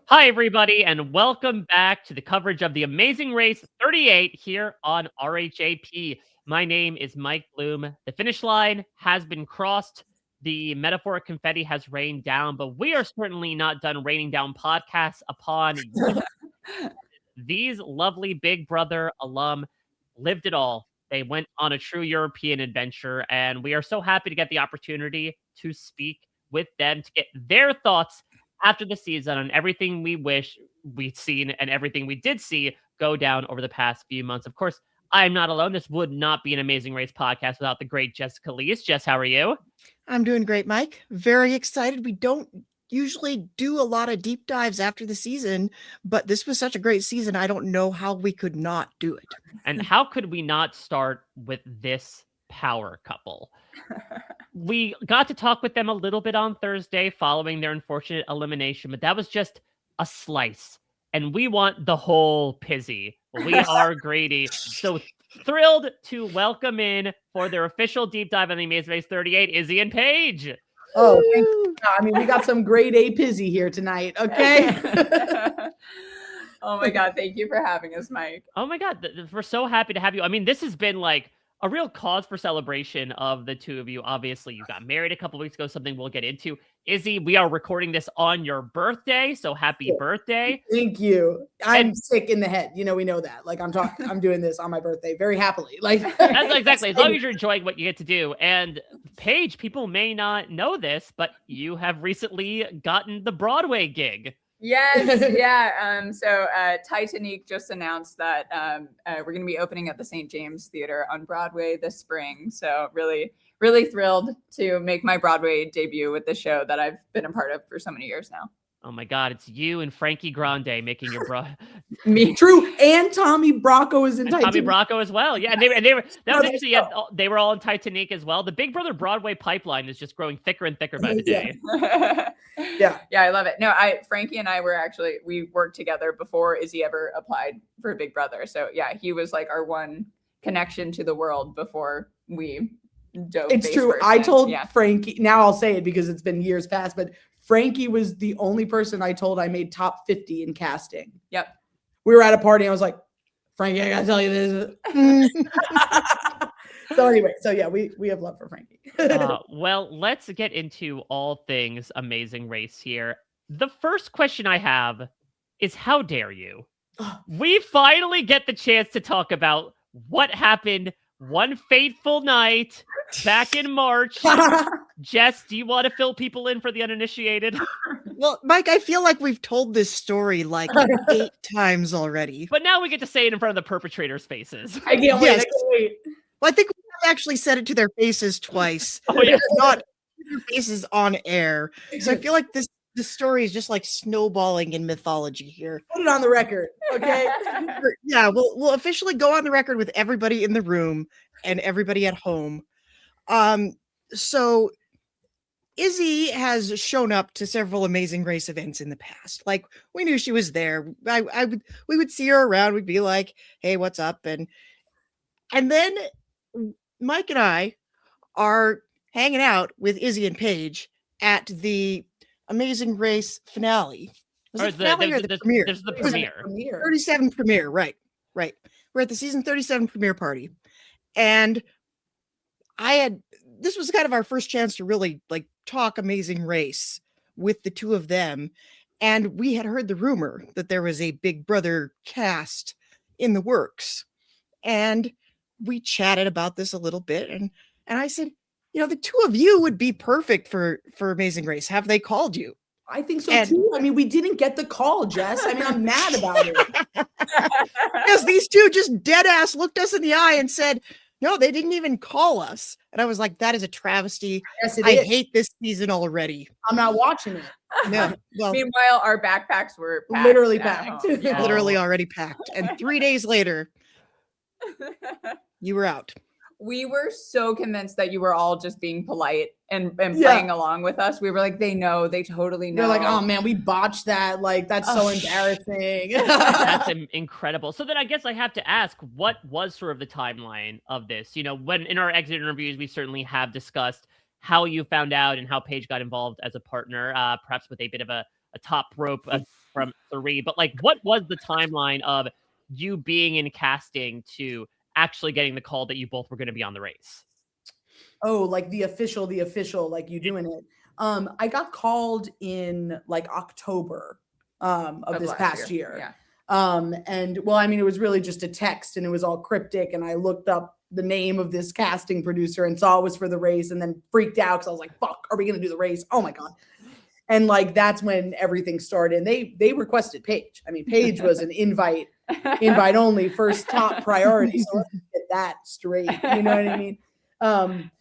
Hi, everybody, and welcome back to the coverage of the Amazing Race 38 here on RHAP. My name is Mike Bloom. The finish line has been crossed. The metaphoric confetti has rained down, but we are certainly not done raining down podcasts upon you. These lovely Big Brother alum lived it all. They went on a true European adventure, and we are so happy to get the opportunity to speak with them to get their thoughts after the season on everything we wish we'd seen and everything we did see go down over the past few months. Of course, I'm not alone. This would not be an Amazing Race podcast without the great Jessica Liese. Jess, how are you? I'm doing great, Mike. Very excited. We don't usually do a lot of deep dives after the season, but this was such a great season. I don't know how we could not do it. And how could we not start with this power couple? We got to talk with them a little bit on Thursday following their unfortunate elimination, but that was just a slice. And we want the whole pizzy. We are greedy. So thrilled to welcome in for their official deep dive on the Amazing Race 38, Izzy and Paige. Oh, thank you. I mean, we got some grade A pizzy here tonight, okay? Oh my God, thank you for having us, Mike. Oh my God, we're so happy to have you. I mean, this has been like a real cause for celebration of the two of you. Obviously, you got married a couple weeks ago, something we'll get into. Izzy, we are recording this on your birthday, so happy birthday. Thank you. I'm sick in the head. You know, we know that. Like, I'm doing this on my birthday very happily. Like, that's exactly, as long as you're enjoying what you get to do. And Paige, people may not know this, but you have recently gotten the Broadway gig. Yes, yeah. So Titanic just announced that we're going to be opening at the St. James Theater on Broadway this spring. So really, really thrilled to make my Broadway debut with the show that I've been a part of for so many years now. Oh my God, it's you and Frankie Grande making your Me, true, and Tommy Bracco is in Titanic. Tommy Bracco as well, yeah, and they were that was actually they were all in Titanic as well. The Big Brother Broadway pipeline is just growing thicker and thicker by the day. Yeah, I love it. No, Frankie and I we worked together before Izzy ever applied for Big Brother. So yeah, he was like our one connection to the world before we dove. It's true. I told Frankie. Now I'll say it because it's been years past, but Frankie was the only person I told I made top 50 in casting. Yep. We were at a party. And I was like, Frankie, I gotta tell you this. So anyway, so yeah, we have love for Frankie. Well, let's get into all things Amazing Race here. The first question I have is, how dare you? We finally get the chance to talk about what happened one fateful night back in March. Jess, do you want to fill people in for the uninitiated? Well, Mike, I feel like we've told this story like 8 times already. But now we get to say it in front of the perpetrators' faces. I can't wait. Well, I think we have actually said it to their faces twice. Oh, yeah. Not their faces on air. So I feel like this story is just like snowballing in mythology here. Put it on the record, okay? Yeah, we'll officially go on the record with everybody in the room and everybody at home. So Izzy has shown up to several Amazing Race events in the past. Like, we knew she was there. We would see her around. We'd be like, "Hey, what's up?" And then Mike and I are hanging out with Izzy and Paige at the Amazing Race finale. Was it finale or the premiere? There's the premiere. 37 premiere, right. We're at the season 37 premiere party. And this was kind of our first chance to really like talk Amazing Race with the two of them. And we had heard the rumor that there was a Big Brother cast in the works. And we chatted about this a little bit. And I said, you know, the two of you would be perfect for Amazing Race. Have they called you? I think so too. I mean, we didn't get the call, Jess. I mean, I'm mad about it. Because these two just dead ass looked us in the eye and said, no, they didn't even call us. And I was like, that is a travesty. Yes, I hate this season already. I'm not watching it. No. Well, meanwhile, our backpacks were packed literally packed. Yeah. Literally already packed. And 3 days later, you were out. We were so convinced that you were all just being polite and playing along with us. We were like, they totally know. They're like, oh man, we botched that. Like, that's so embarrassing. That's incredible. So then I guess I have to ask, what was sort of the timeline of this? You know, when in our exit interviews, we certainly have discussed how you found out and how Paige got involved as a partner, perhaps with a bit of a top rope from 3. But like, what was the timeline of you being in casting to actually getting the call that you both were going to be on the race? Oh, like the official, like you doing it. I got called in like October of this last past year. year. Yeah. And well, I mean, it was really just a text and it was all cryptic. And I looked up the name of this casting producer and saw it was for the race and then freaked out because I was like, fuck, are we going to do the race? Oh my God. And like, that's when everything started. And they requested Paige. I mean, Paige was an invite only, first top priority. So let's get that straight. You know what I mean?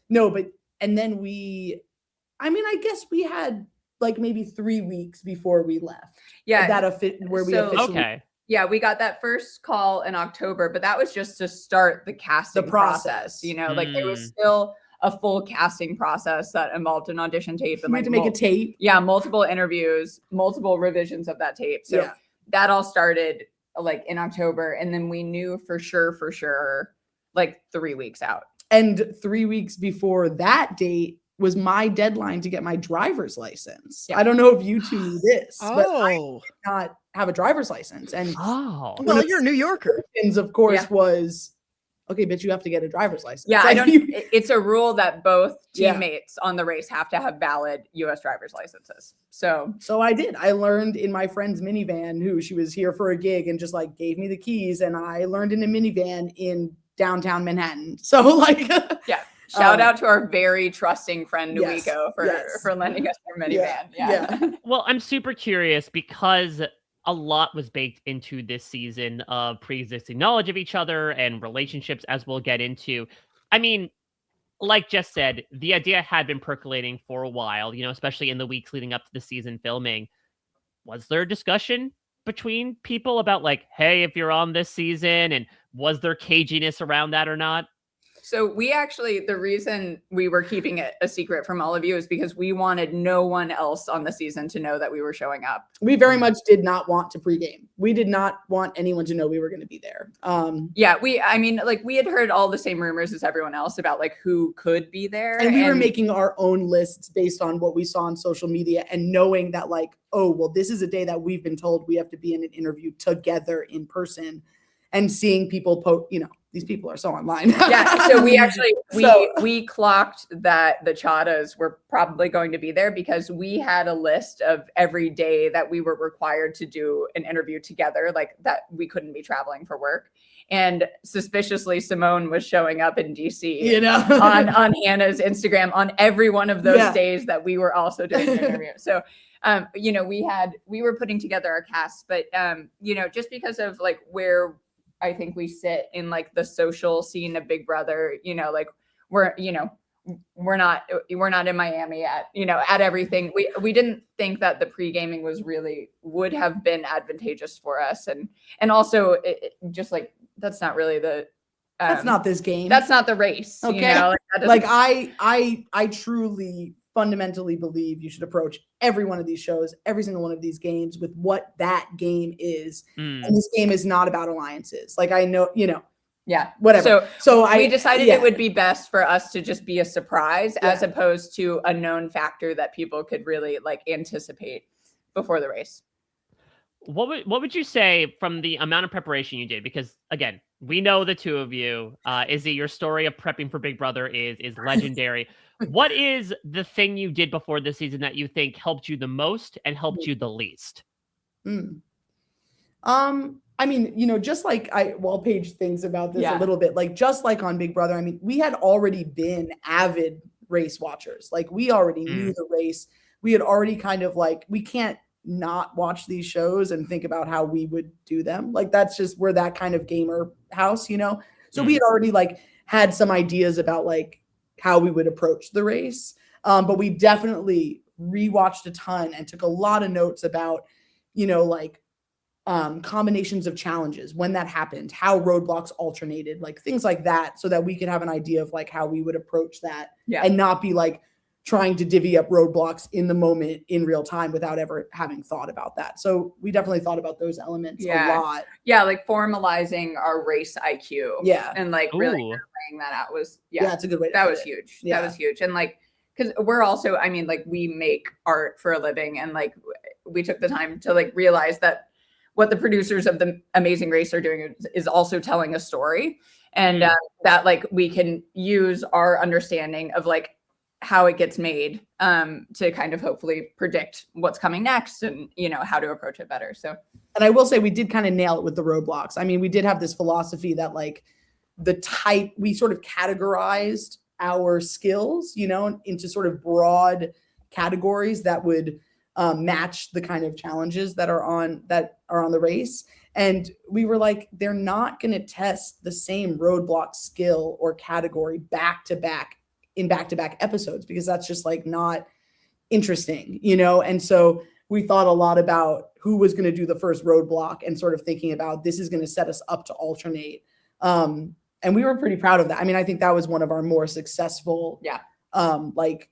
No, but, and then I guess we had like maybe 3 weeks before we left. Yeah. Where we So- officially. Okay. Yeah, we got that first call in October, but that was just to start the casting process. You know, like there was still a full casting process that involved an audition tape and We had to make a tape. Yeah, multiple interviews, multiple revisions of that tape. So that all started like in October, and then we knew for sure, like 3 weeks out. And 3 weeks before that date was my deadline to get my driver's license. Yeah. I don't know if you two knew this, but I Oh, did not have a driver's license. And Oh. well, you're a New Yorker. of course, Yeah. was okay, bitch, you have to get a driver's license. Yeah, Like, it's a rule that both Yeah. teammates on the race have to have valid US driver's licenses. So I did. I learned in my friend's minivan, who she was here for a gig and just like gave me the keys. And I learned in a minivan in downtown Manhattan. So like, yeah. Shout out to our very trusting friend Yes, Nico for lending us their minivan. Yeah. Well, I'm super curious because a lot was baked into this season of pre-existing knowledge of each other and relationships, as we'll get into. I mean, like Jess said, the idea had been percolating for a while, you know, especially in the weeks leading up to the season filming. Was there a discussion between people about like, hey, if you're on this season, and was there caginess around that or not? So we actually, the reason we were keeping it a secret from all of you is because we wanted no one else on the season to know that we were showing up. we very much did not want to pregame. We did not want anyone to know we were going to be there. Yeah, we had heard all the same rumors as everyone else about like who could be there. And we were making our own lists based on what we saw on social media and knowing that like, oh, well, this is a day that we've been told we have to be in an interview together in person, and seeing people these people are so online. Yeah, so we clocked that the Chadas were probably going to be there because we had a list of every day that we were required to do an interview together, like that we couldn't be traveling for work. And suspiciously, Simone was showing up in DC, you know, on Hannah's Instagram on every one of those days that we were also doing an interview. So, we were putting together our cast, but just because of like where I think we sit in like the social scene of Big Brother, like we're not in Miami at everything. We didn't think that the pre-gaming would have been advantageous for us. And also it just like, that's not really that's not this game. That's not the race. Okay. I truly fundamentally believe you should approach every one of these shows, every single one of these games with what that game is. And this game is not about alliances. Like I know, yeah, whatever. So we decided it would be best for us to just be a surprise as opposed to a known factor that people could really like anticipate before the race. What would you say from the amount of preparation you did? Because again, we know the two of you. Izzy, your story of prepping for Big Brother is legendary. What is the thing you did before this season that you think helped you the most and helped you the least? I mean, just like Paige thinks about this a little bit, like just like on Big Brother, I mean, we had already been avid race watchers. Like we already knew the race. We had already kind of like, we can't not watch these shows and think about how we would do them. Like that's just, we're that kind of gamer house, So we had already like had some ideas about like how we would approach the race. But we definitely rewatched a ton and took a lot of notes about, combinations of challenges, when that happened, how roadblocks alternated, like things like that, so that we could have an idea of like how we would approach that and not be like trying to divvy up roadblocks in the moment in real time without ever having thought about that. So we definitely thought about those elements a lot. Yeah, like formalizing our race IQ. Yeah. And like really laying that out was that's a good way to that put was it. huge. Yeah. That was huge. And like, because we're also, I mean, like we make art for a living and like we took the time to like realize that what the producers of the Amazing Race are doing is also telling a story, and that like we can use our understanding of like how it gets made to kind of hopefully predict what's coming next and, you know, how to approach it better. So, and I will say we did kind of nail it with the roadblocks. I mean, we did have this philosophy that like we sort of categorized our skills, you know, into sort of broad categories that would match the kind of challenges that are on the race. And we were like, they're not going to test the same roadblock skill or category back to back episodes, because that's just like not interesting, you know? And so we thought a lot about who was going to do the first roadblock and sort of thinking about this is going to set us up to alternate. And we were pretty proud of that. I mean, I think that was one of our more successful, like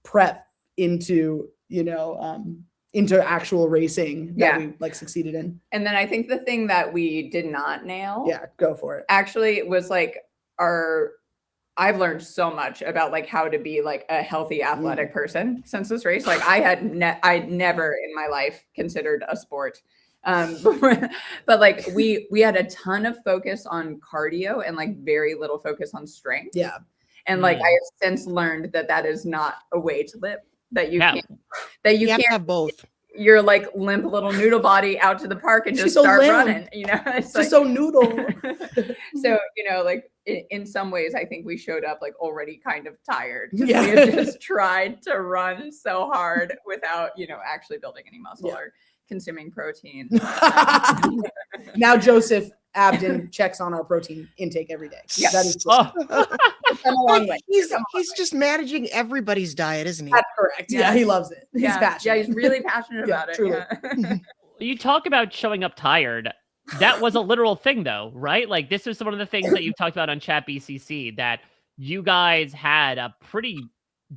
prep into, you know, into actual racing that we like succeeded in. And then I think the thing that we did not nail. Yeah, go for it. Actually was like I've learned so much about like how to be like a healthy athletic person since this race. Like I never in my life considered a sport. But like we had a ton of focus on cardio and like very little focus on strength. Yeah. And like I have since learned that is not a way to live, that you can't can't have both. You're like limp little noodle body out to the park and just start running, you know, it's just so noodle. So, you know, like in some ways, I think we showed up like already kind of tired. Yeah. We had just tried to run so hard without, you know, actually building any muscle or consuming protein. Now Joseph Abden checks on our protein intake every day. Yeah, that is come a long way. He's just managing everybody's diet, isn't he? That's correct. Yeah, he loves it. He's passionate. Yeah, he's really passionate about it. Truly. Yeah. You talk about showing up tired. That was a literal thing, though, right? Like, this is one of the things that you've talked about on Chat BCC, that you guys had a pretty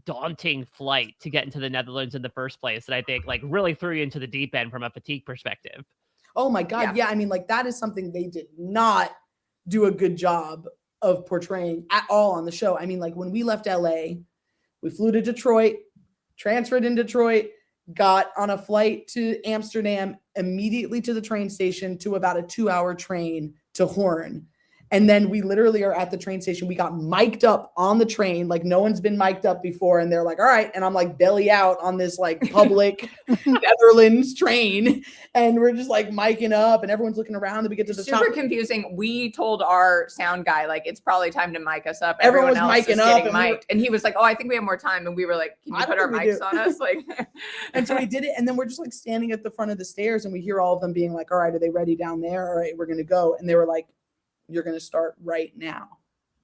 daunting flight to get into the Netherlands in the first place, that I think like really threw you into the deep end from a fatigue perspective. Oh my God. Yeah. I mean, like that is something they did not do a good job of portraying at all on the show. I mean, like when we left LA, we flew to Detroit, transferred in Detroit, got on a flight to Amsterdam, immediately to the train station, to about a 2-hour train to Hoorn. And then we literally are at the train station. We got mic'd up on the train. Like no one's been mic'd up before. And they're like, all right. And I'm like belly out on this like public Netherlands train. And we're just like micing up and everyone's looking around. And we get to the top. Super confusing. We told our sound guy, like, it's probably time to mic us up. Everyone was else micing is up. getting mic'd. And he was like, oh, I think we have more time. And we were like, can you put our mics on us? Like, and so we did it. And then we're just like standing at the front of the stairs and we hear all of them being like, all right, are they ready down there? All right, we're going to go. And they were like, you're going to start right now.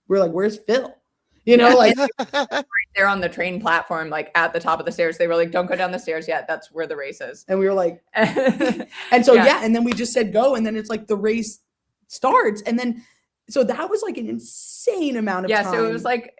We're like, where's Phil? You know, like right there on the train platform, like at the top of the stairs. They were like, don't go down the stairs yet. That's where the race is. And we were like, and so, and then we just said, go. And then it's like the race starts. And then, so that was like an insane amount of time. So it was like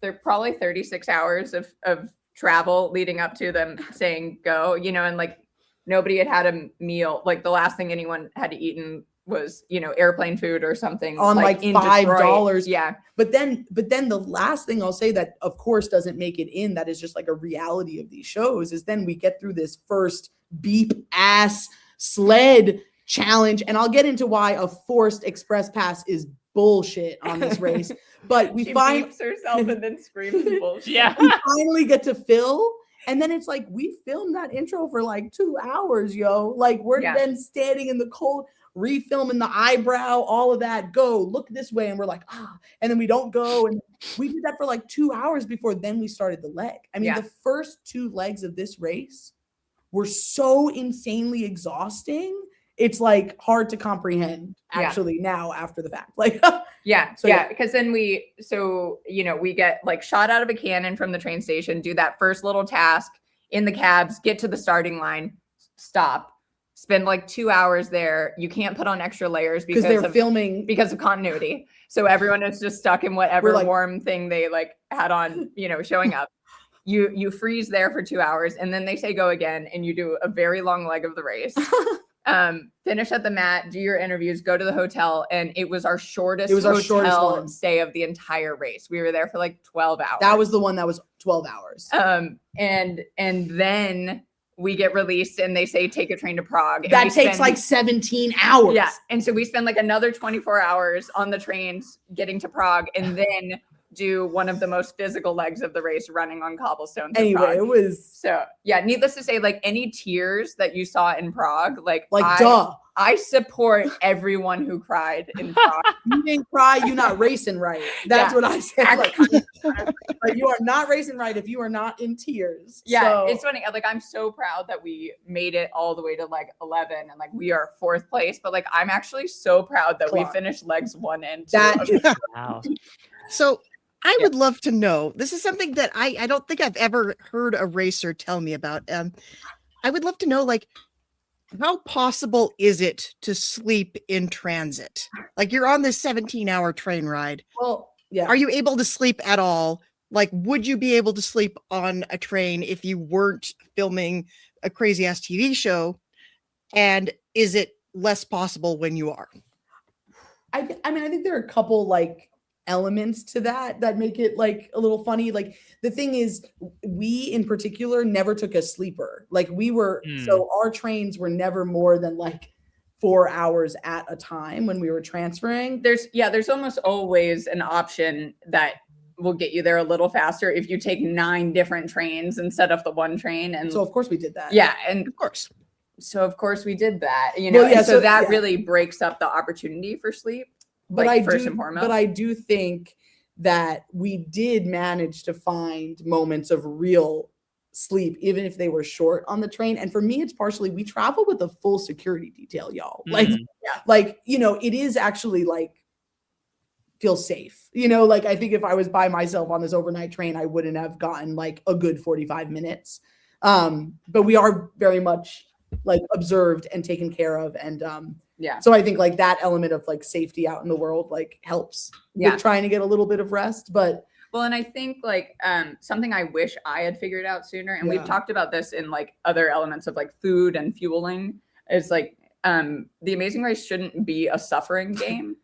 they're probably 36 hours of travel leading up to them saying go, you know, and like nobody had a meal. Like the last thing anyone had eaten was, you know, airplane food or something on like $5. Yeah. But then the last thing I'll say that of course doesn't make it in, that is just like a reality of these shows, is then we get through this first beep ass sled challenge. And I'll get into why a forced express pass is bullshit on this race. But we beeps herself and then screams bullshit. Yeah. We finally get to Phil. And then it's like, we filmed that intro for like 2 hours, yo. Like we're then standing in the cold, refilming the eyebrow, all of that. Go look this way. And we're like, and then we don't go. And we did that for like 2 hours before then we started the leg. I mean, the first 2 legs of this race were so insanely exhausting. It's like hard to comprehend actually now after the fact. Like, because then we get like shot out of a cannon from the train station, do that first little task in the cabs, get to the starting line, stop, spend like 2 hours there. You can't put on extra layers because they're filming because of continuity. So everyone is just stuck in whatever warm thing they like had on, you know, showing up. You freeze there for 2 hours and then they say go again and you do a very long leg of the race. Finish at the mat, do your interviews, go to the hotel, and it was our shortest hotel stay of the entire race. We were there for like 12 hours. That was the one that was 12 hours. And then we get released and they say take a train to Prague. And that takes like 17 hours. Yeah. And so we spend like another 24 hours on the trains getting to Prague and then do one of the most physical legs of the race running on cobblestones. Anyway, it was so yeah, needless to say, like any tears that you saw in Prague, I support everyone who cried in Prague. You didn't cry, you're not racing right. That's what I said. Like you are not racing right if you are not in tears. Yeah, so. it's funny. Like I'm so proud that we made it all the way to like 11 and like we are 4th place. But like I'm actually so proud that we finished legs 1 and 2. That is wow. So I would love to know. This is something that I don't think I've ever heard a racer tell me about. I would love to know, like, how possible is it to sleep in transit? Like you're on this 17-hour train ride. Well, yeah. Are you able to sleep at all? Like, would you be able to sleep on a train if you weren't filming a crazy ass TV show? And is it less possible when you are? I mean, I think there are a couple like elements to that make it like a little funny. Like the thing is, we in particular never took a sleeper. Like we were, so our trains were never more than like 4 hours at a time when we were transferring. There's almost always an option that will get you there a little faster if you take 9 different trains instead of the one train. And so of course we did that. Yeah. And of course. So of course we did that, you know, well, so that really breaks up the opportunity for sleep. But like, first and foremost. But I do think that we did manage to find moments of real sleep, even if they were short on the train. And for me, it's partially we travel with a full security detail, y'all. Like, like, you know, it is actually like feel safe. You know, like I think if I was by myself on this overnight train, I wouldn't have gotten like a good 45 minutes. But we are very much like observed and taken care of. And so I think like that element of like safety out in the world like helps with trying to get a little bit of rest. But well, and I think like something I wish I had figured out sooner, and we've talked about this in like other elements of like food and fueling, is like the Amazing Race shouldn't be a suffering game.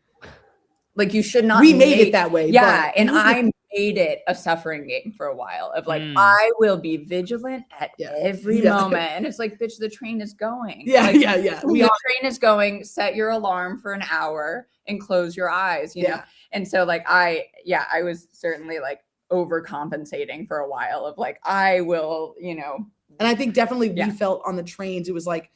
Like you should not. We made it that way. Yeah, and I made it a suffering game for a while of like I will be vigilant at every moment, and it's like, bitch, the train is going. The train is going. Set your alarm for an hour and close your eyes. You know, and so like I was certainly like overcompensating for a while of like I will, you know, and I think definitely we felt on the trains it was like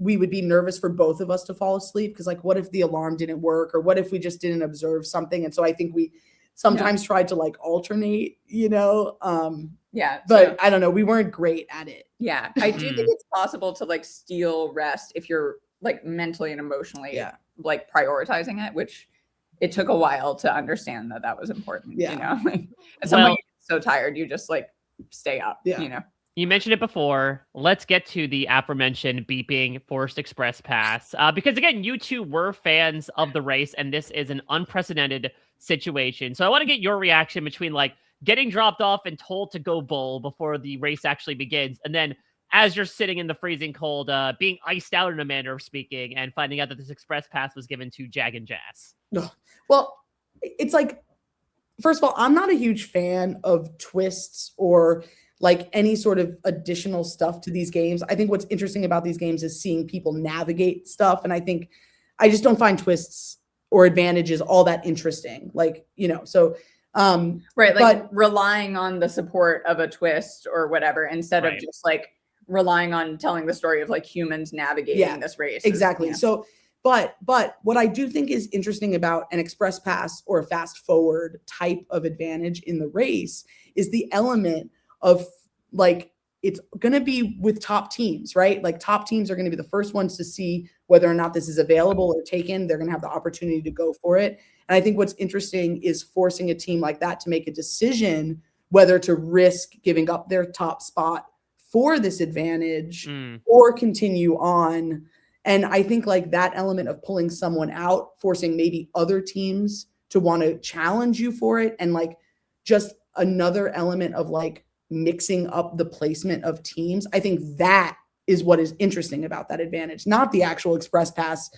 we would be nervous for both of us to fall asleep because like what if the alarm didn't work or what if we just didn't observe something, and so I think we sometimes tried to like alternate, you know, but I don't know, we weren't great at it. I do think it's possible to like steal rest if you're like mentally and emotionally like prioritizing it, which it took a while to understand that was important. You know, like at some point you're so tired you just like stay up. You know, you mentioned it before. Let's get to the aforementioned beeping forced express pass. Because again, you two were fans of the race, and this is an unprecedented situation. So I want to get your reaction between like getting dropped off and told to go bull before the race actually begins, and then as you're sitting in the freezing cold, being iced out in a manner of speaking, and finding out that this express pass was given to Jag and Jess. Well, it's like, first of all, I'm not a huge fan of twists or like any sort of additional stuff to these games. I think what's interesting about these games is seeing people navigate stuff. And I think I just don't find twists or advantages all that interesting. Like, you know, so, right. Like relying on the support of a twist or whatever, instead of just like relying on telling the story of like humans navigating this race. Exactly. You know. So, but what I do think is interesting about an express pass or a fast forward type of advantage in the race is the element of like, it's going to be with top teams, right? Like top teams are going to be the first ones to see whether or not this is available or taken. They're going to have the opportunity to go for it. And I think what's interesting is forcing a team like that to make a decision whether to risk giving up their top spot for this advantage or continue on. And I think like that element of pulling someone out, forcing maybe other teams to want to challenge you for it. And like just another element of like mixing up the placement of teams. I think that is what is interesting about that advantage, not the actual express pass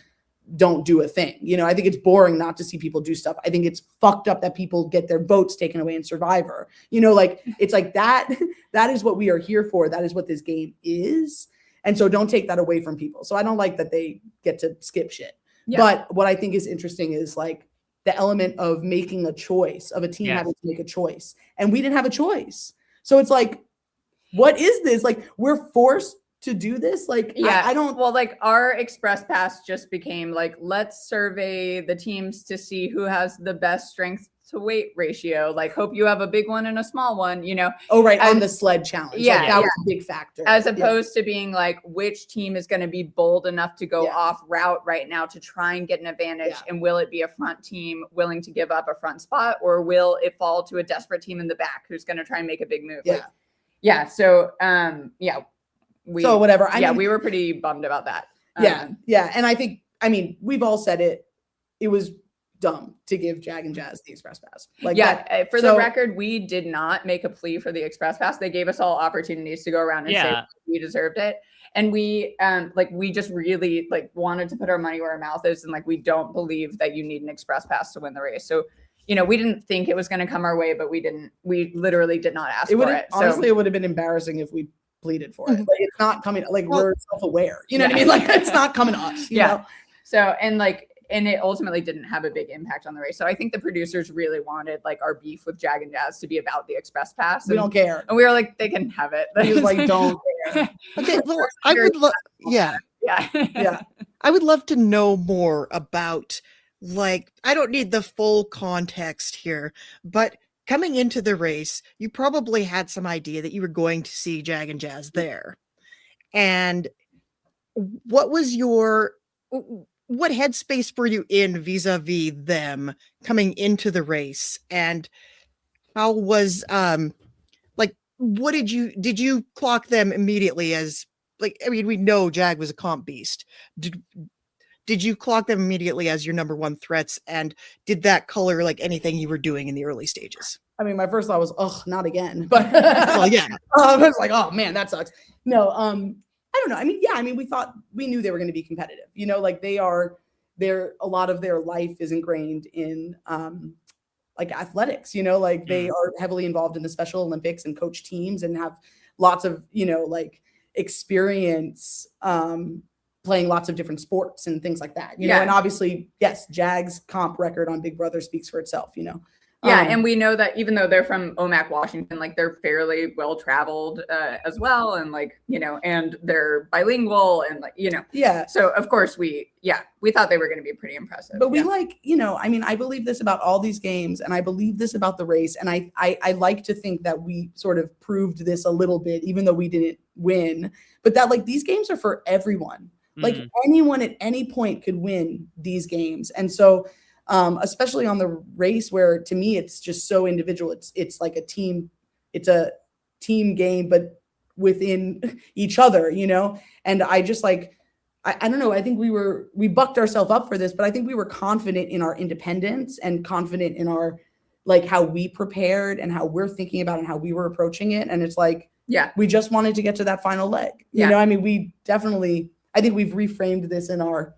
don't do a thing. You know, I think it's boring not to see people do stuff. I think it's fucked up that people get their votes taken away in Survivor. You know, like it's like that is what we are here for. That is what this game is. And so don't take that away from people. So I don't like that they get to skip shit. Yeah. But what I think is interesting is like the element of making a choice, of a team having to make a choice. And we didn't have a choice. So it's like, what is this? Like, we're forced to do this? Like, I don't. Well, like our Express Pass just became like, let's survey the teams to see who has the best strength to weight ratio. Like, hope you have a big one and a small one, you know? Oh, right. On the sled challenge. Yeah. Like, that was a big factor. As opposed to being like, which team is going to be bold enough to go off route right now to try and get an advantage? And will it be a front team willing to give up a front spot, or will it fall to a desperate team in the back who's going to try and make a big move? Yeah. So, so whatever. We were pretty bummed about that. Yeah. And I mean, we've all said it. It was dumb to give Jag and Jazz the Express Pass. Like, for the record, we did not make a plea for the Express Pass. They gave us all opportunities to go around and say we deserved it. And we we just really wanted to put our money where our mouth is. And we don't believe that you need an Express Pass to win the race. So, you know, we didn't think it was going to come our way, but we literally did not ask for it. Honestly, it would have been embarrassing if we pleaded for it. Like, it's not coming, we're self-aware, you know what I mean? Like, it's not coming to us, you know? So, and it ultimately didn't have a big impact on the race. So I think the producers really wanted our beef with Jag and Jazz to be about the Express Pass. We don't care. And we were like, they can have it. He was like, don't care. Okay, well, I would love, yeah. I would love to know more about, I don't need the full context here, but coming into the race, you probably had some idea that you were going to see Jag and Jazz there. And what headspace were you in vis-a-vis them coming into the race? And how was, what did you clock them immediately as, we know Jag was a comp beast. Did you clock them immediately as your number one threats? And did that color anything you were doing in the early stages? I mean, my first thought was, oh, not again. But well, yeah. I was like, oh man, that sucks. No, I don't know. I mean, we knew they were going to be competitive. You know, a lot of their life is ingrained in athletics. You know, they are heavily involved in the Special Olympics and coach teams and have lots of experience playing lots of different sports and things like that. You know, and obviously, yes, Jag's comp record on Big Brother speaks for itself. You know. And we know that even though they're from Omak, Washington, they're fairly well traveled as well, and and they're bilingual, and So of course we thought they were going to be pretty impressive. But we I believe this about all these games, and I believe this about the race, and I like to think that we sort of proved this a little bit, even though we didn't win. But that these games are for everyone. Anyone at any point could win these games, and so. Especially on the race where to me it's just so individual. It's like a team game, but within each other, you know? And I just I don't know. I think we bucked ourselves up for this, but I think we were confident in our independence and confident in our, how we prepared and how we're thinking about it and how we were approaching it. And it's we just wanted to get to that final leg. You know, I mean, I think we've reframed this in our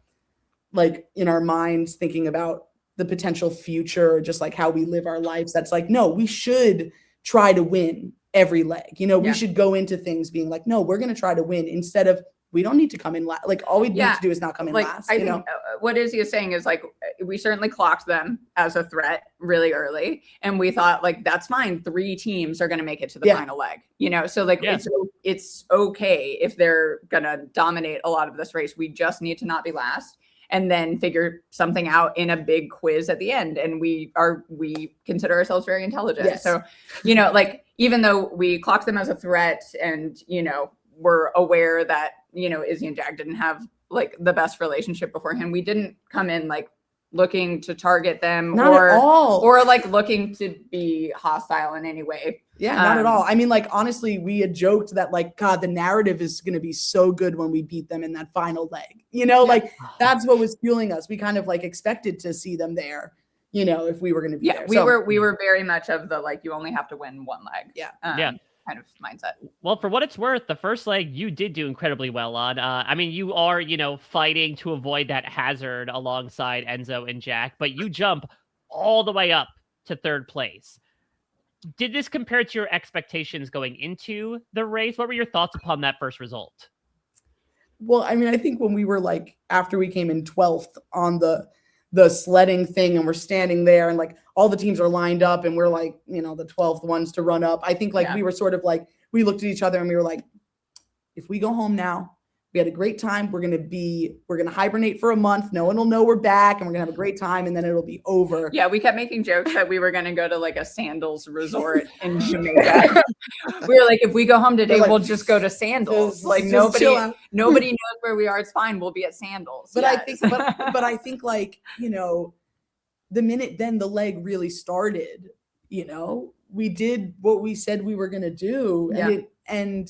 minds, thinking about the potential future, just how we live our lives. That's no, we should try to win every leg. You know, we should go into things being no, we're going to try to win instead of we don't need to come in last. All we need to do is not come in last. I think what Izzy is saying is we certainly clocked them as a threat really early, and we thought that's fine. 3 teams are going to make it to the final leg. You know, so it's okay if they're going to dominate a lot of this race. We just need to not be last. And then figure something out in a big quiz at the end. And we consider ourselves very intelligent. Yes. So, even though we clocked them as a threat and, we're aware that, Izzy and Jag didn't have the best relationship beforehand, we didn't come in looking to target them or looking to be hostile in any way. Yeah, not at all. I mean, honestly, we had joked that God, the narrative is going to be so good when we beat them in that final leg. You know, that's what was fueling us. We kind of expected to see them there, if we were going to be there. We were very much of the you only have to win one leg. Yeah. kind of mindset. Well, for what it's worth, the first leg you did do incredibly well on. I mean, you are, fighting to avoid that hazard alongside Enzo and Jack, but you jump all the way up to third place. Did this compare to your expectations going into the race? What were your thoughts upon that first result? Well, I mean, I think when we were like, after we came in 12th on the sledding thing and we're standing there and like all the teams are lined up and we're like, the 12th ones to run up. I think like we were sort of like, we looked at each other and we were like, if we go home now, we had a great time. We're going to hibernate for a month. No one will know we're back and we're going to have a great time and then it'll be over. Yeah. We kept making jokes that we were going to go to like a sandals resort in Jamaica. We were like, if we go home today, we'll just go to sandals. Like nobody knows where we are. It's fine. We'll be at sandals. But I think, but I think like, the minute then the leg really started, we did what we said we were going to do. And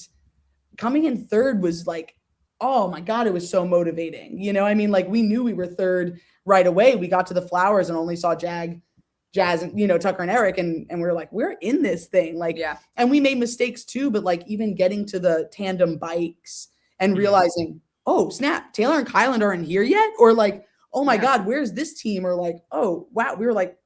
coming in third was like, oh my God, it was so motivating. Like we knew we were third right away. We got to the flowers and only saw Jazz and, Tucker and Eric. And we were like, we're in this thing. Like, and we made mistakes too, but like even getting to the tandem bikes and realizing, oh snap, Taylor and Kyland aren't here yet. Or like, oh my God, where's this team? Or like, oh wow. We were like,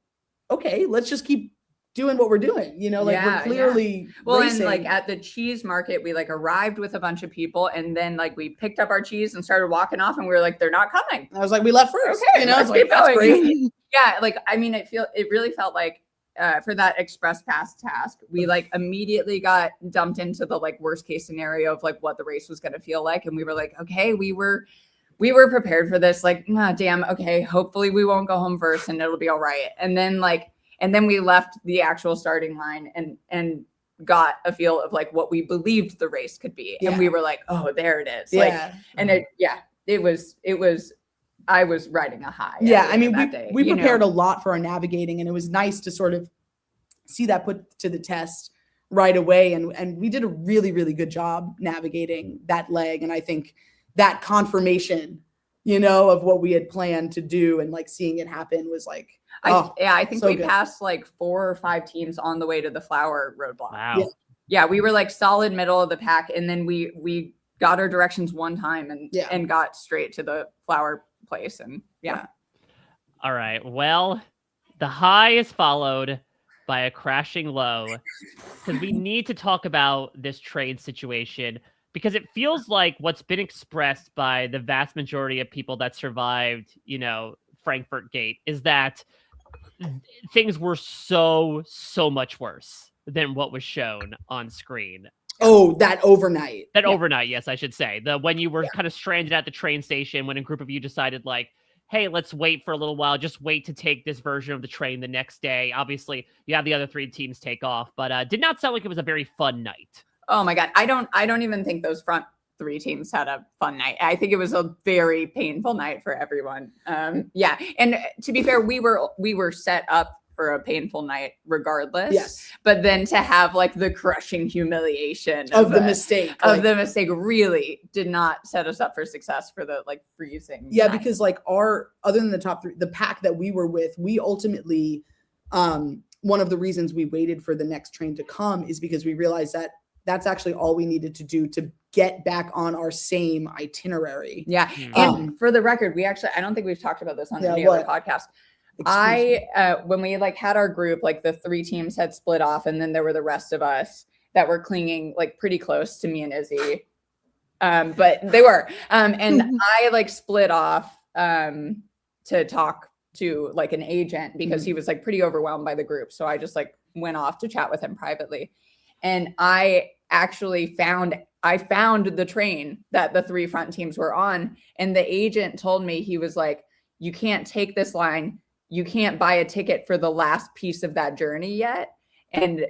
okay, let's just keep doing what we're doing, we're clearly racing. And like at the cheese market, we like arrived with a bunch of people and then like we picked up our cheese and started walking off and we were like, they're not coming. I was like, we left first. Okay, I was like, that's great. Yeah, like I mean, it really felt like for that express pass task, we like immediately got dumped into the like worst case scenario of like what the race was going to feel like, and we were like, okay, we were prepared for this. Like, damn, okay, hopefully we won't go home first and it'll be all right. And then we left the actual starting line and got a feel of like what we believed the race could be. And we were like, oh, there it is. It was, I was riding a high. Yeah. I mean, we prepared a lot for our navigating and it was nice to sort of see that put to the test right away. And we did a really, really good job navigating that leg. And I think that confirmation, of what we had planned to do and like seeing it happen was like, I think so we passed like 4 or 5 teams on the way to the flower roadblock. Wow. Yeah, we were like solid middle of the pack, and then we got our directions one time and got straight to the flower place, and All right. Well, the high is followed by a crashing low because we need to talk about this trade situation because it feels like what's been expressed by the vast majority of people that survived, Frankfurt Gate is that things were so much worse than what was shown on screen. Oh, that overnight. Overnight, yes, I should say. When you were kind of stranded at the train station, when a group of you decided like, hey, let's wait for a little while, just wait to take this version of the train the next day. Obviously, you have the other 3 teams take off, but did not sound like it was a very fun night. Oh my God. I don't even think those front 3 teams had a fun night. I think it was a very painful night for everyone. And to be fair, we were set up for a painful night regardless. Yes. But then to have like the crushing humiliation of the mistake really did not set us up for success for the like freezing. Yeah, night. because like other than the top 3, the pack that we were with, we ultimately one of the reasons we waited for the next train to come is because we realized that that's actually all we needed to do to get back on our same itinerary. Yeah. And for the record, I don't think we've talked about this on any other podcast. When we like had our group, like the 3 teams had split off and then there were the rest of us that were clinging like pretty close to me and Izzy. But they were, and I like split off to talk to like an agent because he was like pretty overwhelmed by the group. So I just like went off to chat with him privately. And I actually found the train that the 3 front teams were on. And the agent told me, he was like, you can't take this line. You can't buy a ticket for the last piece of that journey yet. And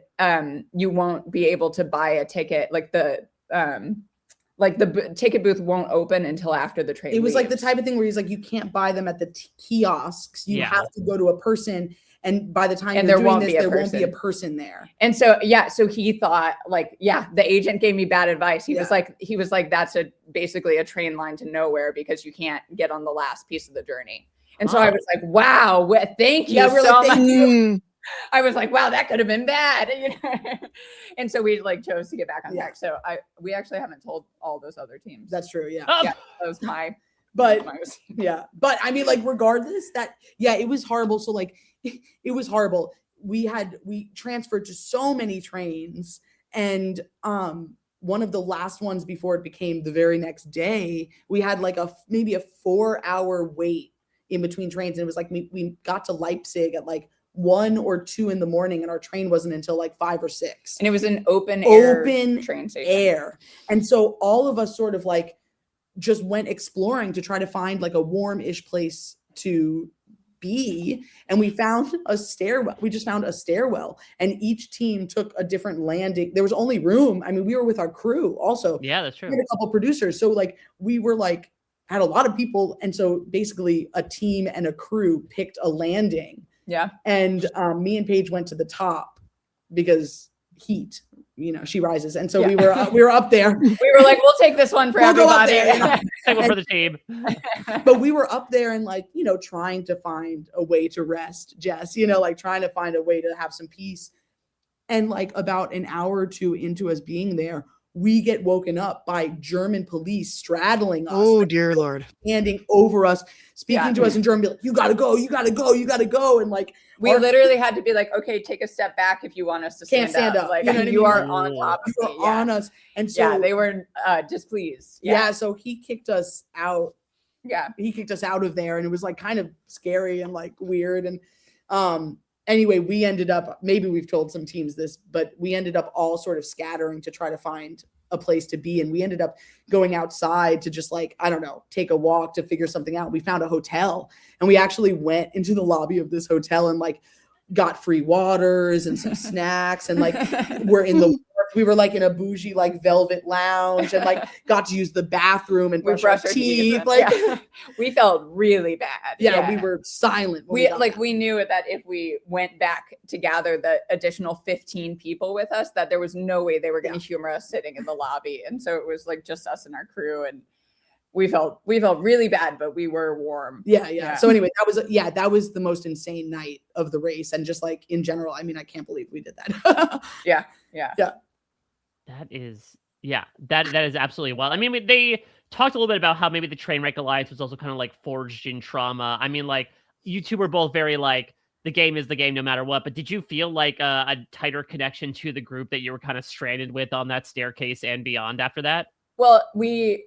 you won't be able to buy a ticket. Like the ticket booth won't open until after the train. It was leaves. like the type of thing where he's like, you can't buy them at the kiosks. You have to go to a person. And by the time you're doing this, there won't be a person there. And so, so he thought like, the agent gave me bad advice. He was like, that's basically a train line to nowhere because you can't get on the last piece of the journey. And so I was like, wow, thank you so much. I was like, wow, that could have been bad. You know? And so we like chose to get back on track. So we actually haven't told all those other teams. That's true. Yeah. Oh. Yeah, that was my. But yeah, but I mean, like, regardless, it was horrible. So like, it was horrible. We transferred to so many trains, and one of the last ones before it became the very next day, we had like maybe a 4-hour wait in between trains, and it was like we got to Leipzig at like 1 or 2 in the morning, and our train wasn't until like 5 or 6. And it was an open air train station. And so all of us sort of like just went exploring to try to find like a warm-ish place to be, and we found a stairwell. We just found a stairwell, and each team took a different landing. There was only room. I mean, we were with our crew also. Yeah, that's true. We had a couple producers, so like we were like had a lot of people, and so basically a team and a crew picked a landing. Yeah, and me and Paige went to the top because heat. You know, she rises, and so we were up there. We were like, we'll take this one for everybody. Take one for the team. But we were up there and like, you know, trying to find a way to rest, Jess. You know, like trying to find a way to have some peace. And like about an hour or two into us being there, we get woken up by German police straddling us. Oh, dear Lord. Standing over us, speaking to us in German, be like, you gotta go, you gotta go, you gotta go. And like, we literally had to be like, okay, take a step back if you want us to stand up. Like, you are on top of me. On us. And so they were displeased. Yeah. So he kicked us out. Yeah. He kicked us out of there, and it was like kind of scary and like weird. And anyway, we ended up, maybe we've told some teams this, but we ended up all sort of scattering to try to find a place to be. And we ended up going outside to just like, I don't know, take a walk to figure something out. We found a hotel, and we actually went into the lobby of this hotel and like got free waters and some snacks. And like, we were like in a bougie, like velvet lounge, and like got to use the bathroom and brush our teeth. Like we felt really bad. Yeah. We were silent. We knew that if we went back to gather the additional 15 people with us, that there was no way they were going to humor us sitting in the lobby. And so it was like just us and our crew, and we felt really bad, but we were warm. Yeah. So anyway, that was the most insane night of the race. And just like in general, I mean, I can't believe we did that. Yeah. That is absolutely wild. I mean, they talked a little bit about how maybe the Trainwreck Alliance was also kind of like forged in trauma. I mean, like you two were both very like, the game is the game no matter what. But did you feel like a tighter connection to the group that you were kind of stranded with on that staircase and beyond after that? Well, we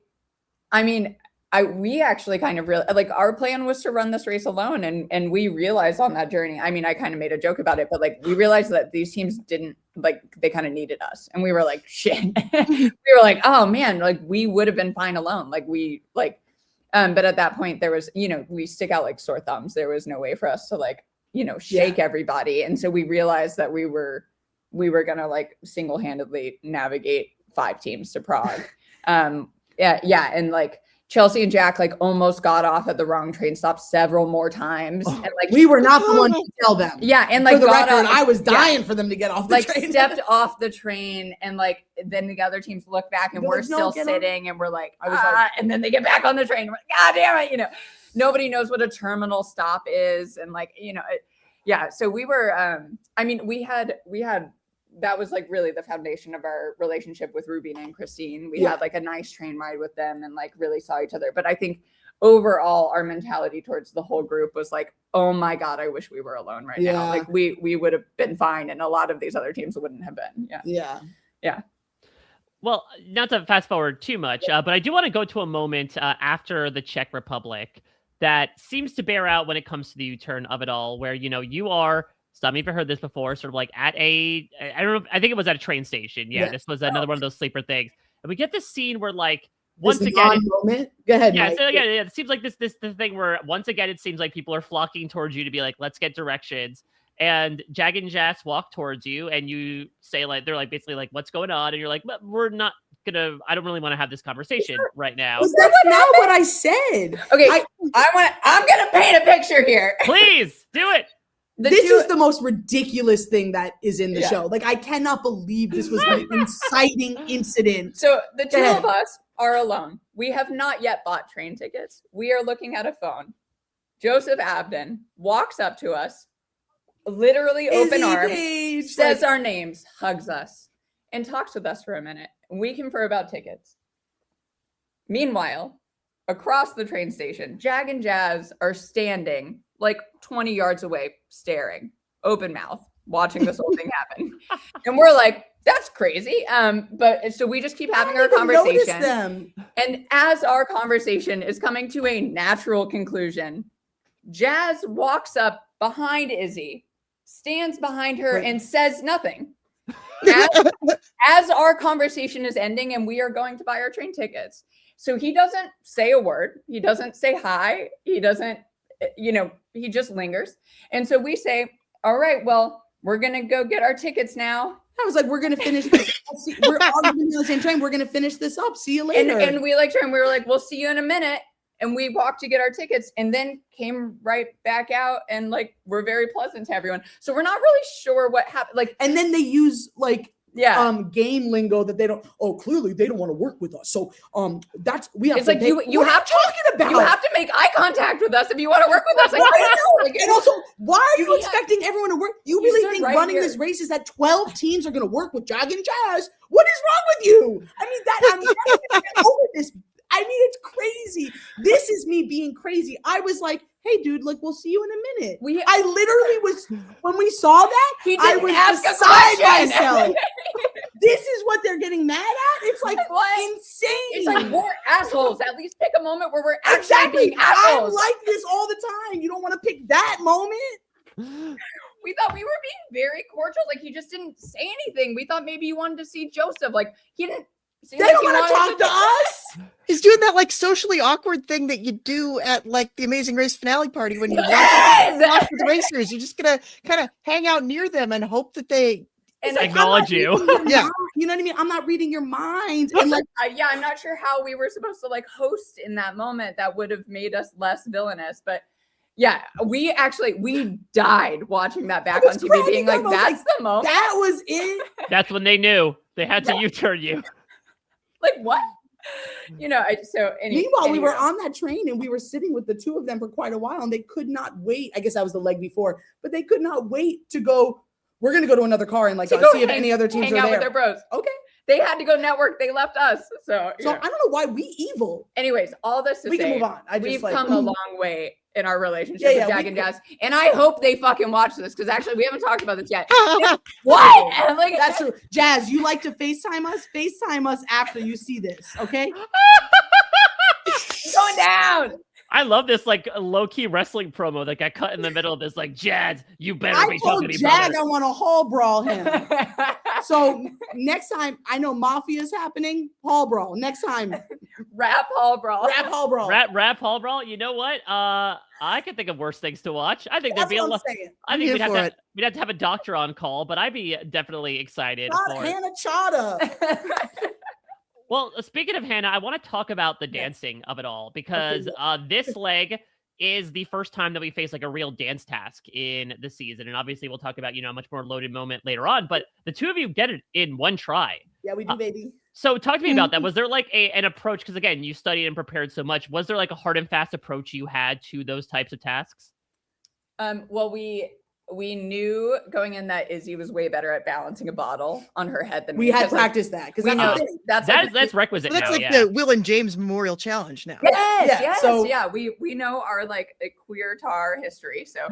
actually kind of really like our plan was to run this race alone, and we realized on that journey, I mean, I kind of made a joke about it, but like we realized that these teams didn't like, they kind of needed us, and we were like, shit. We were like, oh man, like we would have been fine alone. Like we like, but at that point there was, you know, we stick out like sore thumbs. There was no way for us to like, you know, shake everybody. And so we realized that we were gonna like single-handedly navigate 5 teams to Prague. And like Chelsea and Jack like almost got off at the wrong train stop several more times. And like we were not the ones to tell them. Yeah. And like for the record, I was dying for them to get off the train. Like stepped off the train, and like then the other teams look back and we're still sitting and we're like, I was like, and then they get back on the train. We're like, God damn it. You know, nobody knows what a terminal stop is. And like, you know, so we were, I mean, we had, that was like really the foundation of our relationship with Rubina and Christine. We had like a nice train ride with them and like really saw each other. But I think overall our mentality towards the whole group was like, oh my God, I wish we were alone right now. Like we would have been fine. And a lot of these other teams wouldn't have been. Yeah. Well, not to fast forward too much, but I do want to go to a moment after the Czech Republic that seems to bear out when it comes to the U-turn of it all, where, you know, you are, some of you have heard this before, sort of like at I don't know, I think it was at a train station. Yeah, this was another one of those sleeper things. And we get this scene where like, once again, moment. Go ahead. Yeah, Mike. so yeah, it seems like this thing where once again, it seems like people are flocking towards you to be like, let's get directions. And Jag and Jess walk towards you and you say like, they're like, basically like, what's going on? And you're like, but we're not gonna, I don't really want to have this conversation right now. That's not what I said. Okay, I'm gonna paint a picture here. Please do it. This is the most ridiculous thing that is in the show. Like, I cannot believe this was an inciting incident. So the two of us are alone. We have not yet bought train tickets. We are looking at a phone. Joseph Abden walks up to us, literally open Izzy, arms, Paige, says like- our names, hugs us, and talks with us for a minute. We confer about tickets. Meanwhile, across the train station, Jag and Jazz are standing like 20 yards away, staring, open mouth, watching this whole thing happen. And we're like, that's crazy. But so we just keep having our conversation. Them. And as our conversation is coming to a natural conclusion, Jazz walks up behind Izzy, stands behind her, and says nothing. As our conversation is ending and we are going to buy our train tickets. So he doesn't say a word. He doesn't say hi. He doesn't, he just lingers. And so we say, all right, well, we're going to go get our tickets now. I was like, we're going to finish this. We're all on the same train. We're going to finish this up. See you later. And we we were like, we'll see you in a minute. And we walked to get our tickets and then came right back out and like, we're very pleasant to everyone. So we're not really sure what happened. Like, and then they use like, game lingo that they don't. Oh, clearly they don't want to work with us. So that's we have. It's like you have talking about. You have to make eye contact with us if you want to work with us. Like, I know. Like, and also, why are you expecting everyone to work? You really think right running this race is that 12 teams are going to work with Jag and Jazz? What is wrong with you? I mean, I'm never get over this. I mean, it's crazy. This is me being crazy. I was like, hey, dude, like, we'll see you in a minute. I literally was, when we saw that, I was beside myself. This is what they're getting mad at? It's like insane. It's like, we're assholes. At least pick a moment where we're actually being assholes. I'm like this all the time. You don't want to pick that moment? We thought we were being very cordial. Like, he just didn't say anything. We thought maybe he wanted to see Joseph. Like, he didn't. They don't want to talk to us. He's doing that like socially awkward thing that you do at like the Amazing Race finale party when you watch the racers. You're just gonna kind of hang out near them and hope that they acknowledge you. Yeah, you know what I mean. I'm not reading your mind. And like, I'm not sure how we were supposed to like host in that moment that would have made us less villainous, but. Yeah, we died watching that back on TV, being like, "That's the moment." That was it. That's when they knew they had to U-turn you. Like what? Meanwhile, we were on that train and we were sitting with the two of them for quite a while, and they could not wait. I guess that was the leg before, but they could not wait to go. We're gonna go to another car and like see if any other teams hang are out there. With their bros. Okay. They had to go network. They left us. So I don't know why we evil. Anyways, all this to we say, can move on. We've come a long way in our relationship with Jag and Jazz, and I hope they fucking watch this because actually we haven't talked about this yet. What? Like, that's true. Jazz, you like to FaceTime us? FaceTime us after you see this, okay? Going down. I love this like low-key wrestling promo that got cut in the middle of this. Like, Jazz, you better be talking to me. Jag, I want to hall brawl him. So next time, I know Mafia is happening. Hall brawl. Next time, RHAP hall brawl. RHAP hall brawl. RHAP hall brawl. You know what? I could think of worse things to watch. I think there'd be a lot. I think we'd have to have a doctor on call, but I'd be definitely excited. Not Hannah Chada. Well, speaking of Hannah, I want to talk about the dancing of it all because this leg is the first time that we face like a real dance task in the season. And obviously we'll talk about, a much more loaded moment later on, but the two of you get it in one try. Yeah, we do, baby. So talk to me about that. Was there like an approach? Because again, you studied and prepared so much. Was there like a hard and fast approach you had to those types of tasks? Well, we knew going in that Izzy was way better at balancing a bottle on her head than we had practiced that because we know that's requisite. So that's now, like the Will and James Memorial Challenge now. Yes. So we know our like queer tar history. So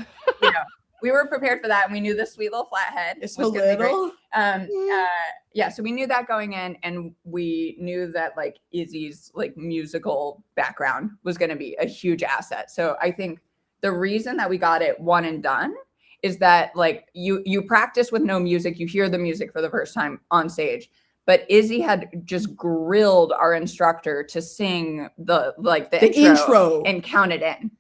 we were prepared for that, and we knew the sweet little flathead was going to be great. So we knew that going in, and we knew that like Izzy's like musical background was going to be a huge asset. So I think the reason that we got it one and done is that like you practice with no music, you hear the music for the first time on stage. But Izzy had just grilled our instructor to sing the intro and count it in.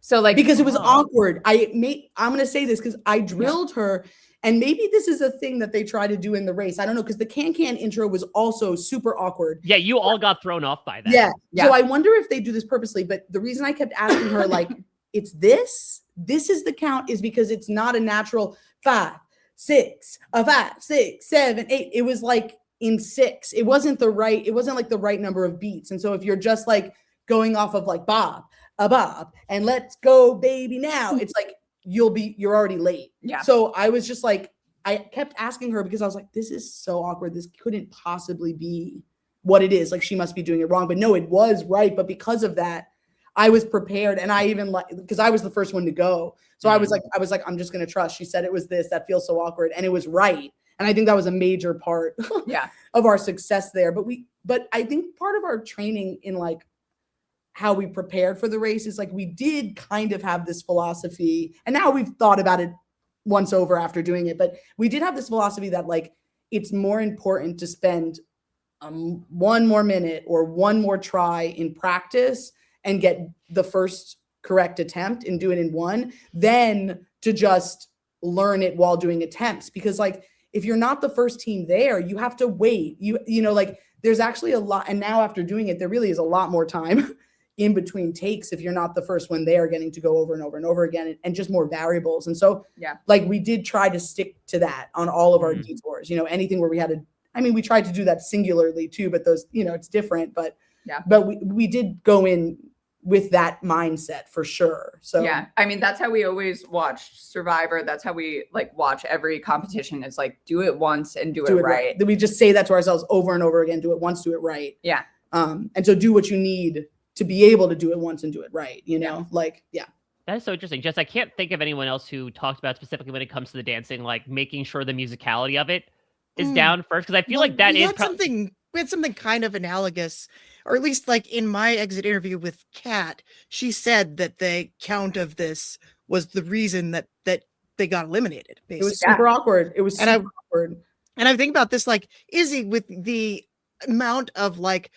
So like because it was awkward. I'm gonna say this because I drilled her, and maybe this is a thing that they try to do in the race. I don't know, because the can intro was also super awkward. Yeah, you all got thrown off by that. Yeah. So I wonder if they do this purposely. But the reason I kept asking her, like, it's this is the count, is because it's not a natural 5, 6, 5, 6, 7, 8. It was like in 6. It wasn't like the right number of beats. And so if you're just like going off of like Bob, a Bob, and let's go baby now, it's like you're already late. Yeah. So I was just like, I kept asking her because I was like, this is so awkward. This couldn't possibly be what it is. Like, she must be doing it wrong. But no, it was right. But because of that, I was prepared. And I even because I was the first one to go. So I was like, I'm just going to trust. She said it was this, that feels so awkward. And it was right. And I think that was a major part of our success there. But I think part of our training in like how we prepared for the race is like, we did kind of have this philosophy, and now we've thought about it once over after doing it, but we did have this philosophy that like, it's more important to spend one more minute or one more try in practice and get the first correct attempt and do it in one than to just learn it while doing attempts. Because like, if you're not the first team there, you have to wait. You know, like there's actually a lot. And now after doing it, there really is a lot more time in between takes if you're not the first one there, getting to go over and over and over again, and just more variables. And so like we did try to stick to that on all of our detours, you know, anything where we had to, I mean, we tried to do that singularly too, but those, you know, it's different, but we did go in with that mindset for sure. So yeah, I mean, that's how we always watch Survivor. That's how we like watch every competition. It's like, do it once and do it right. We just say that to ourselves over and over again, do it once, do it right. Yeah. And so do what you need to be able to do it once and do it right. You know, like, That is so interesting. Jess, I can't think of anyone else who talks about specifically when it comes to the dancing, like making sure the musicality of it is down first. Because I feel like that is we had something kind of analogous, or at least like in my exit interview with Kat, she said that the count of this was the reason that they got eliminated. Basically. It was super awkward. It was super awkward. And I think about this, like Izzy, with the amount of like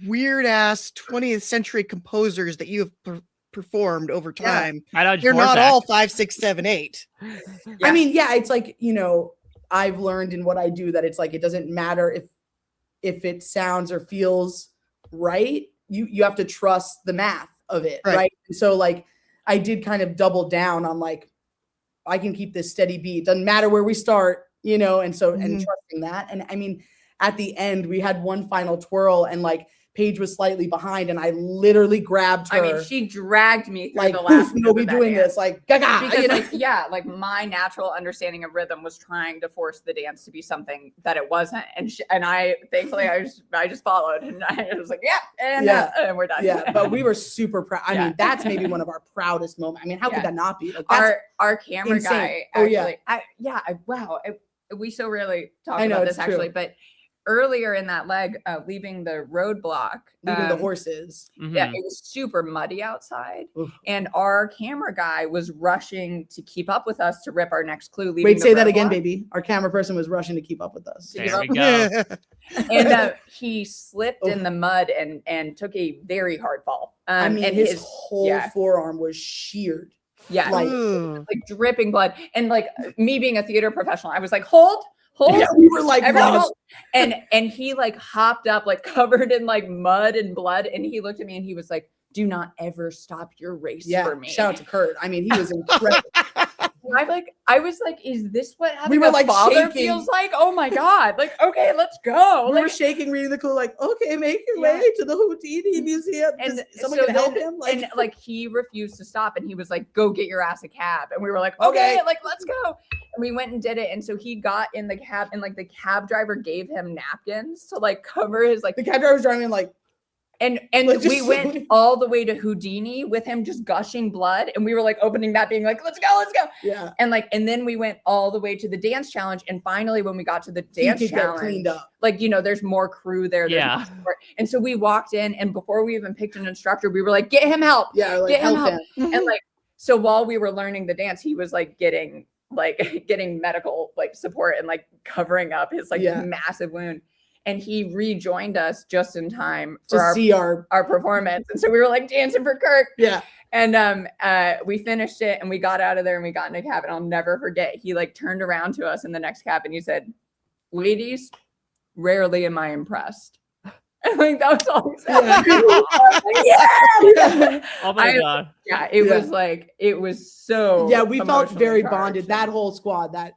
weird ass 20th century composers that you have performed over time. You're not all 5, 6, 7, 8. I mean, it's like, you know, I've learned in what I do that it's like, it doesn't matter if it sounds or feels right. You have to trust the math of it. Right. And so like, I did kind of double down on like, I can keep this steady beat. Doesn't matter where we start, you know? And so, and trusting that. And I mean, at the end we had one final twirl and like Paige was slightly behind and I literally grabbed her. I mean, she dragged me through like, the last no, we doing this like, gaga, because you know? like, like my natural understanding of rhythm was trying to force the dance to be something that it wasn't. And I, thankfully I just followed and I was like, and we're done. Yeah. But we were super proud. I mean, that's maybe one of our proudest moments. I mean, how could that not be? Like, our camera insane. guy, actually, wow. We so rarely talk about this actually, but earlier in that leg, leaving the roadblock, leaving the horses. Yeah, it was super muddy outside. And our camera guy was rushing to keep up with us to rip our next clue. Wait, say that again, baby. Our camera person was rushing to keep up with us. There we go. And he slipped in the mud and took a very hard fall. I mean, and his whole forearm was sheared. Yeah, like dripping blood. And like me being a theater professional, I was like, hold. Yeah, we were like, and he like hopped up, like covered in like mud and blood. And he looked at me and he was like, do not ever stop your race for me. Shout out to Kurt. I mean, he was incredible. I was like, is this what having we were a like father shaking. Feels like? Oh my God. Like, okay, let's go. We were shaking, reading the clue, like, okay, make your way to the Houdini Museum. And someone can help him. Like, and like he refused to stop and he was like, go get your ass a cab. And we were like, okay, like let's go. And we went and did it. And so he got in the cab and like the cab driver gave him napkins to like cover his like the cab driver was driving like and like, we went all the way to Houdini with him just gushing blood. And we were like opening that being like, let's go. Yeah. And then we went all the way to the dance challenge. And finally, when we got to the dance challenge, cleaned up. Like, you know, there's more crew there. Yeah. And so we walked in and before we even picked an instructor, we were like, get him help. Yeah. Like, get him help. Mm-hmm. And like, so while we were learning the dance, he was like getting medical like support and like covering up his like massive wound. And he rejoined us just in time for see our performance. And so we were like dancing for Kirk. Yeah. And we finished it and we got out of there and we got in a cab. And I'll never forget, he like turned around to us in the next cab and he said, ladies, rarely am I impressed. I think that was all he said. Oh my God. Yeah, it was so. Yeah, we felt very bonded. That whole squad, that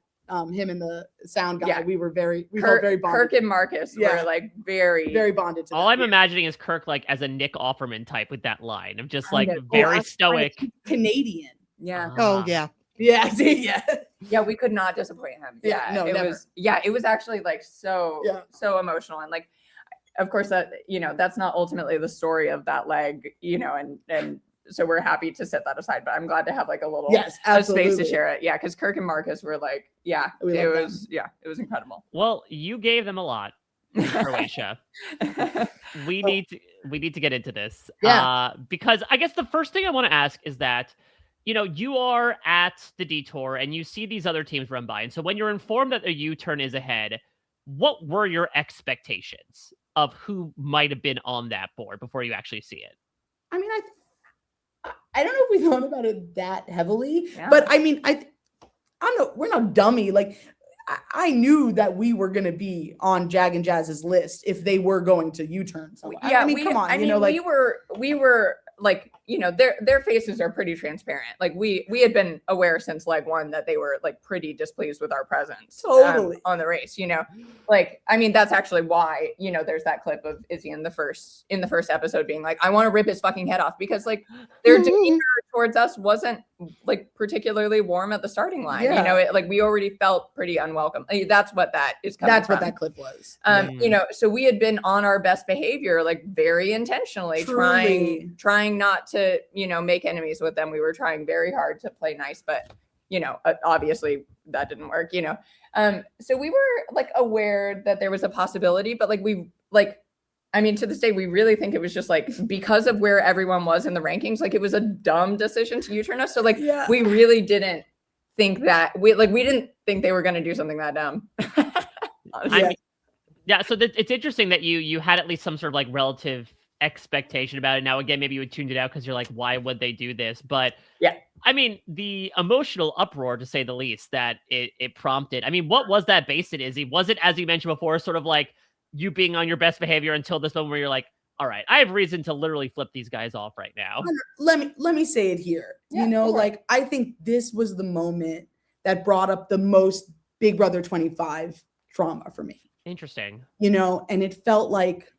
him and the sound guy, we felt very bonded. Candace and Marcus were like very bonded to all I'm imagining is Kirk like as a Nick Offerman type with that line of just like very stoic. Canadian. Yeah. Oh yeah. Yeah, yeah. Yeah, we could not disappoint him. Yeah, no, it never. was. Yeah, it was actually like so emotional, and like, of course, that that's not ultimately the story of that leg, and so we're happy to set that aside. But I'm glad to have like a little space to share it. Yeah, because Kirk and Marcus were like, it was incredible. Well, you gave them a lot, Croatia. we need to get into this. Because I guess the first thing I want to ask is that, you are at the detour and you see these other teams run by. And so when you're informed that a U-turn is ahead, what were your expectations of who might have been on that board before you actually see it? I mean, I don't know if we thought about it that heavily, but I mean, I don't know. We're not dummy. Like, I knew that we were going to be on Jag and Jazz's list if they were going to U-turn somewhere. Yeah, I mean, come on. We were like, their faces are pretty transparent. Like we had been aware since leg one that they were like pretty displeased with our presence on the race, like, I mean, that's actually why, there's that clip of Izzy in the first episode being like, I want to rip his fucking head off, because like their demeanor towards us wasn't like particularly warm at the starting line. Like we already felt pretty unwelcome. That's what that is coming That's from. what that clip was. So we had been on our best behavior, like very intentionally trying not to, make enemies with them. We were trying very hard to play nice, but, obviously that didn't work, So we were like aware that there was a possibility, but to this day, we really think it was just like because of where everyone was in the rankings, like it was a dumb decision to U-turn us. So like we really didn't think that we didn't think they were going to do something that dumb. So it's interesting that you had at least some sort of like relative expectation about it. Now, again, maybe you would tuned it out because you're like, why would they do this? But I mean, the emotional uproar, to say the least, that it prompted. I mean, what was that based in, Izzy? Was it, as you mentioned before, sort of like you being on your best behavior until this moment where you're like, all right, I have reason to literally flip these guys off right now? Let me say it here. Like I think this was the moment that brought up the most Big Brother 25 trauma for me. Interesting. And it felt like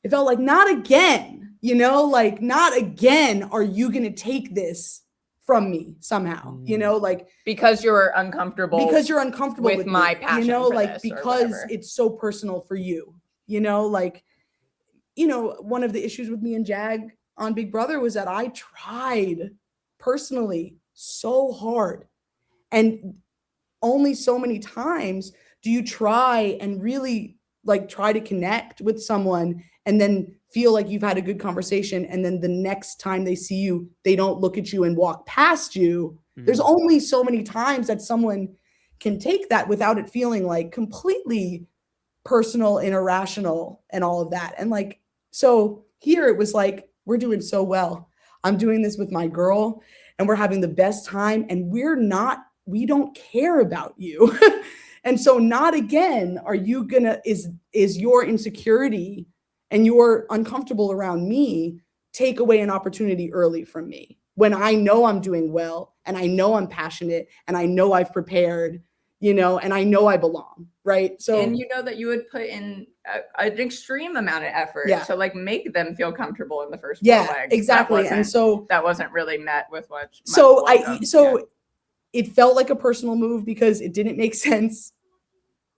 not again, like not again are you going to take this from me somehow, like because you're uncomfortable with my me, passion like because it's so personal for you, like, one of the issues with me and Jag on Big Brother was that I tried personally so hard, and only so many times do you try and really like try to connect with someone and then feel like you've had a good conversation, and then the next time they see you, they don't look at you and walk past you. There's only so many times that someone can take that without it feeling like completely personal and irrational and all of that. And like, so here it was like, we're doing so well. I'm doing this with my girl and we're having the best time, and we don't care about you. And so not again are you gonna, is your insecurity and you're uncomfortable around me take away an opportunity early from me when I know I'm doing well and I know I'm passionate and I know I've prepared, and I know I belong, right? So, and that you would put in an extreme amount of effort to like make them feel comfortable in the first legs. Exactly. And so that wasn't really met with what. It felt like a personal move because it didn't make sense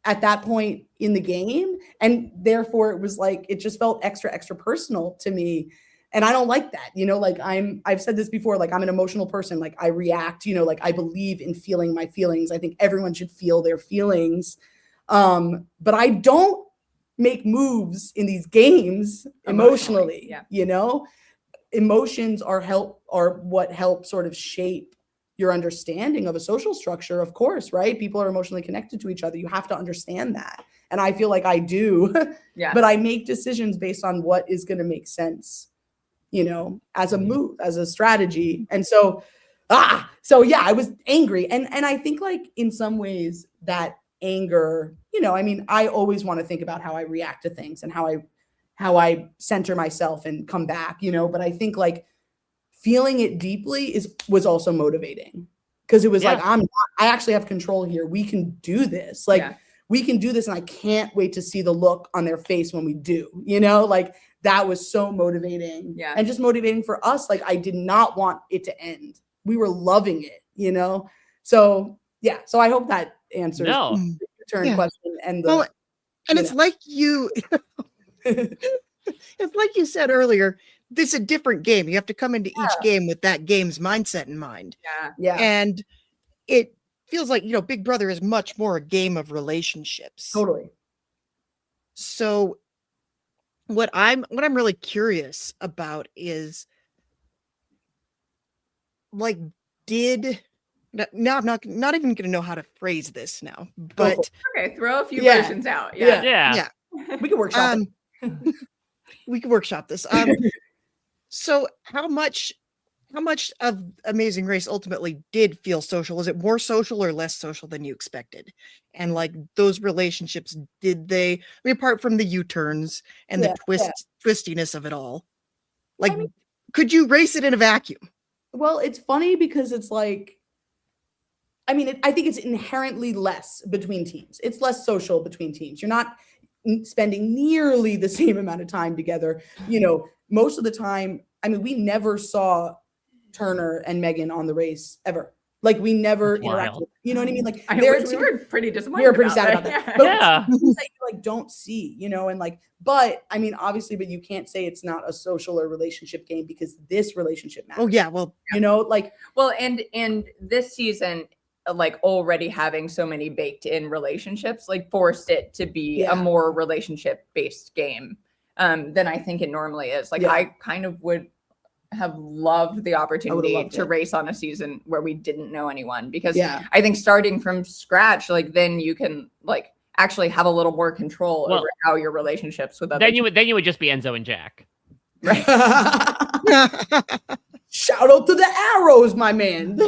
at that point in the game. And therefore it was like, it just felt extra personal to me. And I don't like that, like I've said this before, like I'm an emotional person. Like I react, like I believe in feeling my feelings. I think everyone should feel their feelings. But I don't make moves in these games emotionally. Emotions are what help sort of shape your understanding of a social structure, of course, right? People are emotionally connected to each other. You have to understand that. And I feel like I do, but I make decisions based on what is going to make sense, as a move, as a strategy. And so, I was angry. And I think like in some ways that anger, I always want to think about how I react to things and how I center myself and come back, but I think like feeling it deeply was also motivating, because it was like, I actually have control here. We can do this. We can do this. And I can't wait to see the look on their face when we do, like that was so motivating and just motivating for us. Like I did not want it to end loving it, you know? So yeah, so I hope that answers No. the return Yeah. question and the Well, and you it's like you it's like you said earlier, this is a different game. You have to come into each game with that game's mindset in mind. Yeah. And it feels like, Big Brother is much more a game of relationships. Totally. So what I'm really curious about is, like, now I'm not even gonna know how to phrase this now, but Okay, throw a few Yeah. versions out. Yeah. Yeah. We can workshop we can workshop this. So how much of Amazing Race ultimately did feel social? Was it more social or less social than you expected? And like those relationships, did they, I mean, apart from the U-turns and the twistiness of it all, like, could you race it in a vacuum? Well, it's funny because it's like, I mean, I think it's inherently less between teams. It's less social between teams. You're not spending nearly the same amount of time together. Most of the time, I mean, we never saw Turner and Megan on the race ever. Like we never interacted. You know what I mean? Like we were pretty disappointed. We were pretty sad about that. But Yeah. things that you like don't see, and like, but I mean, obviously, but you can't say it's not a social or relationship game because this relationship matters. Oh yeah, well, like, well, and this season, like already having so many baked in relationships, like forced it to be a more relationship based game than I think it normally is. Like I kind of would have loved the opportunity to race on a season where we didn't know anyone, because I think starting from scratch, like then you can like actually have a little more control over how your relationships with other then you would just be Enzo and Jack. Right. Shout out to the arrows, my man.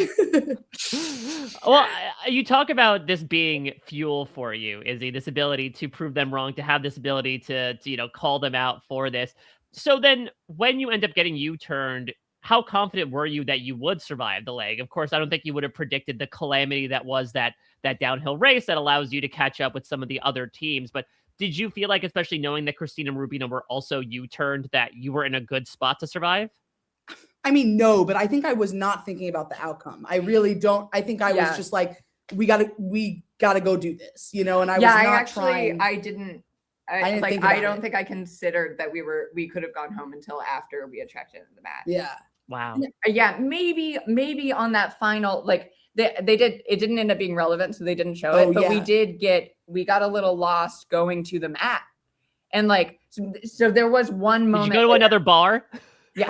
Well, you talk about this being fuel for you, Izzy, this ability to prove them wrong, to have this ability to call them out for this. So then when you end up getting U-turned, how confident were you that you would survive the leg? Of course, I don't think you would have predicted the calamity that was that downhill race that allows you to catch up with some of the other teams. But did you feel like, especially knowing that Christina and Rubina were also U-turned, that you were in a good spot to survive? I mean, no, but I think I was not thinking about the outcome. I really don't. I think I was just like, we gotta go do this, and I was not trying. I didn't. I don't think I considered that we could have gone home until after we had checked into the match. Yeah. Wow. Yeah. Maybe on that final, like they did, it didn't end up being relevant, so they didn't show it, but we got a little lost going to the mat. And like, so there was one moment. Did you go to another bar? Yeah.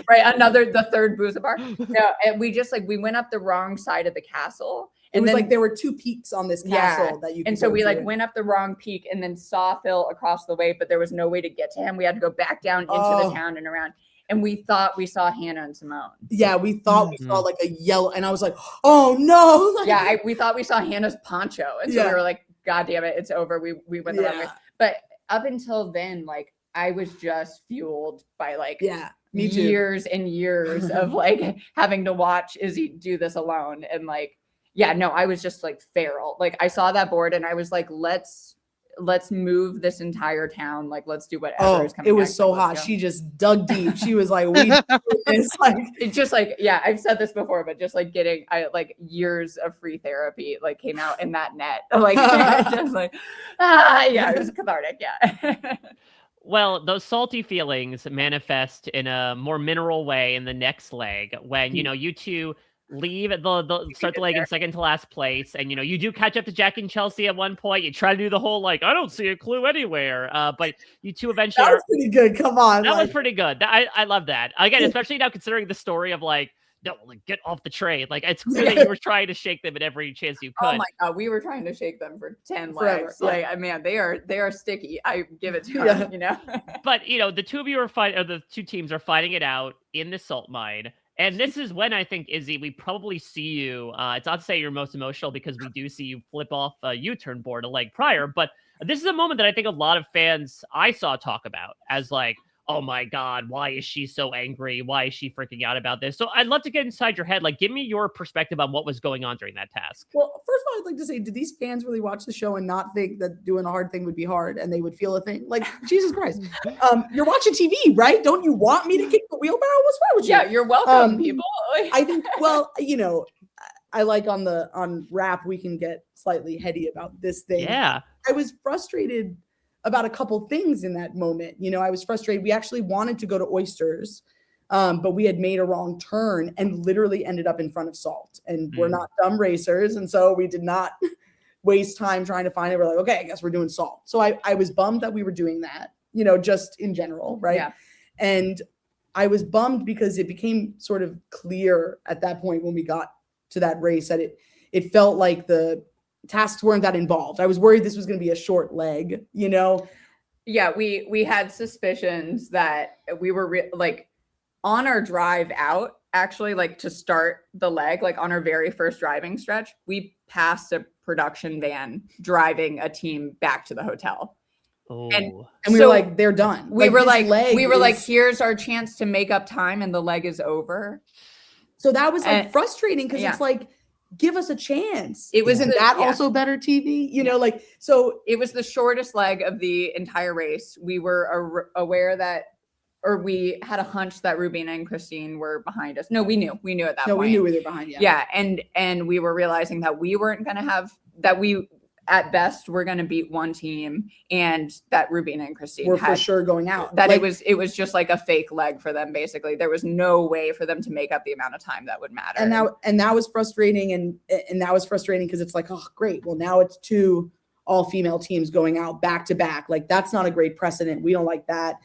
Right. The third booze bar. No, and we went up the wrong side of the castle. And it was like there were two peaks on this castle that you could and so we went up the wrong peak and then saw Phil across the way, but there was no way to get to him. We had to go back down into the town and around. And we thought we saw Hannah and Simone. Yeah, we thought we saw like a yellow, and I was like, oh no. Like, we thought we saw Hannah's poncho. And so we were like, God damn it, it's over. We went the wrong way. But up until then, like I was just fueled by like me too. Years and years of like having to watch Izzy do this alone. And like, I was just like feral. Like I saw that board and I was like, let's move this entire town. Like, let's do whatever is coming. It was so hot. She just dug deep. She was like, it's like, it's just like, I've said this before, but just like like years of free therapy, like came out in that net. Like, just like, it was cathartic. Yeah. Well, those salty feelings manifest in a more mineral way in the next leg when, you two leave the start the leg in second to last place. And, you do catch up to Jack and Chelsea at one point. You try to do the whole, like, I don't see a clue anywhere. But you two eventually that was pretty good. Come on. That was pretty good. I love that. Again, especially now considering the story of like, no, like get off the train. Like it's clear that you were trying to shake them at every chance you could. Oh my God, we were trying to shake them for 10 legs. Like, man, they are sticky. I give it to them, But the two of you are fighting, or the two teams are fighting it out in the salt mine. And this is when I think, Izzy, we probably see you. It's not to say you're most emotional because we do see you flip off a U-turn board a leg prior, but this is a moment that I think a lot of fans I saw talk about as like, oh my God, why is she so angry? Why is she freaking out about this? So I'd love to get inside your head. Like, give me your perspective on what was going on during that task. Well, first of all, I'd like to say, did these fans really watch the show and not think that doing a hard thing would be hard and they would feel a thing? Like, Jesus Christ. You're watching TV, right? Don't you want me to kick the wheelbarrow? What's wrong with you? Yeah, you're welcome, people. I think, well, I like on RHAP, we can get slightly heady about this thing. Yeah. I was frustrated about a couple things in that moment. I was frustrated. We actually wanted to go to Oysters, but we had made a wrong turn and literally ended up in front of Salt. And we're not dumb racers. And so we did not waste time trying to find it. We're like, okay, I guess we're doing Salt. So I was bummed that we were doing that, just in general, right? Yeah. And I was bummed because it became sort of clear at that point when we got to that race that it felt like the tasks weren't that involved. I was worried this was going to be a short leg, Yeah, we had suspicions that we were on our drive out, actually, like to start the leg, like on our very first driving stretch, we passed a production van driving a team back to the hotel. Oh. And we were like, they're done. We were like, here's our chance to make up time and the leg is over. So that was frustrating because it's like, give us a chance. Isn't that also better TV? So it was the shortest leg of the entire race. We were aware that, or we had a hunch that Rubina and Christine were behind us. No, we knew at that point. No, we knew we were behind. Yeah. And we were realizing that we weren't going to have that. We at best we're going to beat one team, and that Rubina and Christine were for sure going out. That it was just like a fake leg for them. Basically, there was no way for them to make up the amount of time that would matter. And that was frustrating. And that was frustrating because it's like, oh, great. Well, now it's 2 all-female teams going out back to back. Like, that's not a great precedent. We don't like that.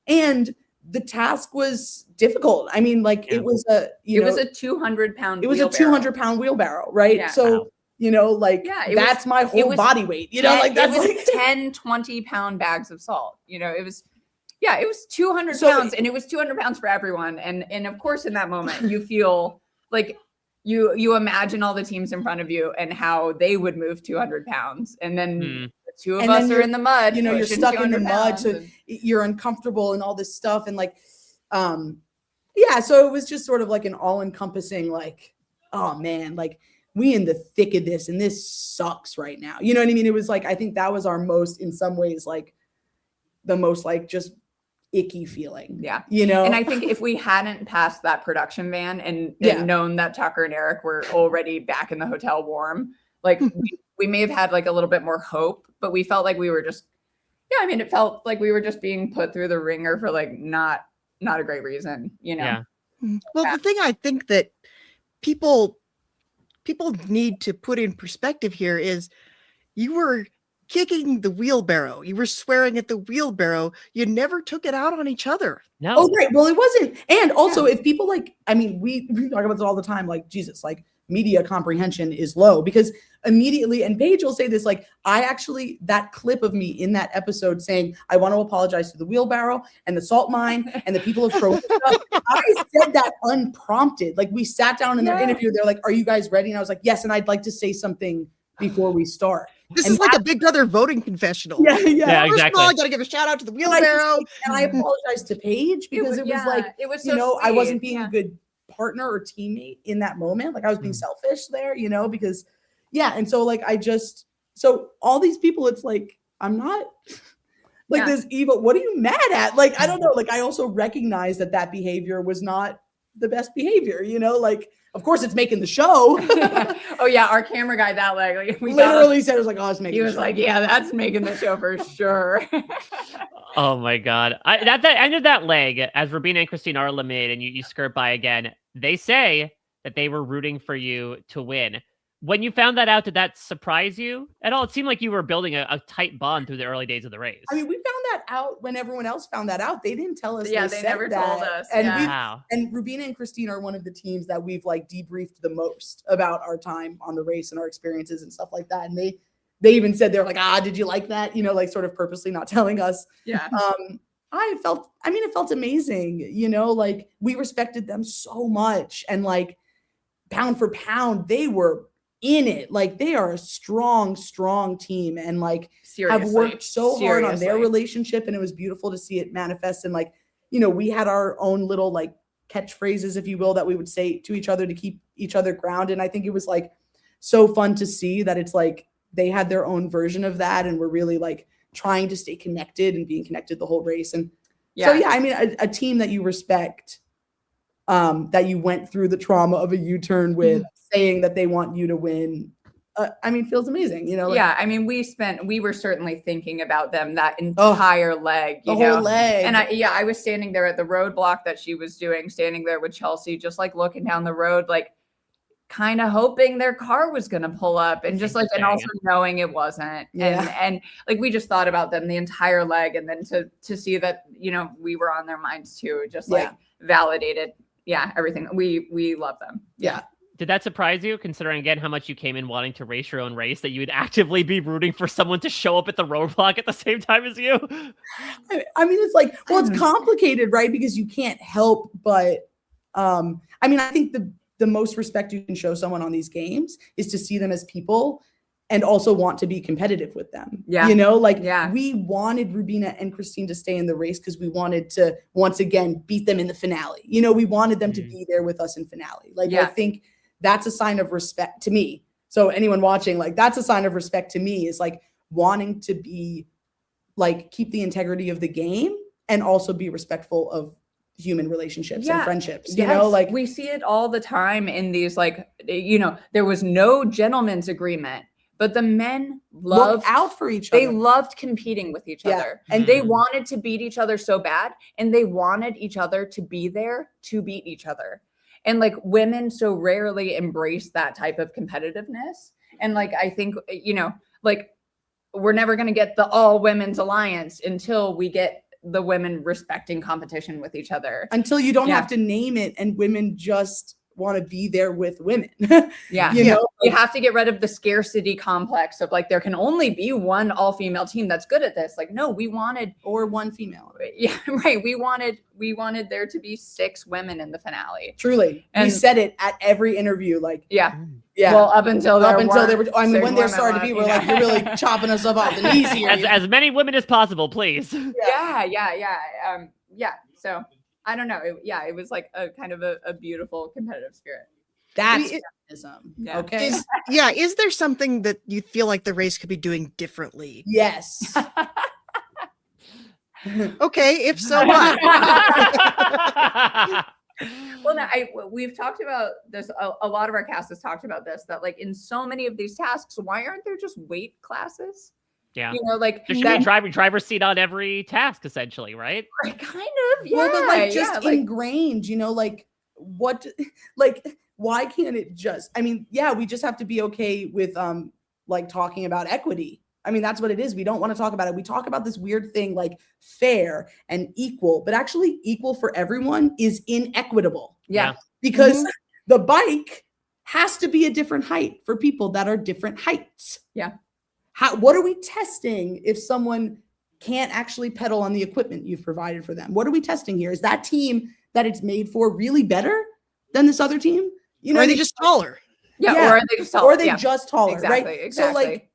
And the task was difficult. I mean, like it was a 200-pound. It was a 200-pound wheelbarrow, right? Yeah. So. That's my whole body weight, that's like 10, 20-pound bags of salt. It was 200 pounds, and it was 200 pounds for everyone. And of course, in that moment, you feel like you imagine all the teams in front of you and how they would move 200 pounds. And then the two of us are in the mud, you're stuck in the mud. So and you're uncomfortable and all this stuff. And so it was just sort of like an all encompassing, like, oh man, like, we in the thick of this and this sucks right now. You know what I mean? It was like, I think that was our most, in some ways, like the most like just icky feeling. Yeah. And I think if we hadn't passed that production van and known that Tucker and Eric were already back in the hotel warm, like we may have had like a little bit more hope, but we felt like we were just, it felt like we were just being put through the ringer for like not a great reason, Yeah. Well, the thing I think that people need to put in perspective here is you were kicking the wheelbarrow. You were swearing at the wheelbarrow. You never took it out on each other. No. Oh, great. Well, it wasn't. And also if people we talk about this all the time, like Jesus, like media comprehension is low because immediately, and Paige will say this, like, that clip of me in that episode saying, I want to apologize to the wheelbarrow and the salt mine and the people of Trojan stuff. I said that unprompted. Like we sat down in their interview. They're like, are you guys ready? And I was like, yes. And I'd like to say something before we start. This is like a Big Brother voting confessional. Yeah, exactly. First of all, I got to give a shout out to the wheelbarrow. And I apologize to Paige because it was so I wasn't being a good partner or teammate in that moment. Like I was being selfish there, because and so like so all these people, it's like I'm not like this evil. What are you mad at? Like I don't know. Like I also recognize that behavior was not the best behavior, like of course it's making the show. Oh yeah, our camera guy we literally said it was like, oh, it's making he was like, yeah, that's making the show for sure. Oh my God. At the end of that leg, as Rubina and Christine are eliminated and you skirt by again, they say that they were rooting for you to win. When you found that out, did that surprise you at all? It seemed like you were building a tight bond through the early days of the race. I mean, we found that out when everyone else found that out. They didn't tell us. Yeah, they never told us. And wow. And Rubina and Christine are one of the teams that we've like debriefed the most about our time on the race and our experiences and stuff like that. And they even said, they're like, did you like that? Like sort of purposely not telling us. Yeah. it felt amazing. Like we respected them so much. And like pound for pound, they were in it. Like they are a strong team and like have worked so hard on their relationship, and it was beautiful to see it manifest. And like we had our own little like catchphrases, if you will, that we would say to each other to keep each other grounded. And I think it was like so fun to see that it's like they had their own version of that and were really like trying to stay connected and being connected the whole race. And so, yeah, I mean, a team that you respect, that you went through the trauma of a U-turn with, saying that they want you to win, I mean, feels amazing, Yeah, I mean, we were certainly thinking about them that entire leg, the whole leg. And I was standing there at the roadblock that she was doing, standing there with Chelsea, just like looking down the road, like kind of hoping their car was going to pull up, and just like, and also knowing it wasn't. And like, we just thought about them the entire leg. And then to see that, we were on their minds too, just like validated. Yeah. Everything. We love them. Yeah. Did that surprise you, considering, again, how much you came in wanting to race your own race, that you would actively be rooting for someone to show up at the roadblock at the same time as you? I mean, it's like, well, it's complicated, right? Because you can't help but, I mean, I think the most respect you can show someone on these games is to see them as people and also want to be competitive with them. Yeah. We wanted Rubina and Christine to stay in the race because we wanted to, once again, beat them in the finale. We wanted them to be there with us in finale. I think that's a sign of respect to me. So anyone watching, like, that's a sign of respect to me, is like wanting to be like, keep the integrity of the game and also be respectful of human relationships and friendships. Like, we see it all the time in these, like, there was no gentleman's agreement, but the men loved out for each other. They loved competing with each other, and they wanted to beat each other so bad, and they wanted each other to be there to beat each other. And like, women so rarely embrace that type of competitiveness. And like, I think, like, we're never going to get the all women's alliance until we get the women respecting competition with each other. Until you don't have to name it and women just want to be there with women. You have to get rid of the scarcity complex of like, there can only be one all-female team that's good at this. Like, no, we wanted, or one female. Yeah, right. We wanted there to be 6 women in the finale. Truly. And we said it at every interview. Like, yeah. Well, up until they were, I mean, when there started to be, we're like, you're really chopping us up off the knees here. As many women as possible, please. Yeah. So I don't know. It was like a kind of a beautiful competitive spirit. That's feminism. Yeah. Okay. Is there something that you feel like the race could be doing differently? Yes. Okay. If so, what? Well, no, we've talked about this. A lot of our cast has talked about this, that like, in so many of these tasks, why aren't there just weight classes? Yeah. Like, there should be a driver's seat on every task, essentially, right? Kind of. Yeah. Well, but like, just ingrained, like, what, like, why can't it just, I mean, we just have to be okay with, like, talking about equity. I mean, that's what it is. We don't want to talk about it. We talk about this weird thing like fair and equal, but actually equal for everyone is inequitable. Yeah. Because the bike has to be a different height for people that are different heights. Yeah. What are we testing if someone can't actually pedal on the equipment you've provided for them? What are we testing here? Is that team that it's made for really better than this other team? Or are they just taller? Yeah. Or are they just taller? Or are they just taller? Exactly. Right. Exactly. So like,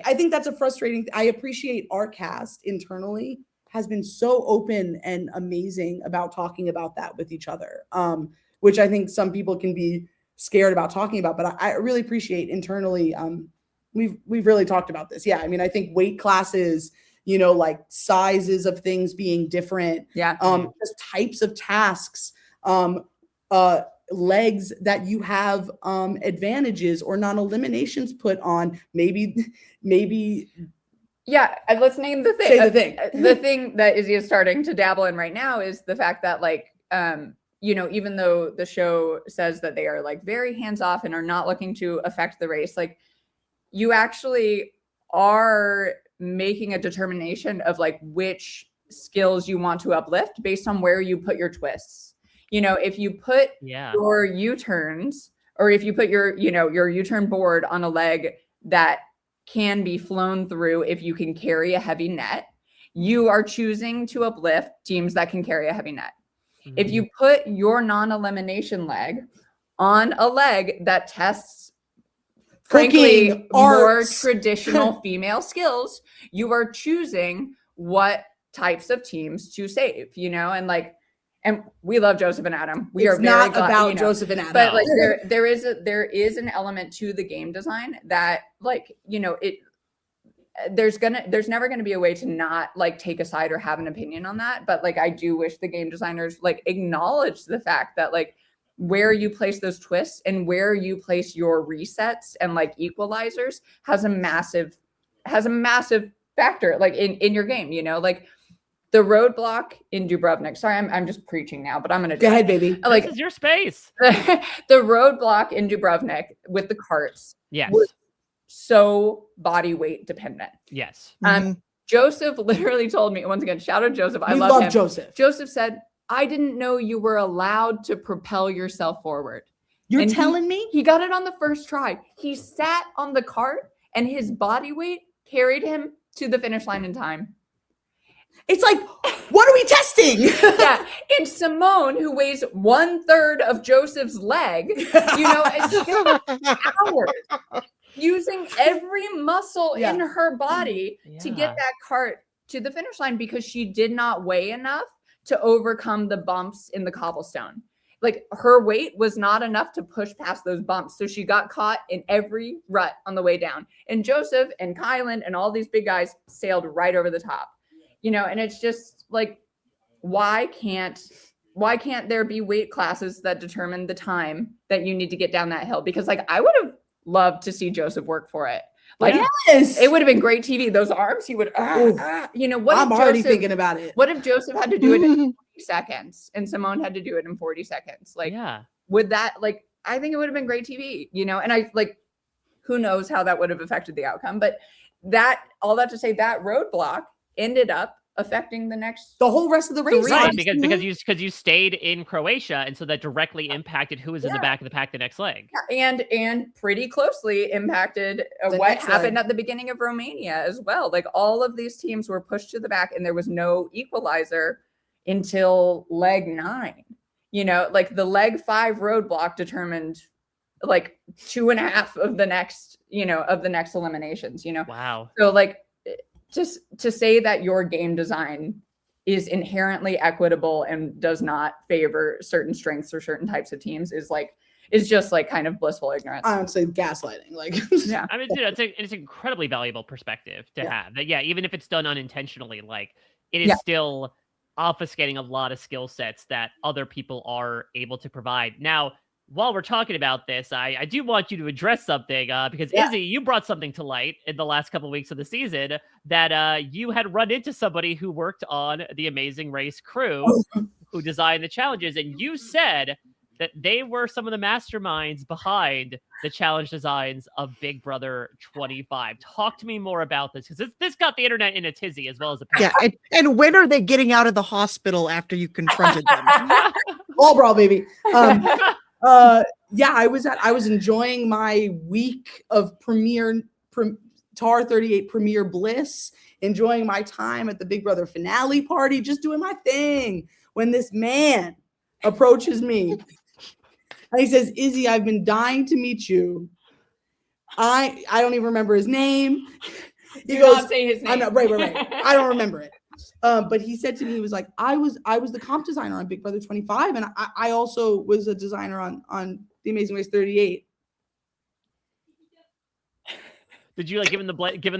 I think that's a frustrating. I appreciate our cast internally has been so open and amazing about talking about that with each other, which I think some people can be scared about talking about. But I really appreciate internally. We've really talked about this. Yeah, I mean, I think weight classes, like sizes of things being different. Yeah. Just types of tasks. Legs that you have advantages or non-eliminations put on, maybe let's name the thing. Say the thing. The thing that Izzy is starting to dabble in right now is the fact that, like, even though the show says that they are like very hands-off and are not looking to affect the race, like, you actually are making a determination of like which skills you want to uplift based on where you put your twists. If you put your U-turns, or if you put your U-turn board on a leg that can be flown through if you can carry a heavy net, you are choosing to uplift teams that can carry a heavy net. Mm-hmm. If you put your non-elimination leg on a leg that tests, frankly, more traditional female skills, you are choosing what types of teams to save, and and we love Joseph and Adam. We It's are very not glad, about Joseph and Adam. but like there is an element to the game design that there's never gonna be a way to not like take a side or have an opinion on that. But like I do wish the game designers like acknowledge the fact that like where you place those twists and where you place your resets and like equalizers has a massive factor like in your game, like the roadblock in Dubrovnik. Sorry, I'm just preaching now, but I'm gonna go ahead, baby. Like this is your space. The roadblock in Dubrovnik with the carts. Yes. Was so body weight dependent. Yes. Joseph literally told me, once again, shout out Joseph. I We love him. Joseph. Joseph said, I didn't know you were allowed to propel yourself forward. You're telling me? He got it on the first try. He sat on the cart and his body weight carried him to the finish line in time. It's like, what are we testing? Yeah. And Simone, who weighs 1/3 of Joseph's leg, it's hours using every muscle in her body to get that cart to the finish line because she did not weigh enough to overcome the bumps in the cobblestone. Like her weight was not enough to push past those bumps. So she got caught in every rut on the way down. And Joseph and Kylan and all these big guys sailed right over the top. And it's just like, why can't there be weight classes that determine the time that you need to get down that hill? Because like I would have loved to see Joseph work for it. Like yes, it would have been great TV. Those arms, he would. What? I'm already thinking about it. What if Joseph had to do it in 40 seconds and Simone had to do it in 40 seconds? Like, would that like? I think it would have been great TV. And I like, who knows how that would have affected the outcome? But all that to say, that roadblock ended up affecting the whole rest of the race. Right, because you stayed in Croatia, and so that directly impacted who was in the back of the pack the next leg. Yeah, and pretty closely impacted what happened at the beginning of Romania as well. Like all of these teams were pushed to the back, and there was no equalizer until leg 9. Like the leg 5 roadblock determined like 2.5 of the next, eliminations. Wow. So like, just to say that your game design is inherently equitable and does not favor certain strengths or certain types of teams is just like kind of blissful ignorance. I would say gaslighting. Like, yeah, I mean, it's an incredibly valuable perspective to have. That even if it's done unintentionally, like it is still obfuscating a lot of skill sets that other people are able to provide. Now, while we're talking about this, I do want you to address something because Izzy, you brought something to light in the last couple of weeks of the season that you had run into somebody who worked on the Amazing Race crew who designed the challenges. And you said that they were some of the masterminds behind the challenge designs of Big Brother 25. Talk to me more about this because this got the internet in a tizzy as well as a and when are they getting out of the hospital after you confronted them? All brawl, baby. I was enjoying my week of TAR 38 premiere bliss, enjoying my time at the Big Brother finale party, just doing my thing when this man approaches me and he says, Izzy, I've been dying to meet you. I don't even remember his name. He goes, not say his name. I know, right. I don't remember it. But he said to me, he was like, I was the comp designer on Big Brother 25, and I also was a designer on The Amazing Race 38. Did you like give him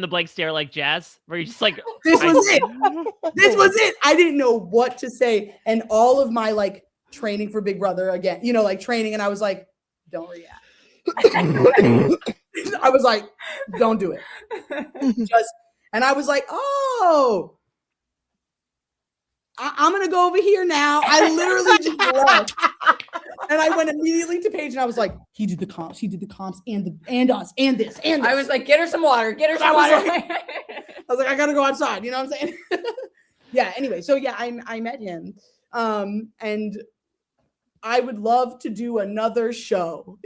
the blank stare like Jazz, where you just like this was it? I didn't know what to say, and all of my like training for Big Brother again, like training, and I was like, don't react. I was like, don't do it. And I was like, oh. I'm going to go over here now. I literally just left. And I went immediately to Paige and I was like, he did the comps and us and this. I was like, get her some water. I was like, I got to go outside. You know what I'm saying? Yeah. Anyway. So yeah, I met him. And I would love to do another show,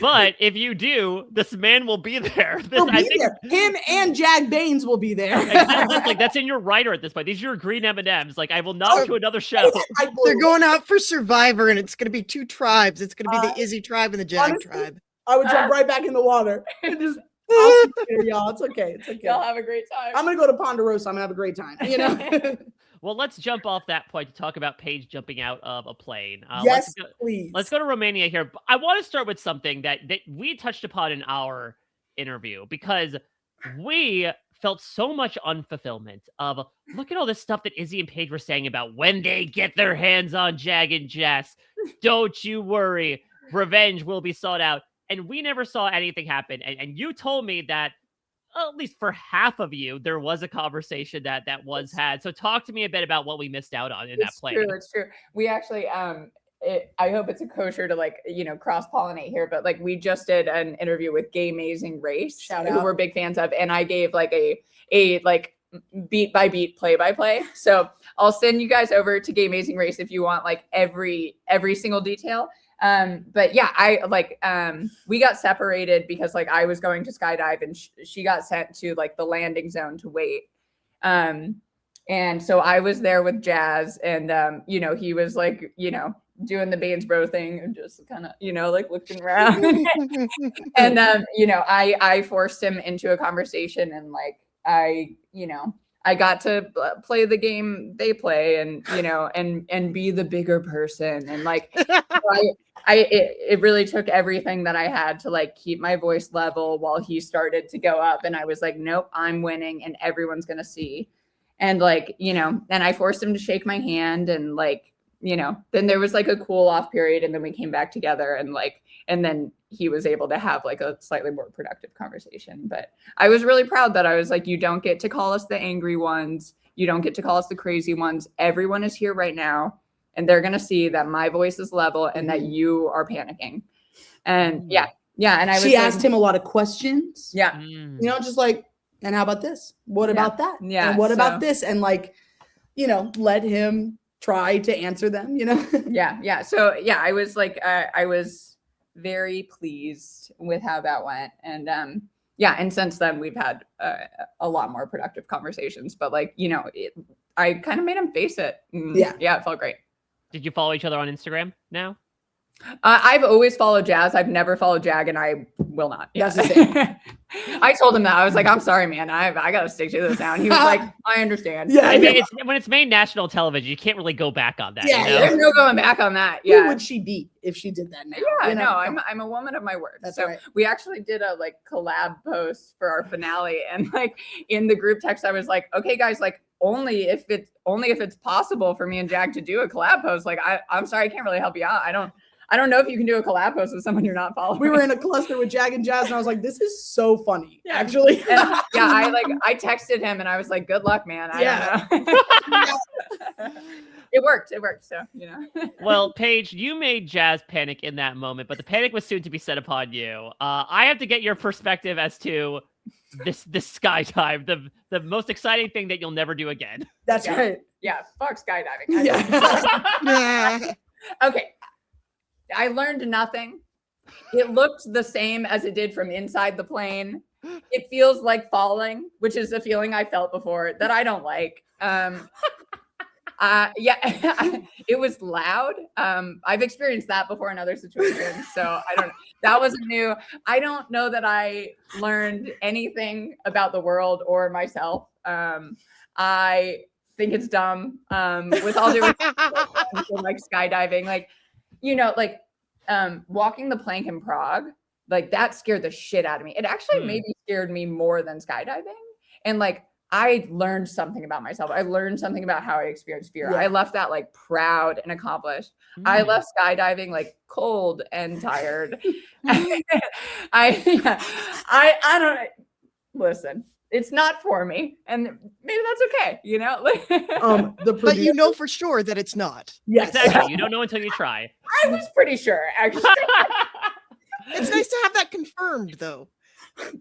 But if you do, this man will be there. Him and Jag Baines will be there. Exactly. Like that's in your writer at this point. These are your green M&Ms. Like I will not do another show. They're going out for Survivor, and it's going to be 2 tribes. It's going to be the Izzy tribe and the Jag tribe. I would jump right back in the water and just I'll see you there, y'all. It's okay. It's okay. Y'all have a great time. I'm gonna go to Ponderosa. I'm gonna have a great time. You know. Well, let's jump off that point to talk about Paige jumping out of a plane. Yes, please. Let's go to Romania here. I want to start with something that we touched upon in our interview, because we felt so much unfulfillment of, look at all this stuff that Izzy and Paige were saying about when they get their hands on Jag and Jess. Don't you worry. Revenge will be sought out. And we never saw anything happen. And you told me that, at least for half of you, there was a conversation that was had. So talk to me a bit about what we missed out on in that plane. It's true. We actually, I hope it's a kosher to cross-pollinate here, but we just did an interview with Gay Amazing Race, Shout who out. we're big fans of, and I gave a beat by beat, play by play. So I'll send you guys over to Gay Amazing Race if you want every single detail. But yeah, we got separated because I was going to skydive and she got sent to the landing zone to wait. And so I was there with Jazz, and he was doing the Banesboro thing and just kind of, looking around. And I forced him into a conversation, and I got to play the game they play, and and be the bigger person, and it really took everything that I had to keep my voice level while he started to go up, and I was like, nope, I'm winning, and everyone's gonna see, and and I forced him to shake my hand, and then there was a cool off period, and then we came back together, and then he was able to have a slightly more productive conversation. But I was really proud that I was you don't get to call us the angry ones. You don't get to call us the crazy ones. Everyone is here right now, and they're going to see that my voice is level and that you are panicking. And yeah. And she asked him a lot of questions. Yeah. Just and how about this? What about that? Yeah. And what about this? And let him try to answer them, Yeah. So yeah, I was I was very pleased with how that went. And and since then we've had a lot more productive conversations, but I kind of made him face it. Yeah, it felt great. Did you follow each other on Instagram now? I've always followed Jazz. I've never followed Jag, and I will not. Yeah. That's the thing. I told him that. I was like, I'm sorry, man. I got to stick to this now. And he was like, I understand. Yeah. I mean, when it's made national television, you can't really go back on that. Yeah, there's no going back on that. Who Yeah. would she beat if she did that now? Yeah, no, I'm a woman of my word. That's so right. we actually did a collab post for our finale, and in the group text, I was like, okay, guys, only if it's possible for me and Jag to do a collab post. I'm sorry, I can't really help you out. I don't know if you can do a collab post with someone you're not following. We were in a cluster with Jag and Jazz, and I was like, this is so funny, actually. And, I texted him, and I was like, good luck, man. I don't know. It worked. So, Well, Paige, you made Jazz panic in that moment, but the panic was soon to be set upon you. I have to get your perspective as to this skydive, the most exciting thing that you'll never do again. That's right. Yeah, fuck skydiving. Yeah. Okay. I learned nothing. It looked the same as it did from inside the plane. It feels like falling, which is a feeling I felt before that I don't like. It was loud. I've experienced that before in other situations, so I don't know. That wasn't new. I don't know that I learned anything about the world or myself. I think it's dumb. With all due respect, skydiving, walking the plank in Prague, that scared the shit out of me. It actually maybe scared me more than skydiving. And I learned something about myself. I learned something about how I experience fear. Yeah. I left that proud and accomplished. I left skydiving cold and tired. I don't listen. It's not for me, and maybe that's okay. But for sure that it's not. Yes, exactly. You don't know until you try. I was pretty sure, actually. It's nice to have that confirmed, though.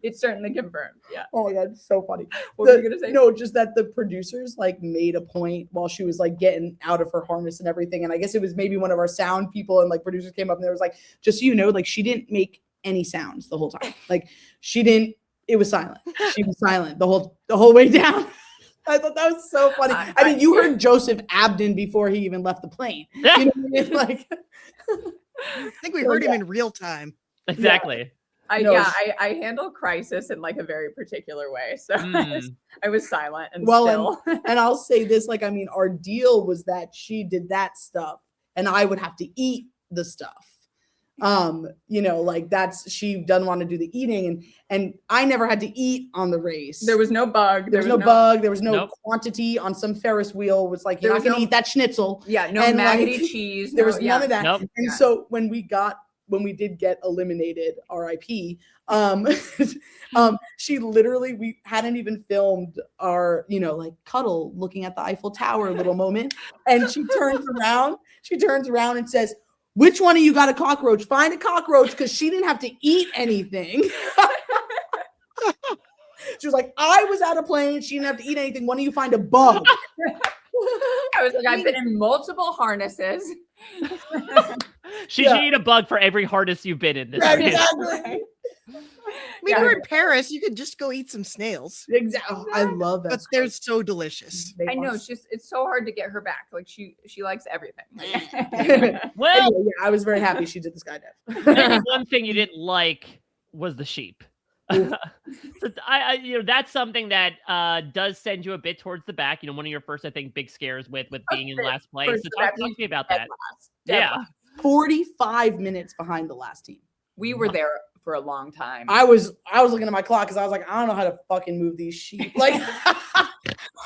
It's certainly confirmed. Yeah. Oh my god, it's so funny. What were you gonna say? No, just that the producers made a point while she was getting out of her harness and everything, and I guess it was maybe one of our sound people, and producers came up and they was just so you know, she didn't make any sounds the whole time. She didn't. It was silent. She was silent the whole way down. I thought that was so funny. I mean, you heard Joseph Abden before he even left the plane. You know what I mean? I think we heard him in real time. Exactly. I handle crisis in like a very particular way. So I was silent and still. And I'll say this, like, I mean, our deal was that she did that stuff and I would have to eat the stuff. You know, like she doesn't want to do the eating, and I never had to eat on the race. There was no bug. There was no bug. There was no quantity on some Ferris wheel. It was like, you're not going to eat that schnitzel. Yeah, no maggoty cheese. There was none of that. Nope. And so when we did get eliminated, RIP, she literally, we hadn't even filmed our, you know, like cuddle looking at the Eiffel Tower little moment. And she turns around and says, which one of you got a cockroach? Find a cockroach, because she didn't have to eat anything. She was like, I was at a plane. She didn't have to eat anything. One of you find a bug. I was like, I've been in multiple harnesses. She should eat a bug for every harness you've been in. Exactly. I mean, we're in Paris. You could just go eat some snails. Exactly. Oh, I love that. But they're so delicious. I know. It's so hard to get her back. Like she likes everything. Well, anyway, I was very happy she did the skydive. maybe one thing you didn't like was the sheep. So you know, that's something that does send you a bit towards the back. You know, one of your first, I think, big scares with being in last place. So talk to me about that. Yeah, 45 minutes behind the last team. We were there for a long time. I was looking at my clock because I was like, I don't know how to fucking move these sheep. Like, I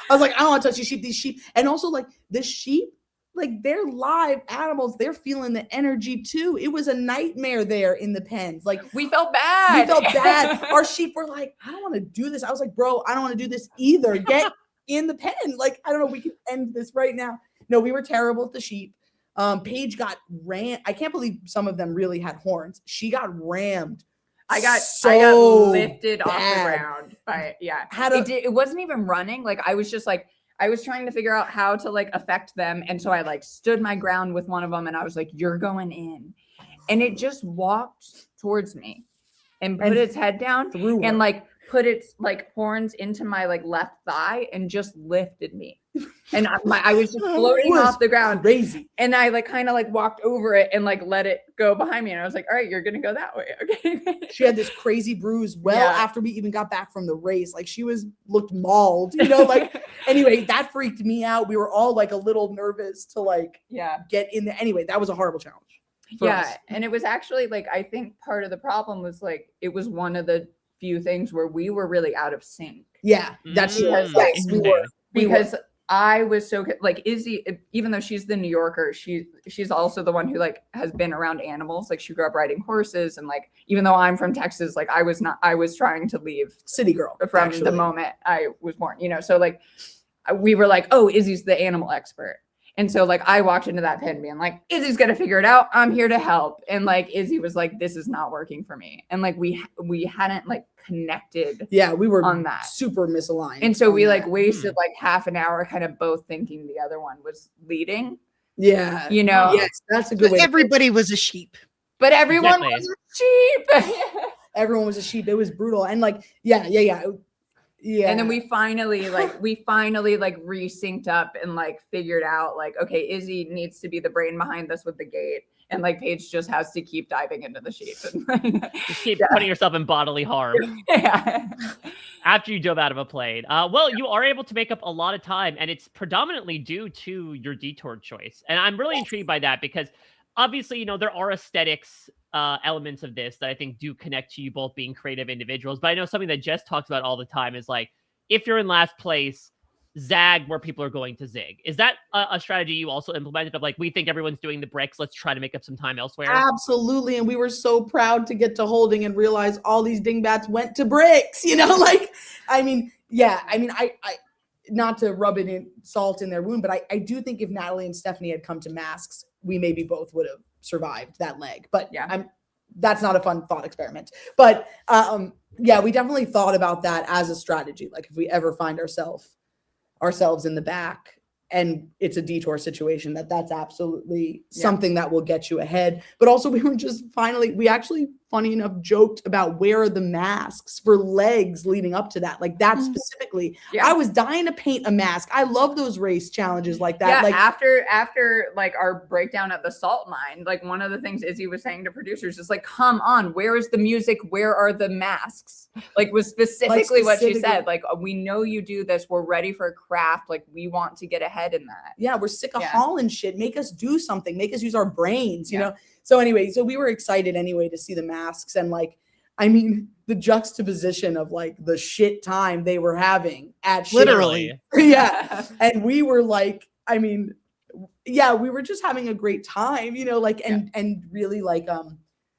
was like, I don't want to touch these sheep. And also, like, the sheep, like, they're live animals. They're feeling the energy too. It was a nightmare there in the pens. Like, we felt bad. Our sheep were like, I don't want to do this. I was like, bro, I don't want to do this either. Get in the pen. Like, I don't know. We can end this right now. No, we were terrible at the sheep. Paige got ran. I can't believe some of them really had horns. She got rammed. I got lifted off the ground. It wasn't even running. Like, I was just like, I was trying to figure out how to like affect them. And so I like stood my ground with one of them and I was like, you're going in. And it just walked towards me and put its head down and like put its like horns into my like left thigh and just lifted me. And I was just floating off the ground. Crazy. And I like kind of like walked over it and like let it go behind me. And I was like, all right, you're going to go that way. Okay. She had this crazy bruise after we even got back from the race. Like, she looked mauled, you know, like, anyway, that freaked me out. We were all like a little nervous to like get in there. Anyway, that was a horrible challenge. And it was actually like, I think part of the problem was like, it was one of the few things where we were really out of sync. Yeah, that's because I was so like Izzy, even though she's the New Yorker, she's also the one who like has been around animals. Like, she grew up riding horses, and like, even though I'm from Texas, like I was trying to leave city girl from the moment I was born, you know? So like, we were like, oh, Izzy's the animal expert. And so like, I walked into that pen being like, Izzy's going to figure it out. I'm here to help. And like, Izzy was like, this is not working for me. And like, we hadn't like connected. Yeah. We were on that super misaligned. And so we like wasted like half an hour kind of both thinking the other one was leading. Yeah. You know? Yes. That's a good way. Everybody was a sheep. But everyone was a sheep. Everyone was a sheep. It was brutal. And like, yeah. Yeah. And then we finally resynced up and like figured out like, okay, Izzy needs to be the brain behind this with the gate. And like, Paige just has to keep diving into the sheep. Just keep putting yourself in bodily harm. After you dove out of a plane. Well, you are able to make up a lot of time, and it's predominantly due to your detour choice. And I'm really intrigued by that because obviously, you know, there are aesthetics elements of this that I think do connect to you both being creative individuals. But I know something that Jess talks about all the time is like, if you're in last place, zag where people are going to zig. Is that a strategy you also implemented of like, we think everyone's doing the bricks, let's try to make up some time elsewhere? Absolutely. And we were so proud to get to holding and realize all these dingbats went to bricks, you know, like, I mean, I not to rub it in salt in their wound, but I do think if Natalie and Stephanie had come to masks, we maybe both would have survived that leg. But that's not a fun thought experiment. But we definitely thought about that as a strategy. Like, if we ever find ourselves in the back and it's a detour situation, that's absolutely something that will get you ahead. But also, we actually funny enough, joked about where are the masks for legs leading up to that. Like that specifically. I was dying to paint a mask. I love those race challenges like that. Yeah, like after like our breakdown at the salt mine, like one of the things Izzy was saying to producers is like, come on, where is the music? Where are the masks? Like was specifically what she said. Like, we know you do this. We're ready for a craft. Like we want to get ahead in that. Yeah, we're sick of hauling shit. Make us do something. Make us use our brains, you know? So anyway, so we were excited anyway to see the masks, and like, I mean, the juxtaposition of like the shit time they were having at Literally. Yeah. And we were like, I mean, yeah, we were just having a great time, you know, like, and really like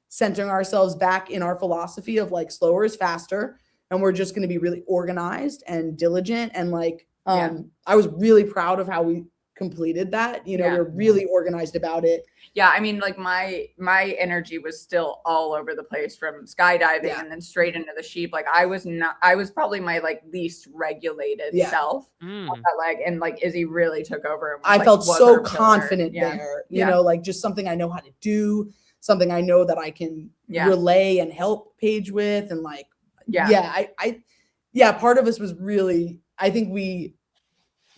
centering ourselves back in our philosophy of like slower is faster, and we're just going to be really organized and diligent. And like, I was really proud of how we completed that. You know, we're really organized about it. Yeah, I mean, like my energy was still all over the place from skydiving and then straight into the sheep. Like I was probably my like least regulated self on that leg, and like Izzy really took over. And I felt so confident there, you know, like just something I know how to do, something I know that I can relay and help Paige with, and like, part of us was really, I think we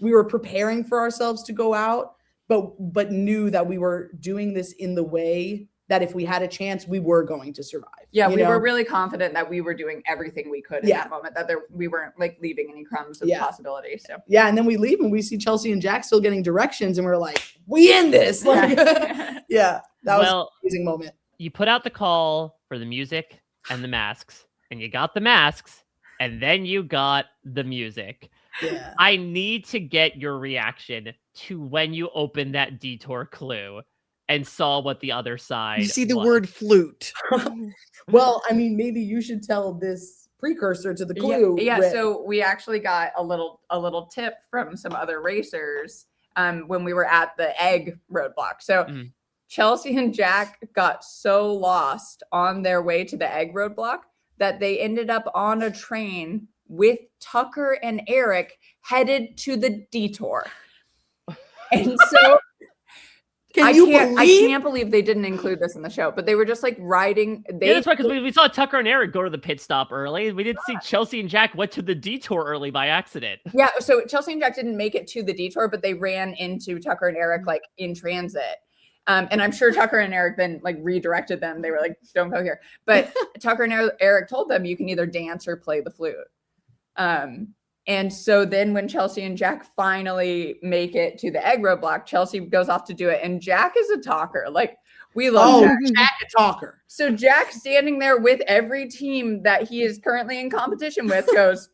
were preparing for ourselves to go out, but knew that we were doing this in the way that if we had a chance, we were going to survive. Yeah, we were really confident that we were doing everything we could in that moment, that we weren't like leaving any crumbs of possibility. So and then we leave and we see Chelsea and Jack still getting directions, and we're like, we in this. Like, that was an amazing moment. You put out the call for the music and the masks, and you got the masks, and then you got the music. Yeah. I need to get your reaction to when you opened that detour clue and saw what the other side You see the was. word flute. Well, I mean, maybe you should tell this precursor to the clue. Yeah. So we actually got a little tip from some other racers when we were at the egg roadblock. So Chelsea and Jack got so lost on their way to the egg roadblock that they ended up on a train with Tucker and Eric headed to the detour. And so I can't believe they didn't include this in the show, but they were just like riding. That's right, because we saw Tucker and Eric go to the pit stop early. We didn't see Chelsea and Jack went to the detour early by accident. Yeah, so Chelsea and Jack didn't make it to the detour, but they ran into Tucker and Eric like in transit. And I'm sure Tucker and Eric then like redirected them. They were like, don't go here. But Tucker and Eric told them you can either dance or play the flute. And so then when Chelsea and Jack finally make it to the egg roadblock, Chelsea goes off to do it. And Jack is a talker. Like, we love Jack a talker. So Jack, standing there with every team that he is currently in competition with, goes,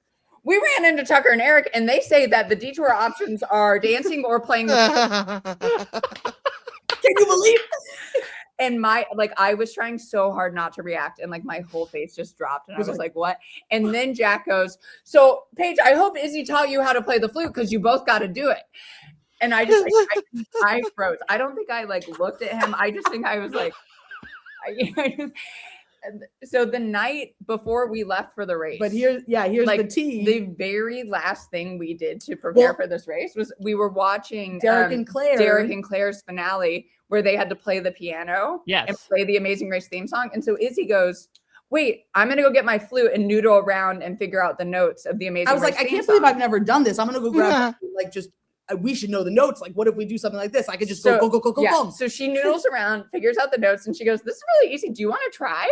we ran into Tucker and Eric, and they say that the detour options are dancing or playing the flute. Can you believe it? And I was trying so hard not to react, and like my whole face just dropped, and I was like, what? And then Jack goes, so Paige, I hope Izzy taught you how to play the flute because you both got to do it. And I just I froze. I don't think I like looked at him. I just think I was like, so the night before we left for the race. But here's like, the tea. The very last thing we did to prepare for this race was we were watching Derek and Claire's finale, where they had to play the piano and play the Amazing Race theme song. And so Izzy goes, wait, I'm going to go get my flute and noodle around and figure out the notes of the Amazing Race. I was like, I can't believe I've never done this. I'm going to go grab like just we should know the notes. Like, what if we do something like this? I could just go. So she noodles around, figures out the notes, and she goes, this is really easy. Do you want to try?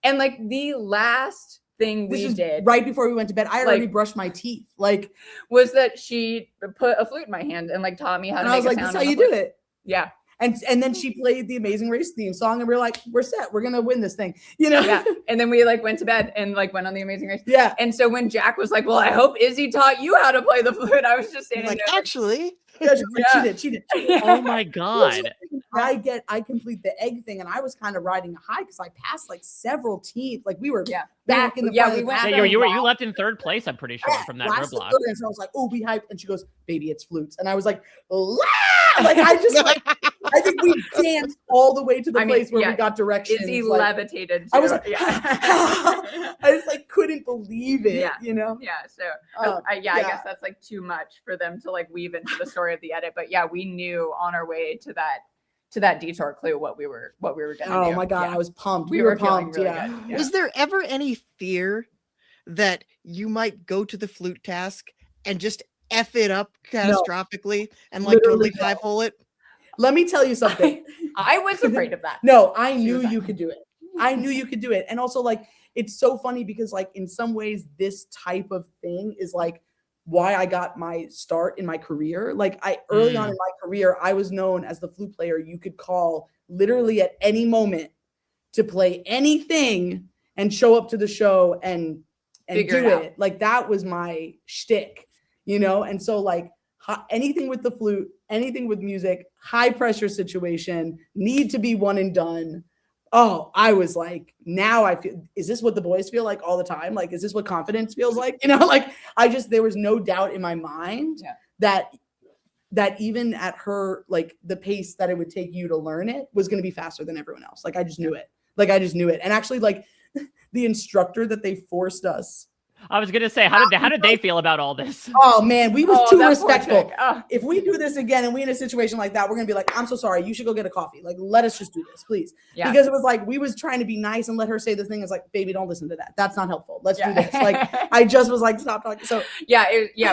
And like the last thing we did right before we went to bed, I had already brushed my teeth. Like, was that she put a flute in my hand and like taught me how to make a sound. I was like, this is how you do it. Yeah. And then she played the Amazing Race theme song, and we were like, we're set. We're gonna win this thing, you know? Yeah. And then we like went to bed and like went on the Amazing Race. Yeah. And so when Jack was like, well, I hope Izzy taught you how to play the flute, I was just standing like, there. Actually, she did. Oh my God. I complete the egg thing, and I was kind of riding a high because I passed like several teeth. Like we were back in the front. You left in third place, I'm pretty sure, from that roadblock. And so I was like, oh, be hyped. And she goes, baby, it's flutes. And I was like, like I just like I think we danced all the way to the place where we got directions. Izzy like, levitated too. I was like, I just like couldn't believe it, you know? Yeah. So I guess that's like too much for them to like weave into the story of the edit. But yeah, we knew on our way to that detour clue what we were gonna do. Oh my God, I was pumped. We were feeling pumped. really Yeah. good. Yeah. Was there ever any fear that you might go to the flute task and just F it up catastrophically and like Literally totally five-hole it? Let me tell you something. I was afraid of that. No, I knew was you like- could do it. I knew you could do it. And also, like, it's so funny because, like, in some ways, this type of thing is like why I got my start in my career. Like, early on in my career, I was known as the flute player you could call literally at any moment to play anything and show up to the show and Figure do it out. it. Like, that was my shtick, you know? And so, like, anything with the flute, anything with music, high pressure situation, need to be one and done. Oh, I was like, now I feel, is this what the boys feel like all the time? Like, is this what confidence feels like? You know, like there was no doubt in my mind that even at her, like the pace that it would take you to learn it was going to be faster than everyone else. Like, I just knew it. And actually, like the instructor that they forced us. I was gonna say, how did they feel about all this? Oh man, we was too that poor respectful. chick. Oh. If we do this again and we in a situation like that, we're gonna be like, I'm so sorry, you should go get a coffee. Like, let us just do this, please. Yeah. Because it was like we was trying to be nice and let her say the thing. It's like, baby, don't listen to that. That's not helpful. Let's do this. Like, I just was like, stop talking. So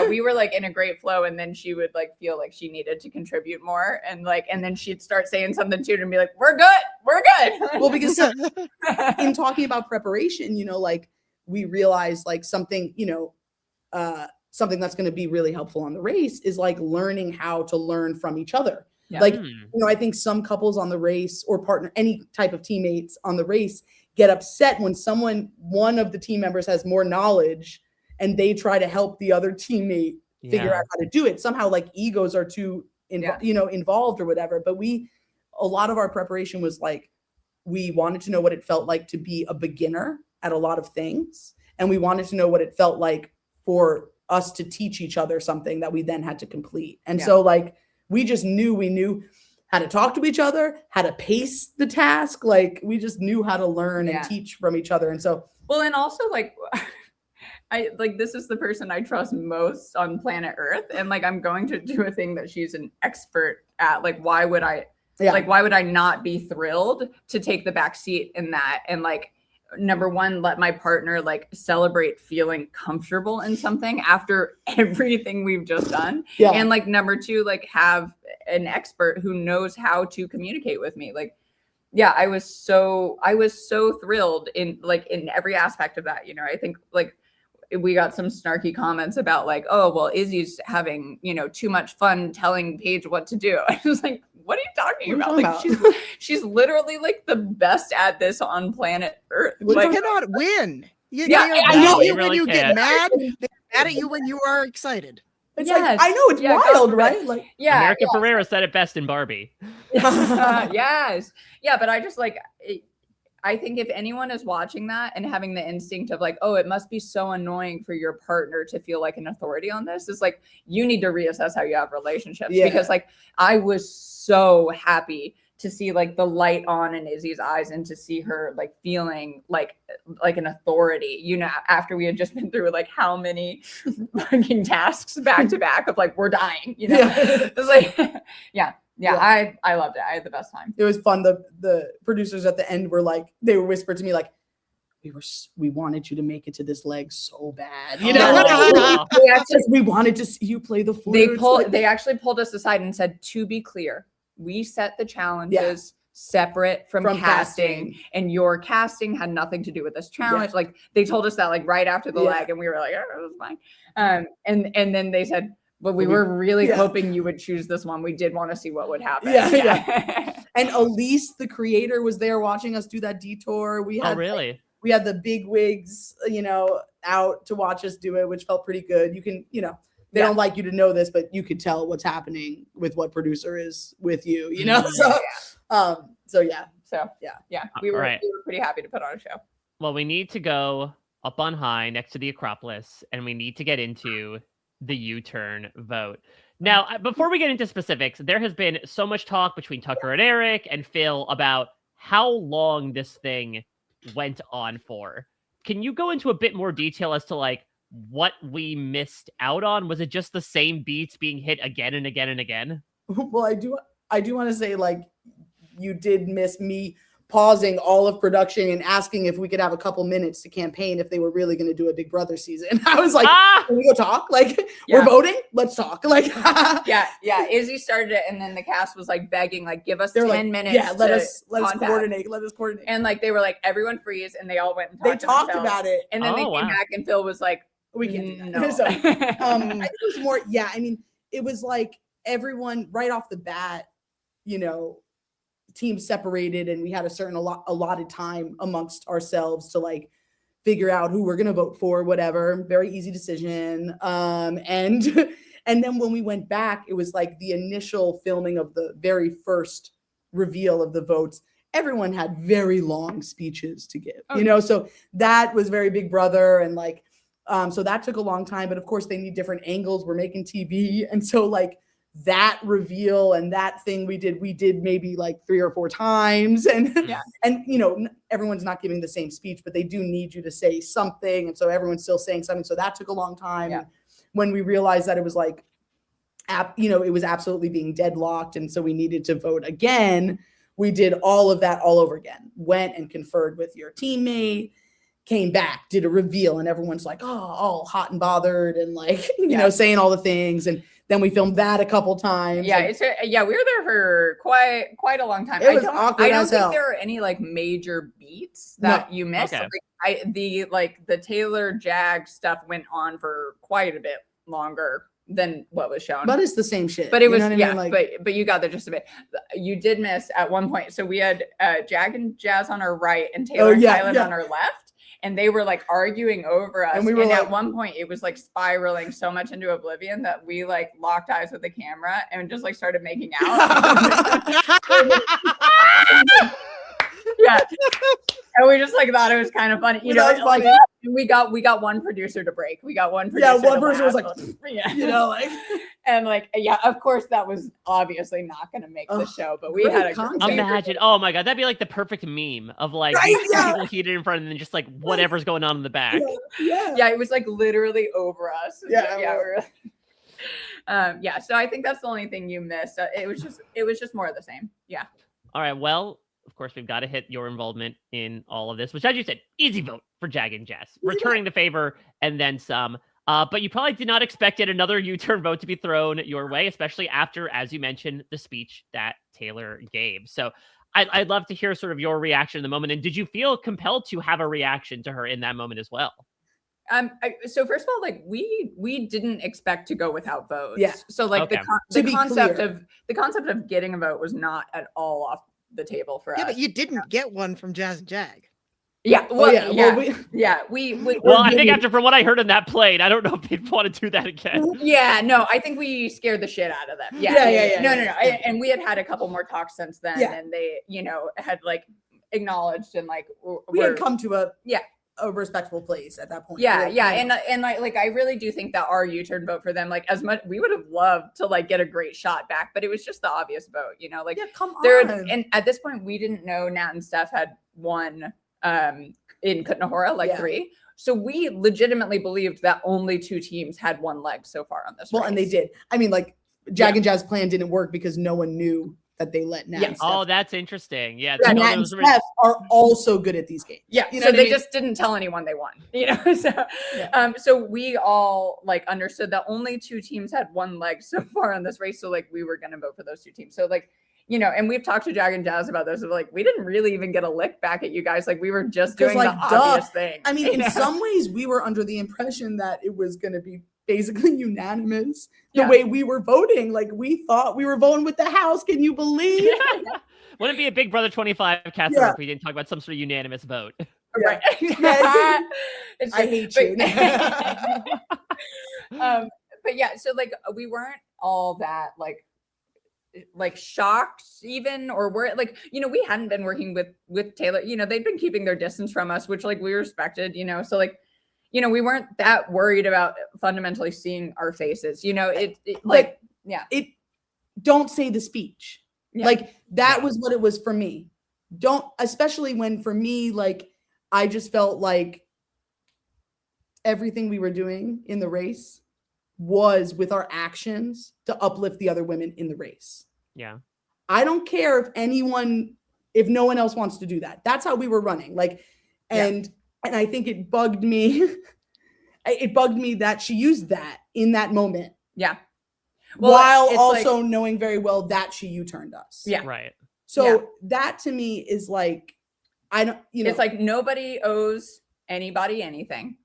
we were like in a great flow, and then she would like feel like she needed to contribute more, and then she'd start saying something to it and be like, we're good. well, because in talking about preparation, you know, like we realized like something, you know, something that's going to be really helpful on the race is like learning how to learn from each other. Yeah. Like, you know, I think some couples on the race or partner, any type of teammates on the race get upset when one of the team members has more knowledge and they try to help the other teammate figure out how to do it. Somehow like egos are too, involved or whatever. But a lot of our preparation was like, we wanted to know what it felt like to be a beginner at a lot of things. And we wanted to know what it felt like for us to teach each other something that we then had to complete. And so like, we knew how to talk to each other, how to pace the task. Like we just knew how to learn and teach from each other. And so, well, and also like, this is the person I trust most on planet Earth. And like, I'm going to do a thing that she's an expert at. Like, why would I not be thrilled to take the back seat in that? And like, number one, let my partner like celebrate feeling comfortable in something after everything we've just done. Yeah. And like, number two, like have an expert who knows how to communicate with me. Like, I was so thrilled in every aspect of that. You know, I think like we got some snarky comments about like, oh, well, Izzy's having, you know, too much fun telling Paige what to do. I was like, what are you talking about? Like she's literally like the best at this on planet Earth. You like, cannot win. I know. You when you get mad, they're mad at you when you are excited. It's like, I know, it's wild, right? Like, America Ferrera said it best in Barbie. Yes. Yeah, but I just like, I think if anyone is watching that and having the instinct of like, oh, it must be so annoying for your partner to feel like an authority on this, it's like, you need to reassess how you have relationships. Because like, I was so happy to see like the light on in Izzy's eyes and to see her like feeling like an authority, you know, after we had just been through like how many fucking tasks back to back of like, we're dying, you know, it's like, I loved it. I had the best time. It was fun. The producers at the end were like, they were whispered to me like, we wanted you to make it to this leg so bad, you know. We wanted to see you play the flute. They actually pulled us aside and said, to be clear, we set the challenges separate from casting, and your casting had nothing to do with this challenge. Like they told us that like right after the leg, and we were like, oh, it was fine. And then they said, but we were really hoping you would choose this one. We did want to see what would happen. And Elise, the creator, was there watching us do that detour. We had we had the big wigs, you know, out to watch us do it, which felt pretty good. You can, you know, they don't like you to know this, but you could tell what's happening with what producer is with you, you know? We were pretty happy to put on a show. Well, we need to go up on high next to the Acropolis, and we need to get into the U-turn vote. Now, before we get into specifics, there has been so much talk between Tucker and Eric and Phil about how long this thing went on for. Can you go into a bit more detail as to like what we missed out on? Was it just the same beats being hit again and again and again? Well, I do want to say like you did miss me pausing all of production and asking if we could have a couple minutes to campaign if they were really going to do a Big Brother season. I was like, can we go talk? Like, we're voting? Let's talk. Like, yeah. Izzy started it, and then the cast was like begging, like, give us 10 minutes. Yeah, let us coordinate. Let us coordinate. And like, they were like, everyone freeze, and they all went and talked about it. And then they came back, and Phil was like, we can't do that. No. So, I think it was more, I mean, it was like everyone right off the bat, you know, teams separated, and we had a certain allotted time amongst ourselves to like figure out who we're going to vote for, whatever. Very easy decision. And then when we went back, it was like the initial filming of the very first reveal of the votes. Everyone had very long speeches to give, you know, so that was very Big Brother. And like, so that took a long time, but of course they need different angles. We're making TV. And so like, that reveal and that thing we did maybe like 3 or 4 times. And and you know, everyone's not giving the same speech, but they do need you to say something, and so everyone's still saying something. So that took a long time. When we realized that it was like you know, it was absolutely being deadlocked, and so we needed to vote again, we did all of that all over again. Went and conferred with your teammate, came back, did a reveal, and everyone's like, oh, all hot and bothered, and like, you know, saying all the things. And then we filmed that a couple times. Yeah, we were there for quite a long time. It was awkward. I don't think there were any like major beats that you missed. Okay. Like, the Taylor Jag stuff went on for quite a bit longer than what was shown. But it's the same shit. But it was, I mean? Like, but you got the gist of it. You did miss at one point. So we had Jag and Jazz on our right and Taylor and Kylan on our left. And they were like arguing over us. And we were at one point, it was like spiraling so much into oblivion that we like locked eyes with the camera and just like started making out. Yeah. And we just like thought it was kind of funny. You know, like we got one producer to break. We got one producer. Yeah, one person was like, you know, like, and like, of course that was obviously not going to make the show, but we had imagine. Oh my God. That'd be like the perfect meme of like people heated in front and then just like whatever's going on in the back. Yeah. It was like literally over us. So I think that's the only thing you missed. It was just more of the same. Yeah. All right. Well, of course, we've got to hit your involvement in all of this, which, as you said, easy vote for Jag and Jess, returning the favor and then some. But you probably did not expect yet another U-turn vote to be thrown your way, especially after, as you mentioned, the speech that Taylor gave. So I'd love to hear sort of your reaction in the moment. And did you feel compelled to have a reaction to her in that moment as well? So first of all, like we didn't expect to go without votes. Yeah. So like the concept of getting a vote was not at all off the table for us. Yeah, but you didn't get one from Jazz and Jag. Yeah. Well, Well, I think from what I heard in that plane, I don't know if they'd want to do that again. Yeah, no, I think we scared the shit out of them. Yeah. No. And we had a couple more talks since then, and they, you know, had like acknowledged and like we had come to a respectful place at that point. And like I really do think that our U-turn vote for them, like as much we would have loved to like get a great shot back, but it was just the obvious vote, you know, like come on. And at this point we didn't know Nat and Steph had won in Kutnahora 3. So we legitimately believed that only 2 teams had 1 leg so far on this race. And they did. I mean, like Jag and Jazz's plan didn't work because no one knew that they let Nat and Steph. Oh, that's interesting. Yeah. Nat and Steph are also good at these games. Yeah. So they just didn't tell anyone they won, you know? So, so we all like understood that only 2 teams had 1 leg so far on this race. So like we were going to vote for those 2 teams. So like, you know, and we've talked to Jag and Jazz about this. Of like, we didn't really even get a lick back at you guys. Like we were just doing like the obvious thing. I mean, in some ways we were under the impression that it was going to be basically unanimous the way we were voting. Like we thought we were voting with the house. Can you believe? Wouldn't it be a Big Brother 25 cast if we didn't talk about some sort of unanimous vote? Right. I hate you. But yeah, so like we weren't all that like shocked even, or were like, you know, we hadn't been working with Taylor, you know, they'd been keeping their distance from us, which like we respected, you know, so like, you know, we weren't that worried about fundamentally seeing our faces, you know, don't say the speech. Like that was what it was for me. Especially when for me, like, I just felt like everything we were doing in the race was with our actions to uplift the other women in the race. Yeah. I don't care if no one else wants to do that. That's how we were running. Like, and I think it bugged me. It bugged me that she used that in that moment. Yeah. Well, while also knowing very well that she U-turned us. Yeah. Right. So that to me is like, I don't, it's like nobody owes anybody anything.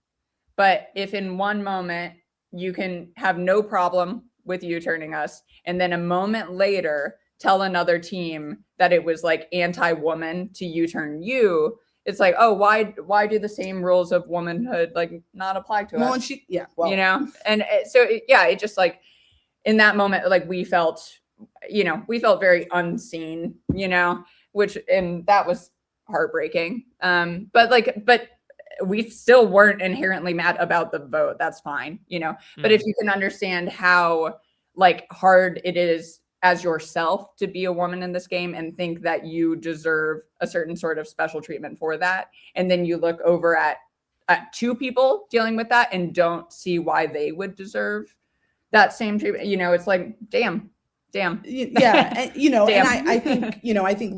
But if in one moment you can have no problem with U-turning us, and then a moment later tell another team that it was like anti-woman to U-turn you, it's like, oh, why do the same rules of womanhood like not apply to us? And she, well, you know, and it just like in that moment, like we felt very unseen, you know, and that was heartbreaking. But we still weren't inherently mad about the vote. That's fine, you know. But if you can understand how like hard it is as yourself to be a woman in this game and think that you deserve a certain sort of special treatment for that, and then you look over at two people dealing with that and don't see why they would deserve that same treatment, you know, it's like, damn. Yeah. And, you know, Damn. and I think, you know, I think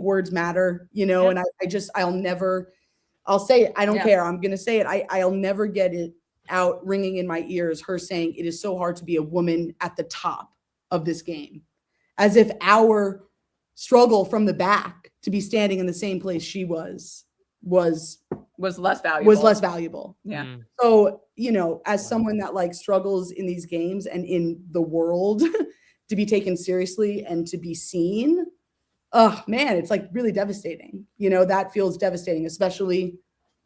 words matter, you know, and I'll say it. I don't care. I'm going to say it. I'll never get it out ringing in my ears, her saying it is so hard to be a woman at the top of this game, as if our struggle from the back to be standing in the same place she was less valuable. Yeah. So, you know, as someone that like struggles in these games and in the world to be taken seriously and to be seen, oh man, it's like really devastating. You know, that feels devastating, especially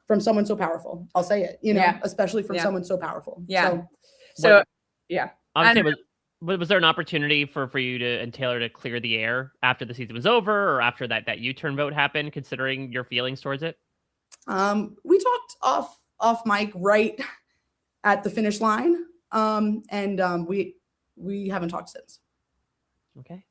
from someone so powerful. I'll say it, you know, especially from someone so powerful. Yeah. Was there an opportunity for you and Taylor to clear the air after the season was over, or after that U-turn vote happened, considering your feelings towards it? We talked off mic right at the finish line. And we haven't talked since. Okay.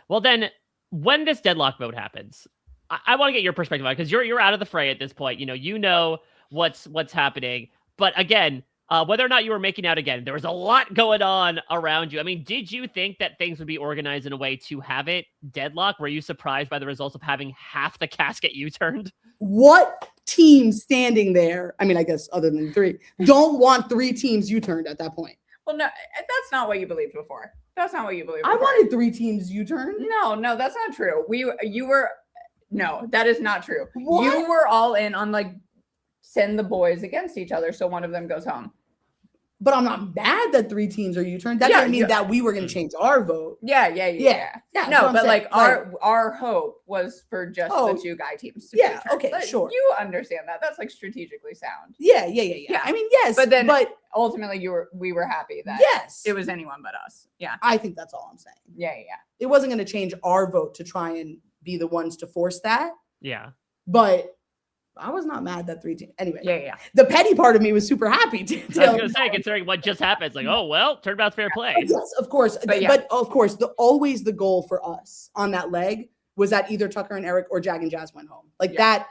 Well then, when this deadlock vote happens, I want to get your perspective on it, because you're out of the fray at this point. You know what's happening. But again, whether or not you were making out again, there was a lot going on around you. I mean, did you think that things would be organized in a way to have it deadlock? Were you surprised by the results of having half the casket U-turned? What team standing there, I mean, I guess other than three, don't want three teams U-turned at that point? Well, no, that's not what you believed before. That's not what you believed before. I wanted three teams U-turned. No, that's not true. No, that is not true. What? You were all in on like send the boys against each other so one of them goes home. But I'm not mad that three teams are U-turned. That doesn't mean that we were going to change our vote. Yeah. No, but like our hope was for just the two guy teams to U-turn. Okay, sure. You understand that. That's like strategically sound. Yeah. I mean, yes. But ultimately we were happy that it was anyone but us. Yeah. I think that's all I'm saying. Yeah. It wasn't going to change our vote to try and be the ones to force that. Yeah. But I was not mad that three teams. Anyway. Yeah. The petty part of me was super happy. I was going to say, considering what just happened, it's like, oh, well, turnabout's fair play. Yes, of course. But of course, always the goal for us on that leg was that either Tucker and Eric or Jag and Jazz went home. Like that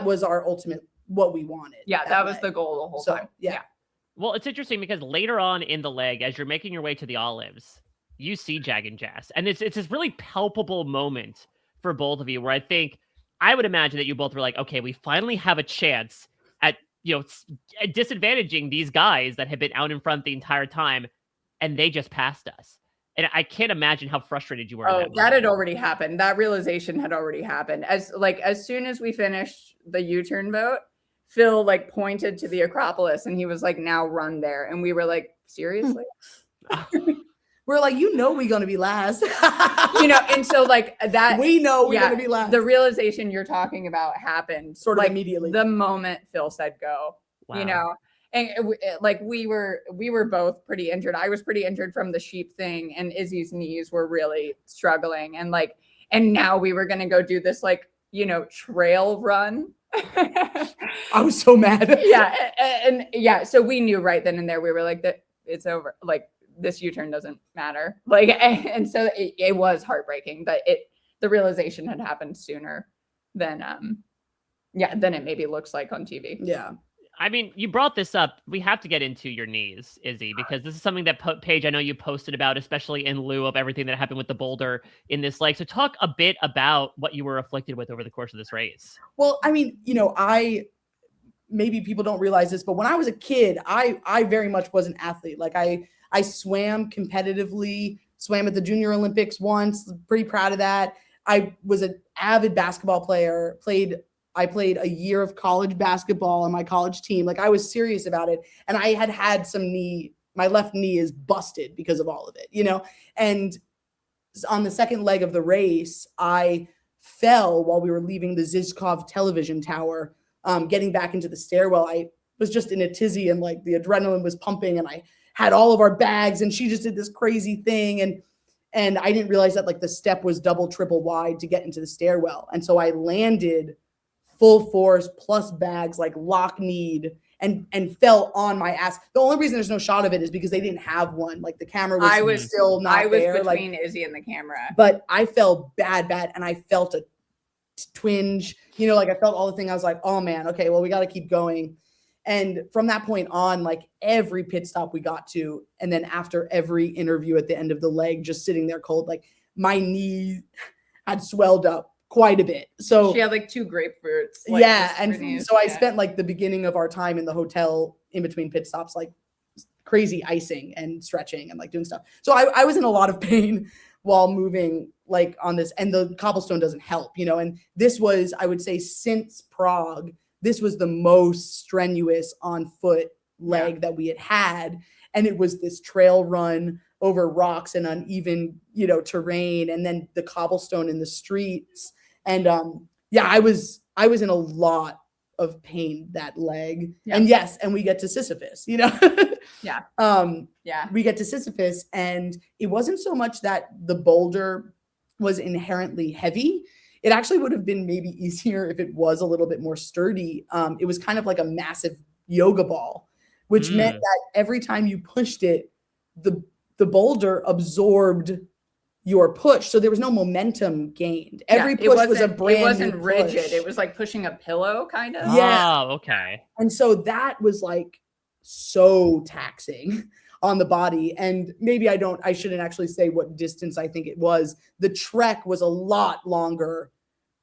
was our ultimate, what we wanted. Yeah, that was the goal the whole time. Yeah. Well, it's interesting because later on in the leg, as you're making your way to the Olives, you see Jag and Jazz. And it's this really palpable moment for both of you where I would imagine that you both were like, okay, we finally have a chance at, disadvantaging these guys that have been out in front the entire time, and they just passed us. And I can't imagine how frustrated you were. Oh, that had already happened. That realization had already happened. As soon as we finished the U-turn vote, Phil like pointed to the Acropolis and he was like, now run there. And we were like, seriously? We're like, we're going to be last. And so like that. We know we're going to be last. The realization you're talking about happened sort of immediately. The moment Phil said go, and we were both pretty injured. I was pretty injured from the sheep thing, and Izzy's knees were really struggling. And now we were going to go do this trail run. I was so mad. So we knew right then and there, we were like, that it's over. Like, this U-turn doesn't matter. Like, and so it was heartbreaking, but the realization had happened sooner than it maybe looks like on TV. Yeah. I mean, you brought this up. We have to get into your knees, Izzy, because this is something that Paige, I know you posted about, especially in lieu of everything that happened with the boulder in this leg. So talk a bit about what you were afflicted with over the course of this race. Well, I mean, maybe people don't realize this, but when I was a kid, I very much was an athlete. Like I swam competitively, swam at the Junior Olympics once, pretty proud of that. I was an avid basketball player, I played a year of college basketball on my college team. Like I was serious about it. And I had my left knee is busted because of all of it, and on the second leg of the race, I fell while we were leaving the Zizkov television tower, getting back into the stairwell. I was just in a tizzy and like the adrenaline was pumping and I had all of our bags and she just did this crazy thing. And I didn't realize that like the step was double, triple wide to get into the stairwell. And so I landed full force plus bags, like lock-kneed, and fell on my ass. The only reason there's no shot of it is because they didn't have one. Like the camera was still not there. I was between Izzy and the camera. But I fell bad, and I felt a twinge. Like I felt all the thing. I was like, oh man, okay, well we got to keep going. And from that point on, like every pit stop we got to, and then after every interview at the end of the leg, just sitting there cold, like my knee had swelled up quite a bit. So she had like 2 grapefruits. And so I spent like the beginning of our time in the hotel in between pit stops, like crazy icing and stretching and like doing stuff. So I was in a lot of pain while moving like on this, and the cobblestone doesn't help, and this was, I would say since Prague, this was the most strenuous on foot leg that we had. And it was this trail run over rocks and uneven, terrain, and then the cobblestone in the streets. And I was in a lot of pain that leg. Yeah. And yes, and we get to Sisyphus, we get to Sisyphus, and it wasn't so much that the boulder was inherently heavy. It actually would have been maybe easier if it was a little bit more sturdy. It was kind of like a massive yoga ball, which meant that every time you pushed it, the boulder absorbed your push. So there was no momentum gained. Every push was a brand new push. It wasn't rigid. It was like pushing a pillow kind of. Yeah. Oh, okay. And so that was like so taxing on the body. And maybe I shouldn't actually say what distance I think it was. The trek was a lot longer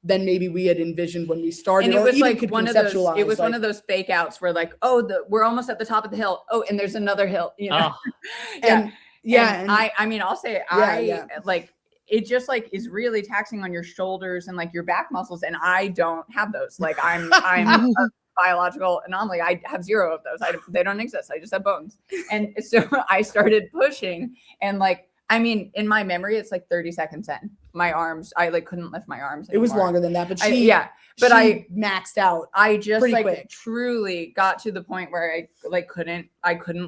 than maybe we had envisioned when we started. And it was like one of those, it was one of those fake outs where like, we're almost at the top of the hill. Oh, and there's another hill, And I mean, I'll say like, it just like is really taxing on your shoulders and like your back muscles. And I don't have those. Like I'm a biological anomaly. I have 0 of those. They don't exist. I just have bones. And so I started pushing, and like, I mean, in my memory, it's like 30 seconds in. My arms, I like couldn't lift my arms anymore. It was longer than that, but I maxed out. I just like quick. Truly got to the point where I couldn't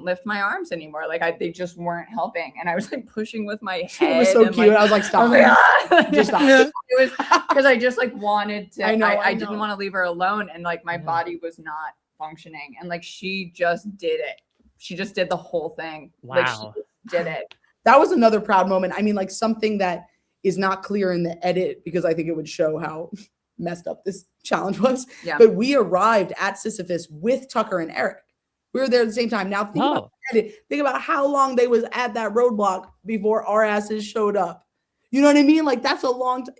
lift my arms anymore. Like they just weren't helping, and I was like pushing with my head. It was so cute. Like, I was like, stop. Just stop. It was because I just like wanted to. I didn't want to leave her alone, and like my body was not functioning, and like she just did it. She just did the whole thing. Wow. Like she did it. That was another proud moment. I mean, like something that is not clear in the edit because I think it would show how messed up this challenge was. Yeah. But we arrived at Sisyphus with Tucker and Eric. We were there at the same time. Now think about how long they was at that roadblock before our asses showed up. You know what I mean? Like that's a long time.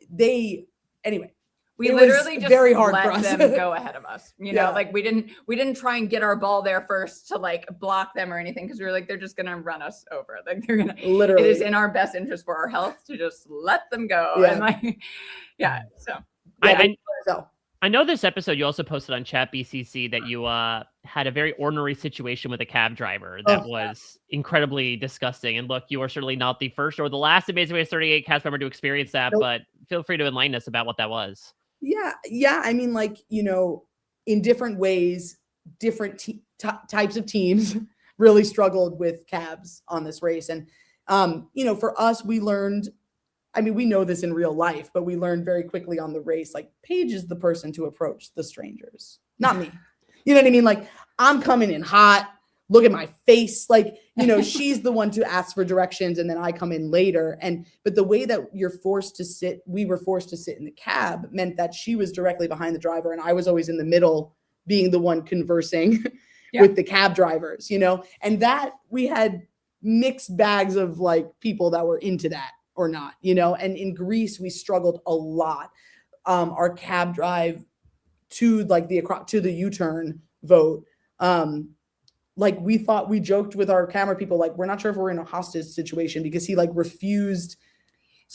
Anyway. We literally just very hard let for us. Them go ahead of us. Like we didn't try and get our ball there first to like block them or anything, because we were like, they're just gonna run us over. Like they're gonna literally. It is in our best interest for our health to just let them go. Yeah. And like, So I know this episode you also posted on Chat BCC that you had a very ordinary situation with a cab driver that was incredibly disgusting. And look, you are certainly not the first or the last Amazing Race 38 cast member to experience that, but feel free to enlighten us about what that was. Yeah. I mean, like, in different ways, different types of teams really struggled with cabs on this race. And, for us, we learned, I mean, we know this in real life, but we learned very quickly on the race, like Paige is the person to approach the strangers, not me. You know what I mean? Like I'm coming in hot, look at my face. Like, she's the one to ask for directions, and then I come in later. But the way that we were forced to sit in the cab meant that she was directly behind the driver, and I was always in the middle being the one conversing with the cab drivers, you know, and that we had mixed bags of like people that were into that or not, you know, and in Greece, we struggled a lot. Our cab drive to like to the U-turn vote. Like we joked with our camera people, like, we're not sure if we're in a hostage situation because he like refused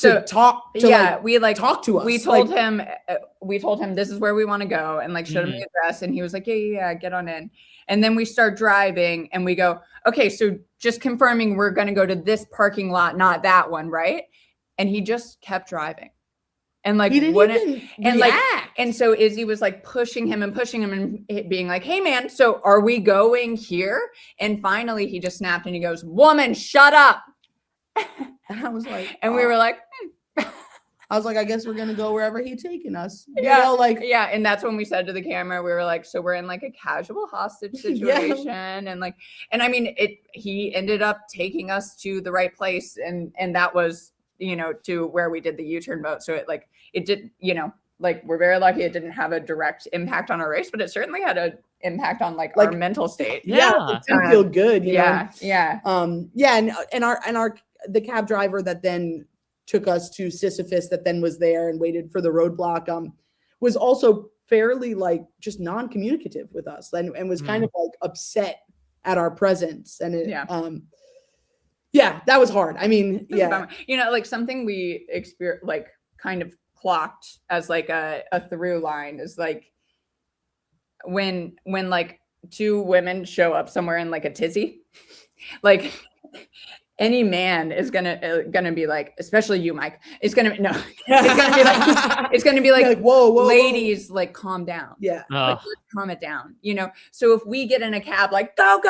to talk to talk to us. We told him this is where we want to go and like showed him the address, and he was like, yeah, get on in. And then we start driving and we go, okay, so just confirming we're going to go to this parking lot, not that one, right? And he just kept driving. And like, he didn't even react. And so Izzy was like pushing him and being like, hey man, so are we going here? And finally he just snapped and he goes, woman, shut up. And I was like, and we were like, I was like, I guess we're going to go wherever he's taking us. Yeah. You know, like, yeah. And that's when we said to the camera, we were like, so we're in like a casual hostage situation. And like, and I mean, he ended up taking us to the right place. And that was, you know, to where we did the U-turn vote. So it did, you know, like we're very lucky it didn't have a direct impact on our race, but it certainly had an impact on like our mental state. Yeah. It didn't feel good. You know? Yeah. And the cab driver that then took us to Sisyphus, that then was there and waited for the roadblock, was also fairly like just non-communicative with us and was kind of like upset at our presence. And that was hard. I mean, you know, like something we experienced, like kind of clocked as like a through line is like when like two women show up somewhere in like a tizzy, like any man is gonna be like, especially you, Mike, it's gonna be like whoa, ladies, like calm down. Yeah. Like, calm it down, you know? So if we get in a cab, like go,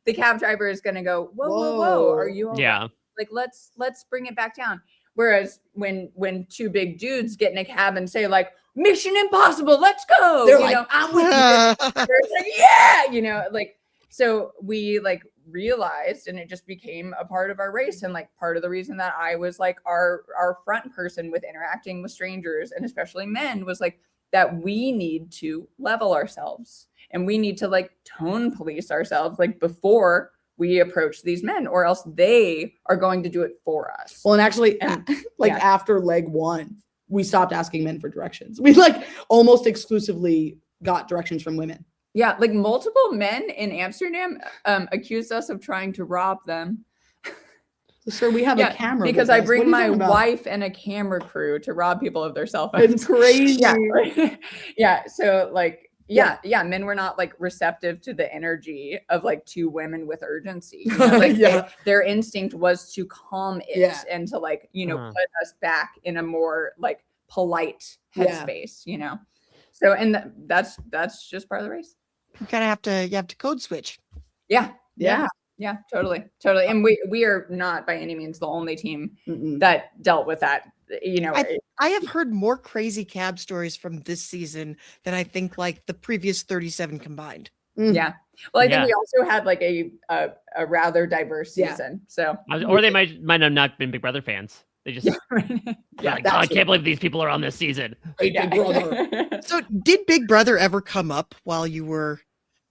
the cab driver is gonna go, whoa, are you okay? Yeah. Like, let's bring it back down. Whereas when two big dudes get in a cab and say like, Mission Impossible, let's go. They're like, I'm with you. They're like, yeah, you know, like, so we like realized, and it just became a part of our race. And like part of the reason that I was like our front person with interacting with strangers, and especially men, was like that we need to level ourselves and we need to like tone police ourselves like before we approach these men, or else they are going to do it for us. Well, and actually after leg one, we stopped asking men for directions. We like almost exclusively got directions from women. Yeah, like multiple men in Amsterdam accused us of trying to rob them. Sir, we have a camera. Because I bring my wife and a camera crew to rob people of their cell phones. It's crazy. Yeah. So like, men were not like receptive to the energy of like two women with urgency. You know? Like their instinct was to calm it and to like, you know, put us back in a more like polite headspace, you know? So, and that's just part of the race. You have to code switch. Yeah, totally. And we are not by any means the only team that dealt with that. You know, I have heard more crazy cab stories from this season than I think like the previous 37 combined. Yeah. Well, I think we also had like a rather diverse season. So, or they might have not been Big Brother fans. They just like, I can't believe these people are on this season. Big Brother. So did Big Brother ever come up while you were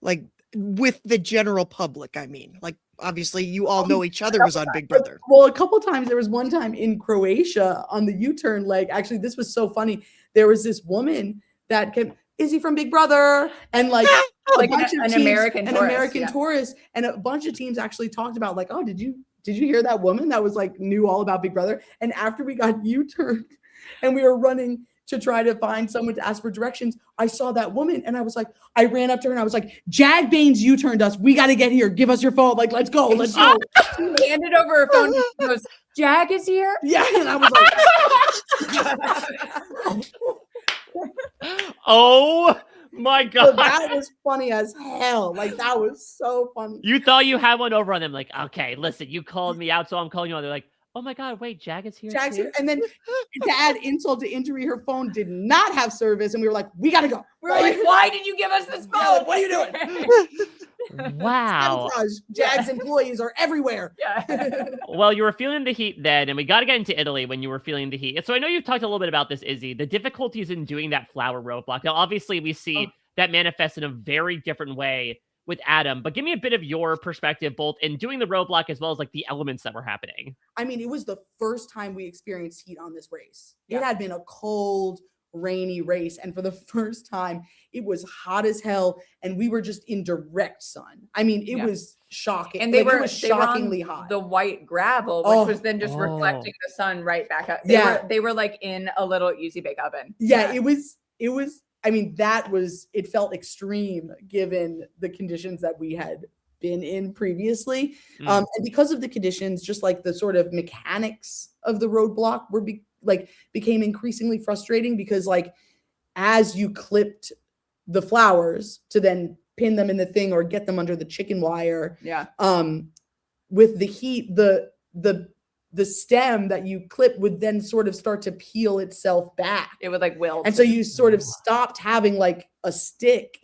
like with the general public? I mean, like obviously you all know each other was on Big Brother. Well, a couple times. There was one time in Croatia on the U-turn leg. Actually, this was so funny. There was this woman that came, is he from Big Brother? And like like an American tourist, and a bunch of teams actually talked about like, oh, did you hear that woman that was like knew all about Big Brother? And after we got U-turned and we were running to try to find someone to ask for directions, I saw that woman and I was like, I ran up to her and I was like, Jag Baines U-turned us. We got to get here. Give us your phone. Like, let's go. Let's go. She handed over her phone. She goes, Jag is here? Yeah. And I was like, oh my God. So that was funny as hell. Like, that was so funny. You thought you had one over on them. Like, okay, listen, you called me out, so I'm calling you on. They're like, oh my God, wait, Jag is here. Jag's here. And then to add insult to injury, her phone did not have service. And we were like, we got to go. We're like, why did you give us this phone? What are you doing? Wow. Jag's employees are everywhere. Yeah. Well, you were feeling the heat then, and we got to get into Italy when you were feeling the heat. So I know you've talked a little bit about this, Izzy, the difficulties in doing that flower roadblock. Now, obviously, we see that manifests in a very different way with Adam. But give me a bit of your perspective, both in doing the roadblock as well as like the elements that were happening. I mean, it was the first time we experienced heat on this race. Yeah. It had been a cold, rainy race. And for the first time, it was hot as hell. And we were just in direct sun. I mean, it was shocking. And it was shockingly hot. The white gravel, which was then just reflecting the sun right back up. They were like in a little easy bake oven. Yeah, it was, I mean, it felt extreme given the conditions that we had been in previously. And because of the conditions, just like the sort of mechanics of the roadblock became increasingly frustrating, because like as you clipped the flowers to then pin them in the thing or get them under the chicken wire, with the heat, the stem that you clip would then sort of start to peel itself back. It would like wilt. And so you sort of stopped having like a stick,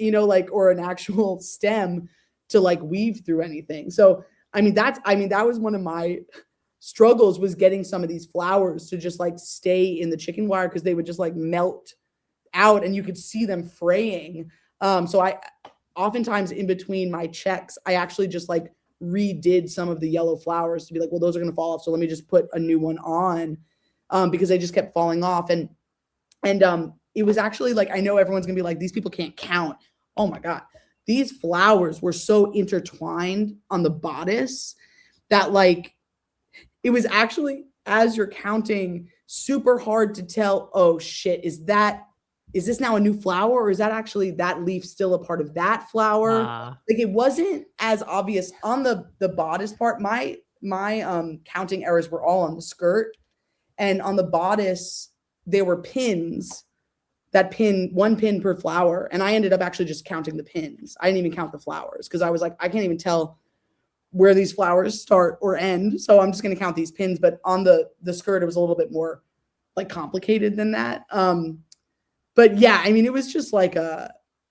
or an actual stem to like weave through anything. So, that was one of my struggles, was getting some of these flowers to just like stay in the chicken wire, because they would just like melt out and you could see them fraying. So I oftentimes in between my checks, I actually just like redid some of the yellow flowers to be like, well, those are going to fall off, so let me just put a new one on, because they just kept falling off. And it was actually like, I know everyone's gonna be like, these people can't count. Oh my God, these flowers were so intertwined on the bodice that like it was actually, as you're counting, super hard to tell, oh shit, is this now a new flower, or is that actually that leaf still a part of that flower? Like it wasn't as obvious on the bodice part. My counting errors were all on the skirt, and on the bodice there were pins that pin, one pin per flower, and I ended up actually just counting the pins. I didn't even count the flowers, because I was like, I can't even tell where these flowers start or end, so I'm just going to count these pins. But on the skirt, it was a little bit more like complicated than that. But yeah, I mean, it was just like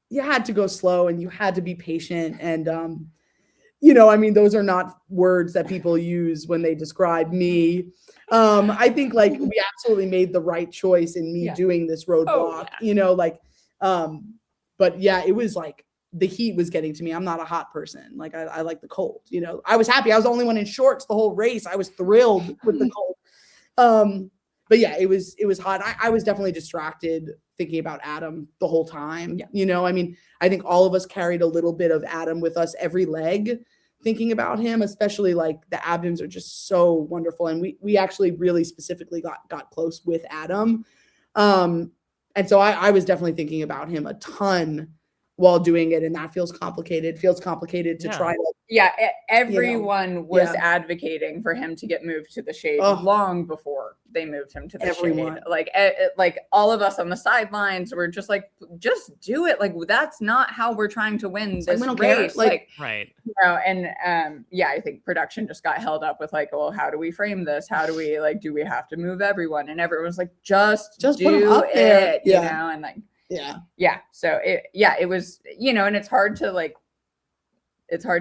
you had to go slow and you had to be patient. And, I mean, those are not words that people use when they describe me. I think like we absolutely made the right choice in me doing this roadblock, but yeah, it was like the heat was getting to me. I'm not a hot person. Like I like the cold, I was happy. I was the only one in shorts the whole race. I was thrilled with the cold. But yeah, it was hot. I was definitely distracted thinking about Adam the whole time. Yeah. I mean, I think all of us carried a little bit of Adam with us every leg, thinking about him, especially like the abdoms are just so wonderful. And we actually really specifically got close with Adam. And so I was definitely thinking about him a ton while doing it. And that feels complicated to try to. Yeah. Everyone was advocating for him to get moved to the shade long before they moved him to the shade. Like all of us on the sidelines were just like, just do it. Like, that's not how we're trying to win this race. Like, right. And I think production just got held up with like, well, how do we frame this? How do we do we have to move everyone? And everyone was like, just do put him up there. and like, So it was, and it's hard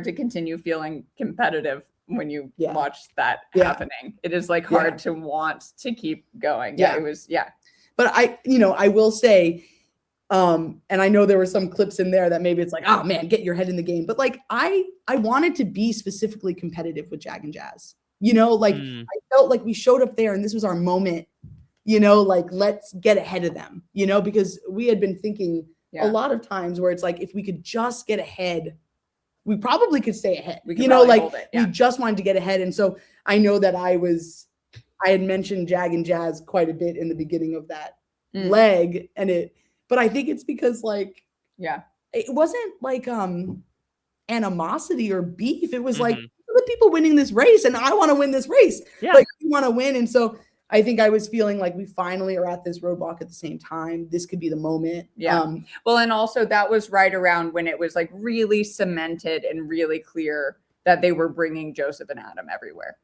to continue feling competitive when you watch that happening. It is like hard to want to keep going. It was. But I will say, and I know there were some clips in there that maybe it's like, oh man, get your head in the game. But like, I wanted to be specifically competitive with Jag and Jazz. I felt like we showed up there and this was our moment, like let's get ahead of them, because we had been thinking a lot of times where it's like, if we could just get ahead, we probably could stay ahead. We just wanted to get ahead. And so I know that I had mentioned Jag and Jazz quite a bit in the beginning of that leg, but I think it's because like, it wasn't like animosity or beef. It was like, the people winning this race and I want to win this race. Like we want to win. And so I think I was feeling like we finally are at this roadblock at the same time. This could be the moment. Well, and also that was right around when it was like really cemented and really clear that they were bringing Joseph and Adam everywhere.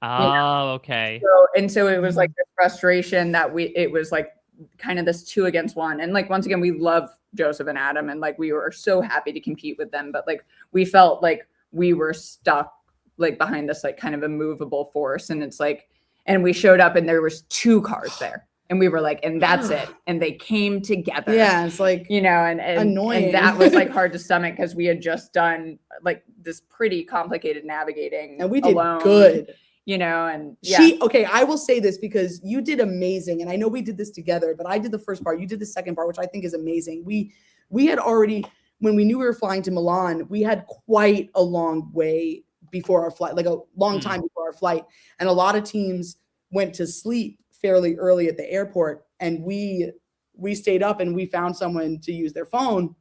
Okay. So it was like the frustration that it was like kind of this 2 against 1. And like, once again, we love Joseph and Adam and like, we were so happy to compete with them, but like, we felt like we were stuck like behind this like kind of immovable force. And it's like, and we showed up and there was 2 cars there. And we were like, and that's it. And they came together. Yeah, it's like, you know, and annoying. And that was like hard to stomach because we had just done like this pretty complicated navigating. And we did alone, good. You know, and yeah. Okay, I will say this because you did amazing. And I know we did this together, but I did the first part. You did the second part, which I think is amazing. We had already, when we knew we were flying to Milan, we had quite a long way before our flight, like a long time before our flight. And a lot of teams went to sleep fairly early at the airport, and we stayed up and we found someone to use their phone,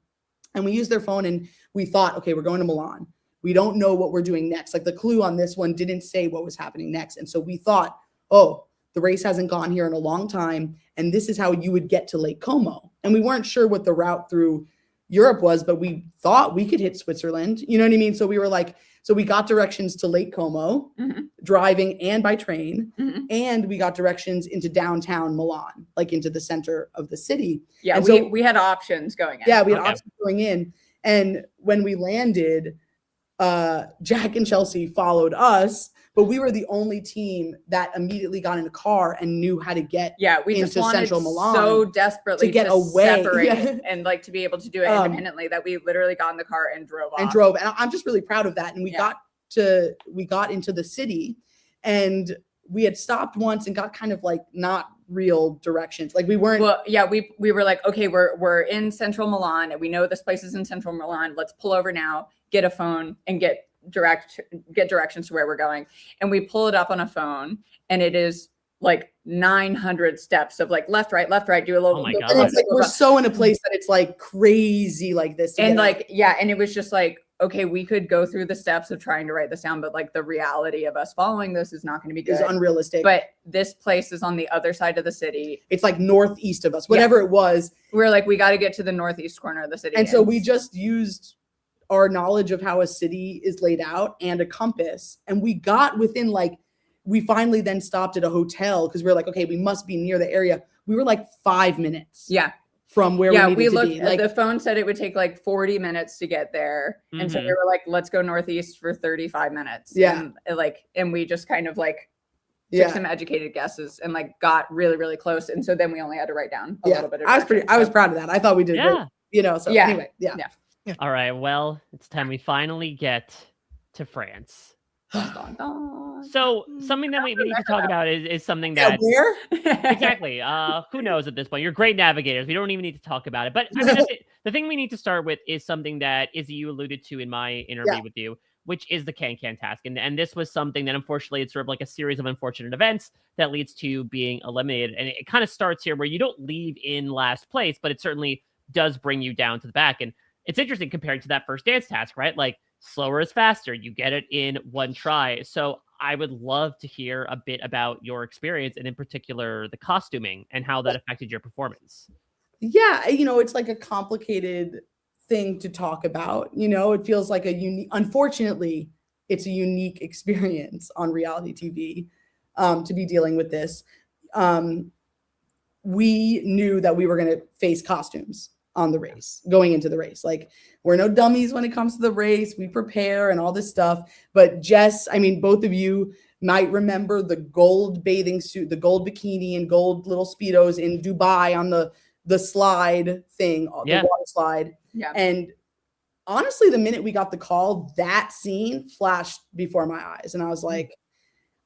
and we used their phone, and we thought, okay, we're going to Milan. We don't know what we're doing next. Like the clue on this one didn't say what was happening next. And so we thought, oh, the race hasn't gone here in a long time, and this is how you would get to Lake Como. And we weren't sure what the route through Europe was, but we thought we could hit Switzerland. You know what I mean? So we were like, so we got directions to Lake Como, driving and by train, and we got directions into downtown Milan, like into the center of the city. Yeah, and we had options going in. Yeah, we had options going in. And when we landed, Jack and Chelsea followed us, but we were the only team that immediately got in a car and knew how to get we into just wanted central Milan so desperately to get away separate and like to be able to do it independently that we literally got in the car and drove off. And I'm just really proud of that. And we got into the city, and we had stopped once and got kind of like not real directions. Like we weren't. Well, yeah, we were like, okay, we're in central Milan and we know this place is in central Milan. Let's pull over now, get a phone, and get directions to where we're going. And we pull it up on a phone, and it is like 900 steps of like left, right, do a little. Oh my God. And it's like we're so in a place that it's like crazy like this. And like, yeah, and it was just like, okay, we could go through the steps of trying to write this down, but like the reality of us following this is not going to be good. It's unrealistic. But this place is on the other side of the city. It's like northeast of us, whatever it was. We're like, we got to get to the northeast corner of the city. And so we just used our knowledge of how a city is laid out and a compass. And we got within like, we finally then stopped at a hotel because we were like, okay, we must be near the area. We were like 5 minutes. Yeah. From where we needed to be. Like, the phone said it would take like 40 minutes to get there. And so we were like, let's go northeast for 35 minutes. Yeah. And we just kind of like took some educated guesses and like got really, really close. And so then we only had to write down a little bit of I was proud of that. I thought we did great. You know, so anyway, yeah. All right, well, it's time we finally get to France. So something that we need to talk about is something that where exactly. Who knows at this point? You're great navigators. We don't even need to talk about it. But I mean, the thing we need to start with is something that Izzy, you alluded to in my interview with you, which is the can-can task. And this was something that unfortunately it's sort of like a series of unfortunate events that leads to being eliminated. And it kind of starts here where you don't leave in last place, but it certainly does bring you down to the back. And it's interesting compared to that first dance task, right? Like slower is faster. You get it in one try. So I would love to hear a bit about your experience and in particular the costuming and how that affected your performance. Yeah, you know, it's like a complicated thing to talk about. You know, it feels like a unique, unfortunately, it's a unique experience on reality TV to be dealing with this. We knew that we were going to face costumes on the race, going into the race. Like, we're no dummies when it comes to the race. We prepare and all this stuff. But Jess, I mean, both of you might remember the gold bathing suit, the gold bikini and gold little Speedos in Dubai on the slide thing, the water slide. Yeah. And honestly, the minute we got the call, that scene flashed before my eyes. And I was like,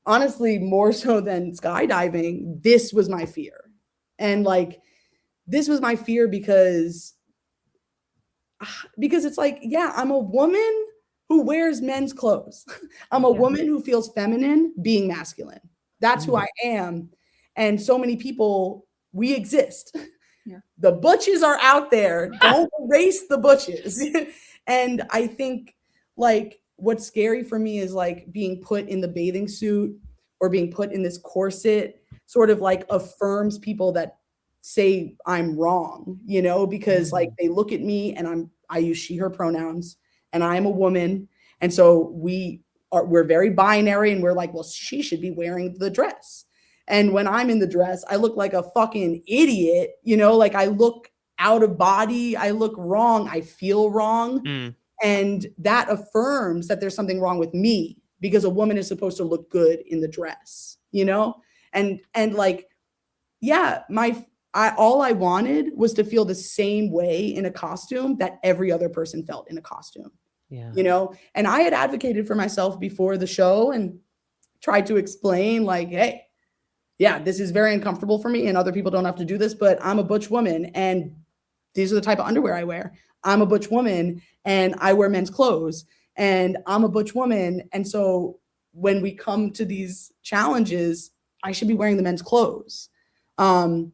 honestly, more so than skydiving, this was my fear. And like, this was my fear because it's like, yeah, I'm a woman who wears men's clothes. I'm a woman who feels feminine being masculine. That's who I am. And so many people, we exist. Yeah. The butches are out there. Don't erase the butches. And I think like what's scary for me is like being put in the bathing suit or being put in this corset sort of like affirms people that say I'm wrong, you know, because like they look at me and I use she, her pronouns and I'm a woman. And so we're very binary and we're like, well, she should be wearing the dress. And when I'm in the dress, I look like a fucking idiot, you know, like I look out of body. I look wrong. I feel wrong. And that affirms that there's something wrong with me because a woman is supposed to look good in the dress, you know? And like, yeah, all I wanted was to feel the same way in a costume that every other person felt in a costume. Yeah. You know, and I had advocated for myself before the show and tried to explain like, hey, yeah, this is very uncomfortable for me and other people don't have to do this, but I'm a butch woman and these are the type of underwear I wear. I'm a butch woman and I wear men's clothes and I'm a butch woman. And so when we come to these challenges, I should be wearing the men's clothes. And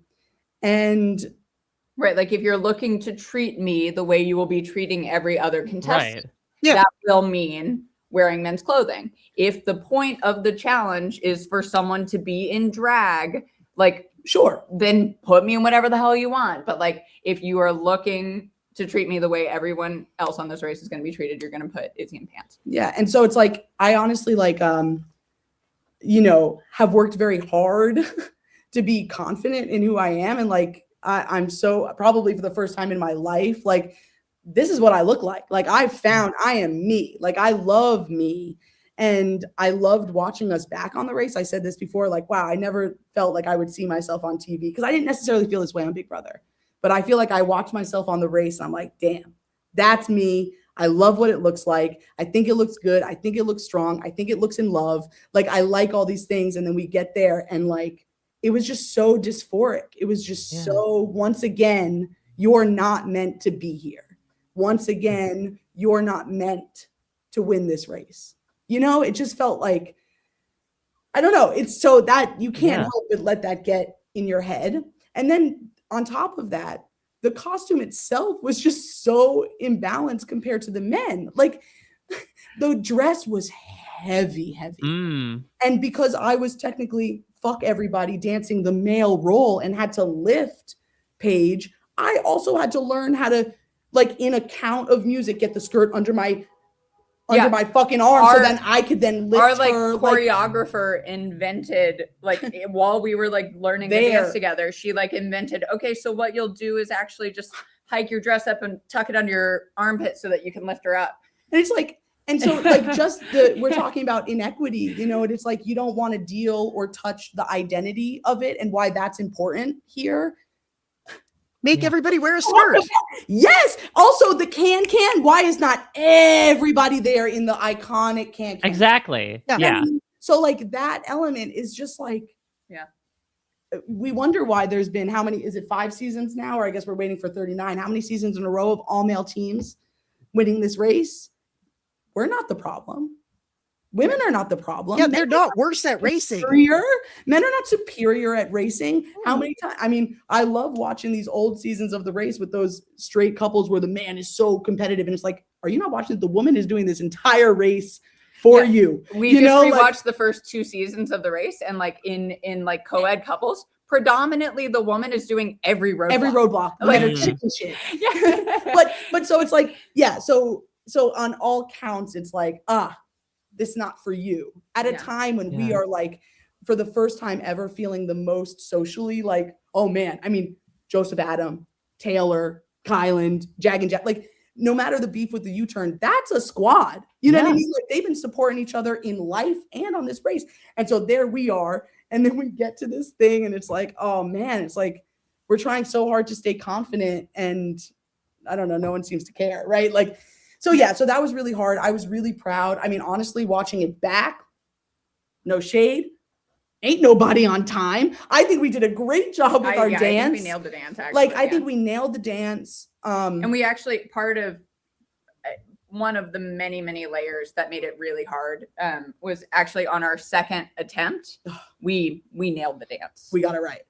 right, like if you're looking to treat me the way you will be treating every other contestant, that will mean wearing men's clothing. If the point of the challenge is for someone to be in drag, like, sure, then put me in whatever the hell you want. But like, if you are looking to treat me the way everyone else on this race is going to be treated, you're going to put Izzy in pants. Yeah. And so it's like, I honestly like, you know, have worked very hard to be confident in who I am. And like, I'm so probably for the first time in my life, like, this is what I look like. Like I found I am me. Like I love me. And I loved watching us back on the race. I said this before, like, wow, I never felt like I would see myself on TV because I didn't necessarily feel this way on Big Brother. But I feel like I watched myself on the race and I'm like, damn, that's me. I love what it looks like. I think it looks good. I think it looks strong. I think it looks in love. Like I like all these things. And then we get there and like, it was just so dysphoric. It was just so, once again, you're not meant to be here. Once again, you're not meant to win this race. You know, it just felt like, I don't know. It's so that you can't help but let that get in your head. And then on top of that, the costume itself was just so imbalanced compared to the men. Like the dress was heavy. And because I was technically fuck everybody dancing the male role and had to lift Paige, I also had to learn how to, like in a count of music, get the skirt under my fucking arm so then I could then lift our like her. Choreographer invented like while we were like learning to dance together, she like invented, okay, so what you'll do is actually just hike your dress up and tuck it under your armpit so that you can lift her up. And it's like, and so like just we're talking about inequity, you know, and it's like you don't want to deal or touch the identity of it and why that's important here. Make everybody wear a skirt. Yes. Also, the can. Why is not everybody there in the iconic can? Exactly. Yeah. I mean, so like that element is just like, we wonder why there's been how many? Is it 5 seasons now, or I guess we're waiting for 39? How many seasons in a row of all male teams winning this race? We're not the problem. Women are not the problem. Yeah, they're not worse at racing. Men are not superior at racing. How many times? I mean, I love watching these old seasons of the race with those straight couples where the man is so competitive. And it's like, are you not watching? The woman is doing this entire race for you. We just rewatched the first 2 seasons of the race. And like in like co-ed couples, predominantly the woman is doing every roadblock. Like chicken shit. But so it's like, So on all counts, it's like, this not for you at a time when we are like, for the first time ever, feeling the most socially like, oh man, I mean, Joseph Adam, Taylor, Kyland, Jag and Jack, like no matter the beef with the U-turn, that's a squad. You know what I mean? Like they've been supporting each other in life and on this race. And so there we are. And then we get to this thing and it's like, oh man, it's like, we're trying so hard to stay confident and I don't know, no one seems to care. Right. Like, so that was really hard. I was really proud. I mean, honestly, watching it back, no shade, ain't nobody on time. I think we did a great job with our dance. I think we nailed the dance. Actually, like, I think we nailed the dance. And we actually, part of one of the many, many layers that made it really hard was actually on our second attempt, we nailed the dance. We got it right.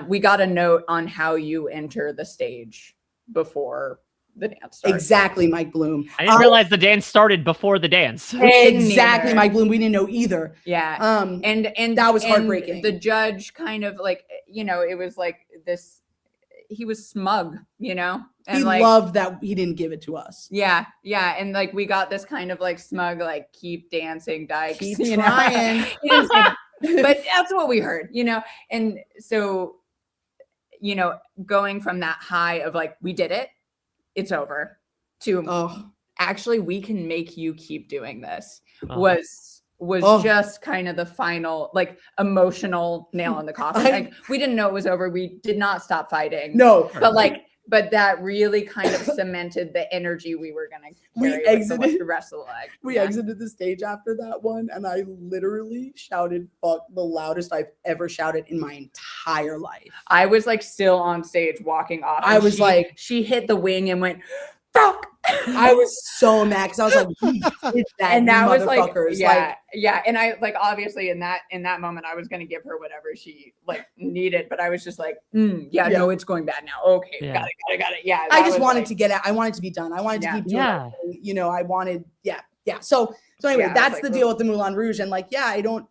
We got a note on how you enter the stage before the dance started. Exactly, Mike Bloom. I didn't realize the dance started before the dance. Exactly, Mike Bloom. We didn't know either. Yeah. And that was heartbreaking. The judge kind of like, you know, it was like this, he was smug, you know? And he loved that he didn't give it to us. Yeah. Yeah. And like, we got this kind of like smug, like keep dancing, Dykes. Keep trying. But that's what we heard, you know? And so, you know, going from that high of like, we did it, it's over, to actually we can make you keep doing this was was just kind of the final, like, emotional nail in the coffin. Like, we didn't know it was over. We did not stop fighting. No. But that really kind of cemented the energy we were going to carry with the rest of the leg. We exited the stage after that one, and I literally shouted fuck the loudest I've ever shouted in my entire life. I was like still on stage walking off. I was like, she hit the wing and went, fuck. I was so mad because I was like, and that was like, yeah. And I like, obviously in that moment, I was going to give her whatever she like needed, but I was just like, no, it's going bad now. Okay. Got it. Yeah. I just wanted to get out. I wanted to be done. I wanted to keep doing it. You know, I wanted, yeah. So anyway, that's the deal with the Moulin Rouge. And like, I don't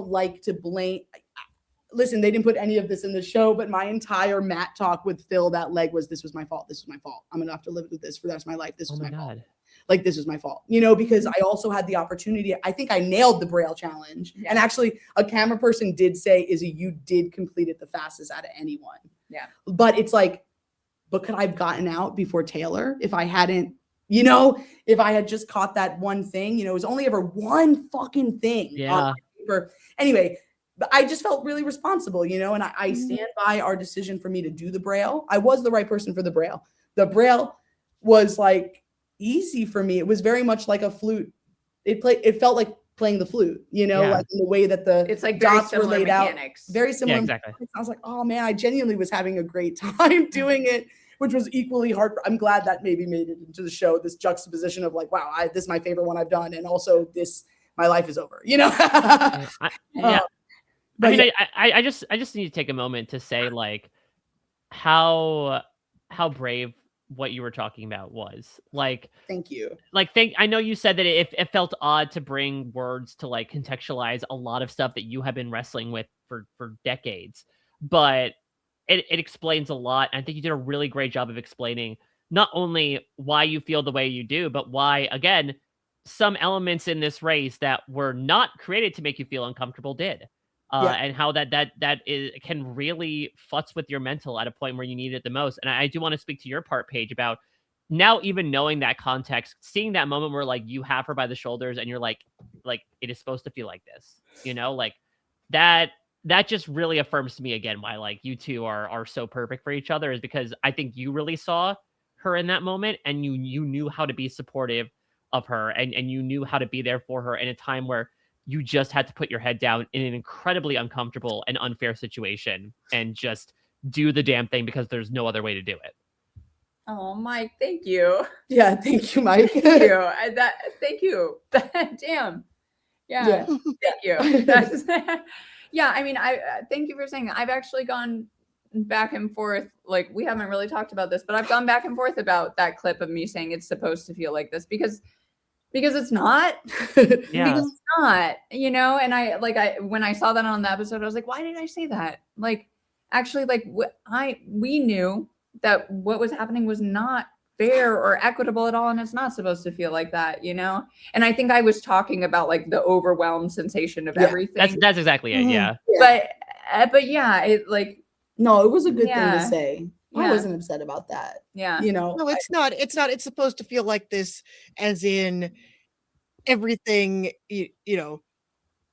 like to blame. Listen, they didn't put any of this in the show, but my entire mat talk with Phil that leg was, this was my fault. This was my fault. I'm going to have to live with this for the rest of my life. This was my fault. Like, this was my fault, you know, because I also had the opportunity. I think I nailed the Braille challenge. Yeah. And actually a camera person did say, Izzy, you did complete it the fastest out of anyone. Yeah. But it's like, but could I have gotten out before Taylor if I hadn't, you know, if I had just caught that one thing? You know, it was only ever one fucking thing. Yeah. Anyway, but I just felt really responsible, you know, and I stand by our decision for me to do the Braille. I was the right person for the Braille. The Braille was like easy for me. It was very much like a flute. It felt like playing the flute, you know, like in the way that it's like dots were laid mechanics. Out. Very similar. Yeah, exactly. I was like, oh man, I genuinely was having a great time doing it, which was equally hard. I'm glad that maybe made it into the show, this juxtaposition of like, wow, this is my favorite one I've done. And also this, my life is over, you know? But I mean, I just need to take a moment to say like how brave what you were talking about was. Like, thank you. Like, I know you said that it felt odd to bring words to like contextualize a lot of stuff that you have been wrestling with for decades, but it explains a lot. And I think you did a really great job of explaining not only why you feel the way you do, but why, again, some elements in this race that were not created to make you feel uncomfortable did. And how that can really futz with your mental at a point where you need it the most. And I do want to speak to your part, Paige, about now even knowing that context, seeing that moment where like you have her by the shoulders and you're like it is supposed to feel like this, you know, like that just really affirms to me again why like you two are so perfect for each other, is because I think you really saw her in that moment and you knew how to be supportive of her and you knew how to be there for her in a time where you just had to put your head down in an incredibly uncomfortable and unfair situation and just do the damn thing because there's no other way to do it. Oh, Mike, thank you. Yeah, thank you, Mike. Thank you. Thank you. Damn. Yeah. Thank you. Yeah, I mean, I thank you for saying that. I've actually gone back and forth. Like, we haven't really talked about this, but I've gone back and forth about that clip of me saying it's supposed to feel like this because it's not. Because it's not, you know. And when I saw that on the episode, I was like, why did I say that? Like, actually, like we knew that what was happening was not fair or equitable at all, and it's not supposed to feel like that, you know. And I think I was talking about like the overwhelmed sensation of everything. That's exactly it. Yeah. But yeah, it like no, it was a good thing to say. I wasn't upset about that. Yeah. You know, no, it's not. It's supposed to feel like this, as in everything, you know,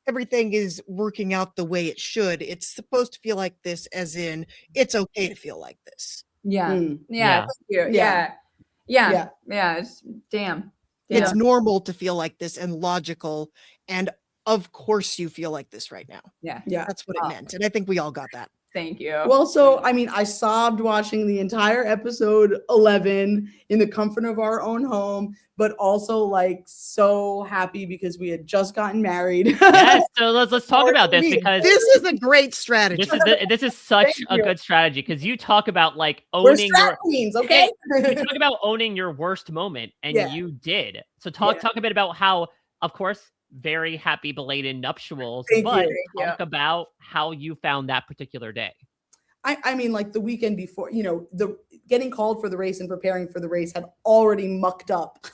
everything is working out the way it should. It's supposed to feel like this, as in it's okay to feel like this. Yeah. Yeah. Yeah. It's damn. It's normal to feel like this and logical. And of course you feel like this right now. Yeah. That's what it meant. And I think we all got that. Thank you. Well, so, I mean, I sobbed watching the entire episode 11 in the comfort of our own home, but also like so happy because we had just gotten married. Yes, so let's talk about this, because this is a great strategy. This is such a good strategy, because you talk about like owning your queens, okay? You talk about owning your worst moment, and you did. So talk a bit about how, of course, very happy belated nuptials, but talk about how you found that particular day. I mean, like the weekend before, you know, the getting called for the race and preparing for the race had already mucked up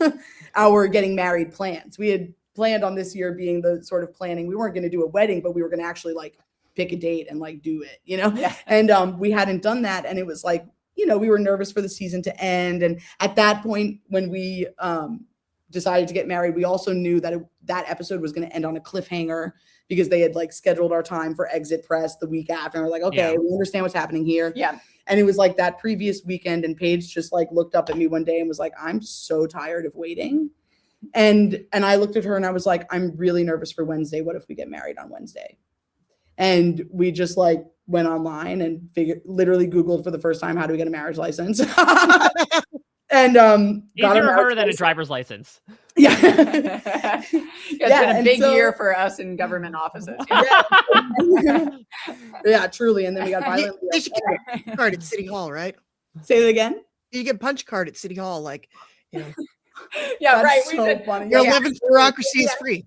our getting married plans. We had planned on this year being the sort of planning. We weren't going to do a wedding, but we were going to actually like pick a date and like do it, you know? Yeah. And we hadn't done that. And it was like, you know, we were nervous for the season to end. And at that point, when we decided to get married, we also knew that that episode was going to end on a cliffhanger because they had like scheduled our time for exit press the week after. And we're like, okay, we understand what's happening here. Yeah. And it was like that previous weekend, and Paige just like looked up at me one day and was like, I'm so tired of waiting. And I looked at her and I was like, I'm really nervous for Wednesday. What if we get married on Wednesday? And we just like went online and literally Googled for the first time, how do we get a marriage license? And easier for her than a driver's license. Yeah. It's been a big year for us in government offices. Yeah, truly. And then we got violently. They should get a punch card at City Hall, right? Say that again. You get a punch card at City Hall, like, you know. Yeah, right. So funny. Your 11th bureaucracy is free.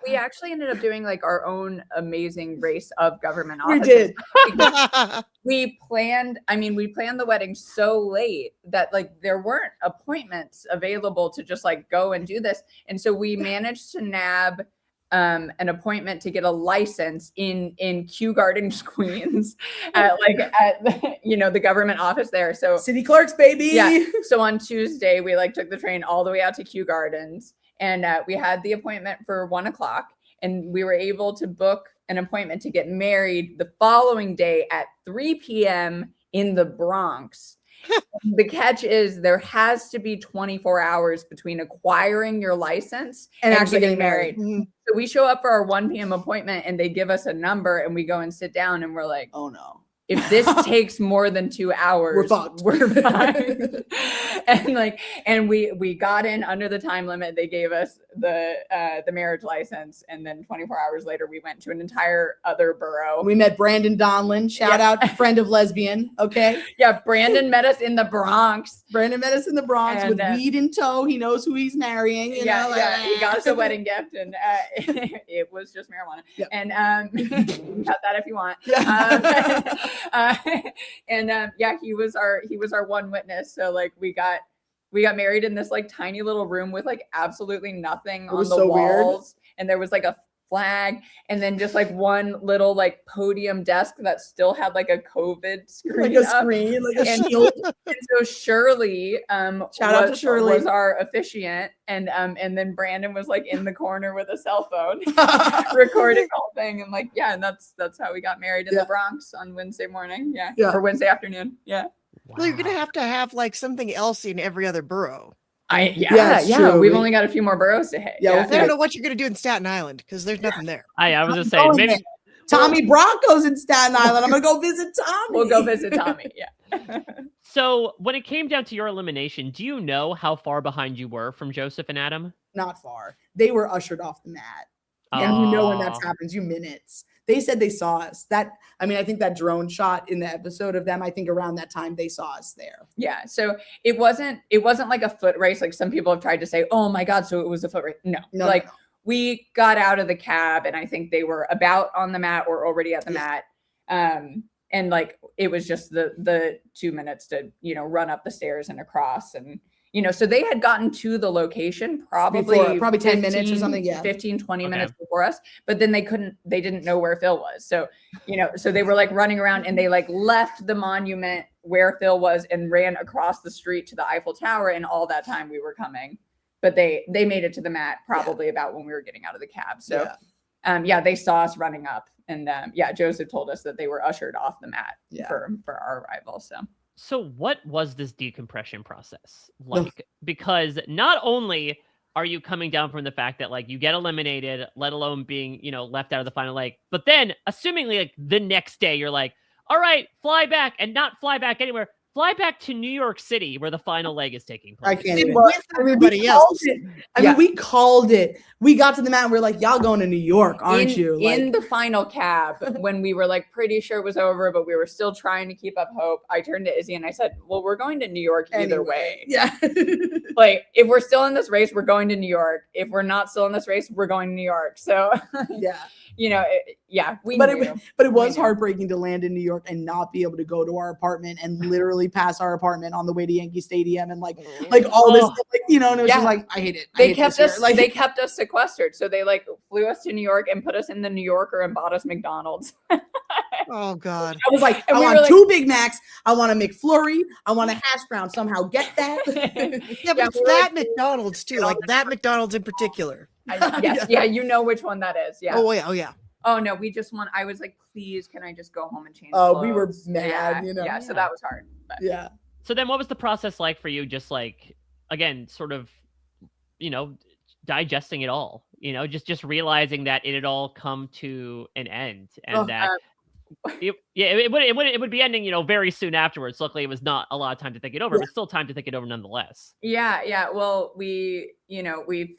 We actually ended up doing like our own amazing race of government offices. We did. We planned the wedding so late that like there weren't appointments available to just like go and do this. And so we managed to nab an appointment to get a license in Kew Gardens, Queens, at the government office there. So City clerks, baby. Yeah. So on Tuesday, we like took the train all the way out to Kew Gardens. And we had the appointment for 1:00, and we were able to book an appointment to get married the following day at 3 p.m. in the Bronx. The catch is there has to be 24 hours between acquiring your license and actually getting married. Mm-hmm. So we show up for our 1 p.m. appointment and they give us a number and we go and sit down and we're like, oh no. If this takes more than 2 hours, we're fucked. We're fine. and we got in under the time limit. They gave us the marriage license, and then 24 hours later, we went to an entire other borough. We met Brandon Donlin. Shout out, friend of lesbian. Okay. Yeah, Brandon met us in the Bronx. Brandon met us in the Bronx with weed in tow. He knows who he's marrying. You know, he got us a wedding gift, and it was just marijuana. Yep. And cut that if you want. Yeah. He was our one witness. So like we got married in this like tiny little room with like absolutely nothing on the walls. Weird. And there was like a flag and then just like one little like podium desk that still had like a COVID screen. Like a screen, like a shield. And so Shirley, shout out to Shirley, was our officiant. And then Brandon was like in the corner with a cell phone recording the whole thing. And like, yeah, and that's how we got married in the Bronx on Wednesday morning. Yeah. Or Wednesday afternoon. Yeah. Wow. Well, you're going to have like something else in every other borough. Yeah. We've only got a few more boroughs to hit. I don't know what you're going to do in Staten Island because there's nothing there. I was just saying, maybe Tommy Bronco's in Staten Island. I'm going to go visit Tommy. We'll go visit Tommy. Yeah. So when it came down to your elimination, do you know how far behind you were from Joseph and Adam? Not far. They were ushered off the mat. And you know when that happens, you minutes. They said they saw us. I think that drone shot in the episode of them, I think around that time they saw us there. Yeah. So it wasn't like a foot race. Like some people have tried to say, oh my God, so it was a foot race. No. We got out of the cab and I think they were about on the mat or already at the mat. And like, it was just the 2 minutes to, run up the stairs and across and, so they had gotten to the location probably 10 minutes or something. Yeah. 15, 20 minutes before us, but then they didn't know where Phil was. So, so they were like running around and they like left the monument where Phil was and ran across the street to the Eiffel Tower. And all that time we were coming, but they made it to the mat probably about when we were getting out of the cab. So, they saw us running up and Joseph told us that they were ushered off the mat for our arrival. So what was this decompression process like? Because not only are you coming down from the fact that like you get eliminated, let alone being, left out of the final leg, but then assumingly like the next day you're like, all right, fly back and not fly back anywhere. Fly back to New York City where the final leg is taking place. I can't even. With everybody else. We called it. We got to the mat and we're like, y'all going to New York, aren't you? In the final cab, when we were like pretty sure it was over, but we were still trying to keep up hope, I turned to Izzy and I said, well, we're going to New York either way. Yeah. Like if we're still in this race, we're going to New York. If we're not still in this race, we're going to New York. So but it was heartbreaking to land in New York and not be able to go to our apartment and literally pass our apartment on the way to Yankee Stadium and like all this stuff, and it was just like I hate it. They kept us sequestered, so they like flew us to New York and put us in the New Yorker and bought us McDonald's. Oh God! I was like, I want 2 Big Macs. I want a McFlurry. I want a hash brown. Somehow get that. But it's that McDonald's too, like that McDonald's in particular. Yes, yeah, you know which one that is. Yeah. Oh yeah, oh yeah. Oh no, we just want. I was like, please, can I just go home and change? Oh, we were clothes? mad, Yeah, you know. Yeah, so that was hard. But. Yeah. So then what was the process like for you? Just like, again, sort of, digesting it all, just realizing that it had all come to an end and that it would be ending, very soon afterwards. Luckily, it was not a lot of time to think it over, but still time to think it over nonetheless. Yeah. Well, we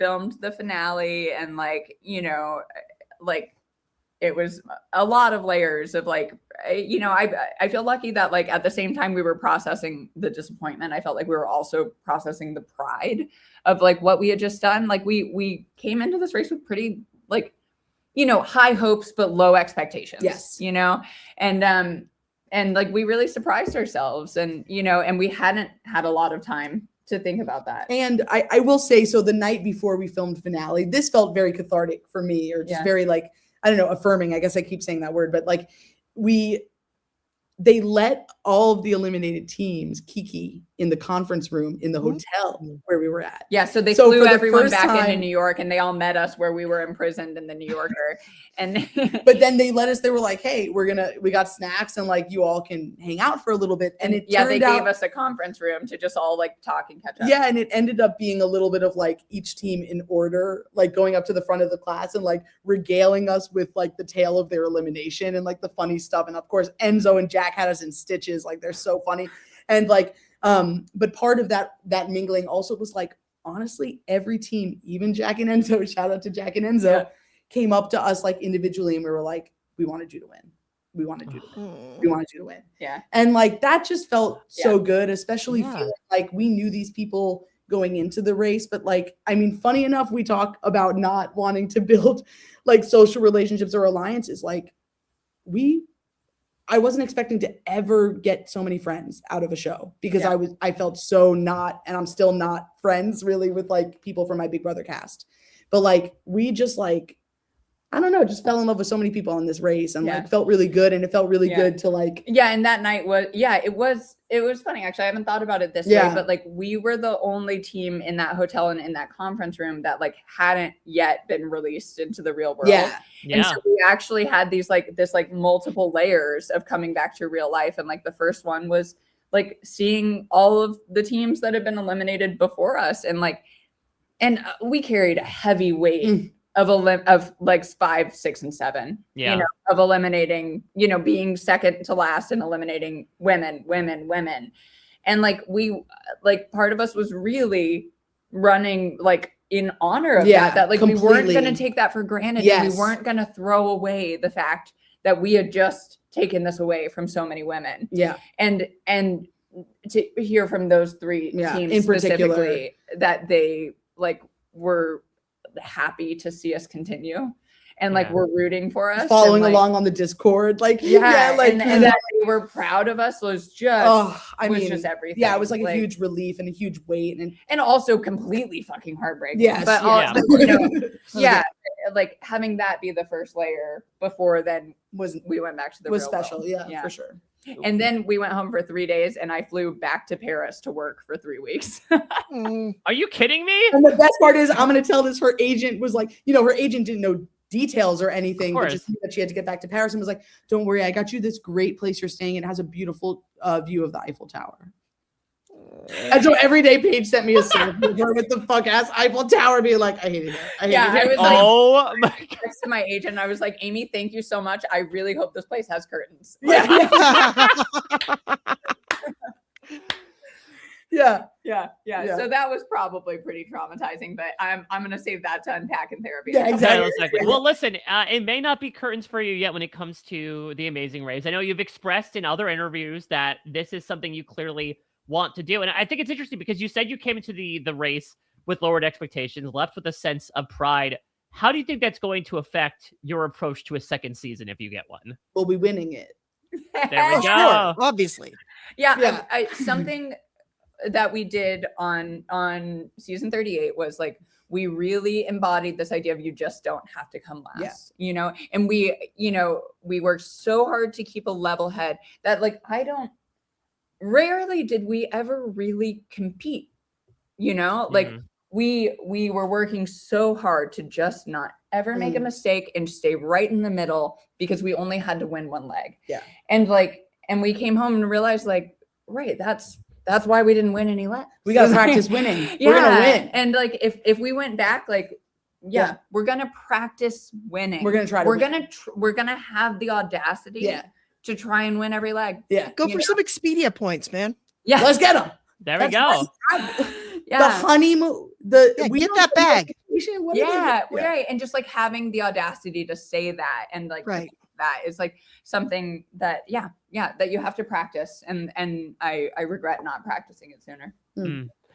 filmed the finale and it was a lot of layers of I feel lucky that at the same time we were processing the disappointment, I felt like we were also processing the pride of what we had just done. We came into this race with pretty high hopes but low expectations. Yes. And we really surprised ourselves and we hadn't had a lot of time to think about that. And I will say, so the night before we filmed finale, this felt very cathartic for me, or just very I don't know, affirming. I guess I keep saying that word, but they let all of the eliminated teams kiki in the conference room in the hotel where we were at. Yeah, so they flew everyone back into New York and they all met us where we were imprisoned in the New Yorker. And but then they were like, hey, we got snacks and you all can hang out for a little bit. And they gave us a conference room to just all talk and catch up. Yeah, and it ended up being a little bit of each team in order, going up to the front of the class and regaling us with the tale of their elimination and the funny stuff. And of course, Enzo and Jack had us in stitches. They're so funny. And but part of that mingling also was honestly, every team, even Jack and Enzo, shout out to Jack and Enzo, came up to us individually and we were like, we wanted you to win. We wanted you to win. We wanted you to win. Yeah. And that just felt so good, especially feeling we knew these people going into the race. But funny enough, we talk about not wanting to build social relationships or alliances. I wasn't expecting to ever get so many friends out of a show because I felt so not, and I'm still not friends really with people from my Big Brother cast. But we just I don't know, just fell in love with so many people in this race and felt really good. And it felt really good to and that night was, it was funny. Actually, I haven't thought about it this way, but we were the only team in that hotel and in that conference room that hadn't yet been released into the real world. Yeah. And so we actually had these this multiple layers of coming back to real life. And the first one was seeing all of the teams that had been eliminated before us. And we carried a heavy weight of 5, 6, and 7, of eliminating, being second to last and eliminating women. And we part of us was really running in honor of that we weren't going to take that for granted. Yes. And we weren't going to throw away the fact that we had just taken this away from so many women. Yeah. And to hear from those three teams in specifically that they were happy to see us continue and we're rooting for us, following along on the Discord, and that they were proud of us was just just everything. Yeah, it was a huge relief and a huge weight and also completely fucking heartbreaking. Yes, but having that be the first layer before then we went back to the was real special. world. Yeah, for sure. And then we went home for 3 days and I flew back to Paris to work for 3 weeks. Are you kidding me? And the best part is I'm going to tell this. Her agent was her agent didn't know details or anything, but just knew that she had to get back to Paris and was like, don't worry, I got you this great place you're staying. It has a beautiful view of the Eiffel Tower. And so every day Paige sent me a selfie of her with the fuck ass Eiffel Tower being I hated it. I was oh my God. Next to my agent, I was like, Amy, thank you so much. I really hope this place has curtains. Yeah. So that was probably pretty traumatizing, but I'm gonna save that to unpack in therapy. Yeah, exactly. Well, listen, it may not be curtains for you yet when it comes to the Amazing Race. I know you've expressed in other interviews that this is something you clearly want to do, and I think it's interesting because you said you came into the race with lowered expectations, left with a sense of pride. How do you think that's going to affect your approach to a second season if you get one? We'll be winning it. There we go. Sure, obviously. Yeah. Something that we did on season 38 was we really embodied this idea of you just don't have to come last, and we worked so hard to keep a level head that rarely did we ever really compete, we were working so hard to just not ever make a mistake and stay right in the middle because we only had to win one leg. Yeah. And we came home and realized like, right, that's why we didn't win any legs. We got to practice winning. Yeah. We're going to win. And like, if we went back, like, we're going to practice winning. We're going to try to we're going to have the audacity to try and win every leg. Yeah. Go for some Expedia points, man. Yeah. Let's get them. There we go. The honeymoon. We get that bag. Right. And just like having the audacity to say that and like that is like something that that you have to practice. And I regret not practicing it sooner.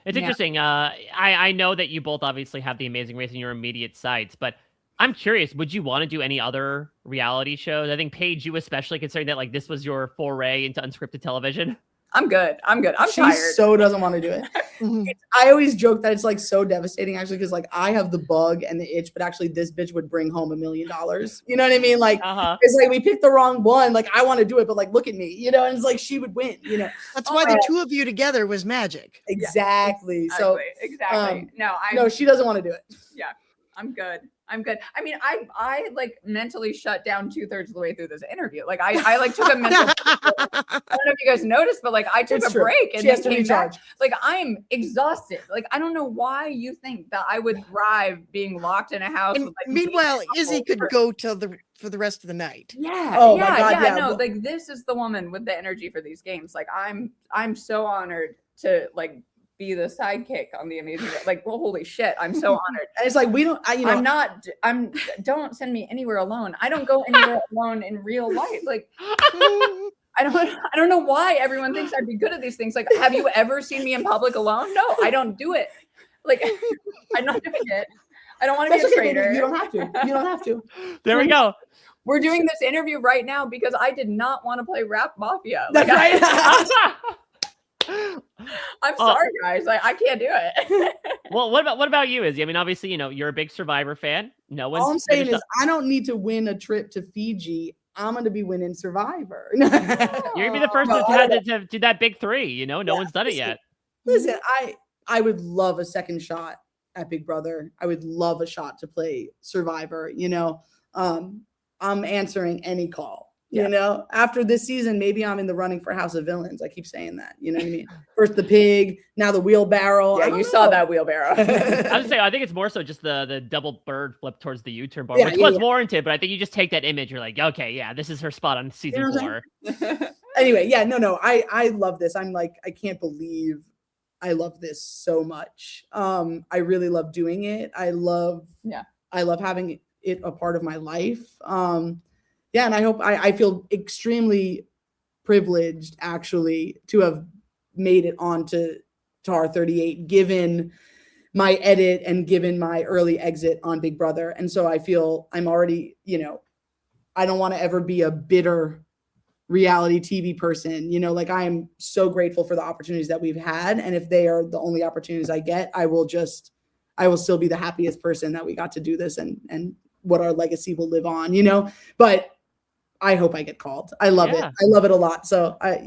It's interesting. I know that you both obviously have the Amazing Race in your immediate sights, but I'm curious, would you want to do any other reality shows? I think Paige, you especially, considering that like this was your foray into unscripted television. I'm good. I'm tired. She so doesn't want to do it. I always joke that it's like so devastating actually because like I have the bug and the itch, but actually this bitch would bring home $1 million. You know what I mean? Like it's like we picked the wrong one. Like I want to do it, but like look at me, you know. And it's like she would win. You know, that's why the two of you together was magic. Exactly. Exactly. No, she doesn't want to do it. Yeah, I'm good. I mean, I like mentally shut down 2/3 of the way through this interview. Like I like took a mental break. I don't know if you guys noticed, but like I took a break and then came back. Like I'm exhausted. Like I don't know why you think that I would thrive being locked in a house. And with, like, meanwhile, Izzy could go for the rest of the night. Yeah. Oh my God. Yeah. No, like this is the woman with the energy for these games. Like I'm so honored to like be the sidekick on the Amazing Race. Like, well, holy shit, I'm so honored. And it's like we don't. Don't send me anywhere alone. I don't go anywhere alone in real life. Like, I don't know why everyone thinks I'd be good at these things. Like, have you ever seen me in public alone? No, I don't do it. Like, I'm not doing it. I don't want to be a traitor. You don't have to. You don't have to. There we go. We're doing this interview right now because I did not want to play RHAP Mafia. That's right. I'm sorry, guys. Like, I can't do it. Well, what about you, Izzy? I mean, obviously, you know, you're a big Survivor fan. No one's. All I'm saying is, I don't need to win a trip to Fiji. I'm going to be winning Survivor. You're gonna be the first to do that big three. You know, no one's done it yet. Listen, I would love a second shot at Big Brother. I would love a shot to play Survivor. You know, I'm answering any call. You know, after this season, maybe I'm in the running for House of Villains. I keep saying that. You know what I mean? First the pig, now the wheelbarrow. Yeah, you saw that wheelbarrow. I would say I think it's more so just the double bird flip towards the U-turn bar, which was warranted. But I think you just take that image. You're like, okay, yeah, this is her spot on season 4. Anyway, no. I love this. I'm like, I can't believe I love this so much. I really love doing it. I love having it a part of my life. And I hope I feel extremely privileged actually to have made it onto TAR 38, given my edit and given my early exit on Big Brother. And so I feel I'm already, you know, I don't want to ever be a bitter reality TV person, you know, like I am so grateful for the opportunities that we've had. And if they are the only opportunities I get, I will still be the happiest person that we got to do this and what our legacy will live on, you know, but I hope I get called. I love it. I love it a lot. So well,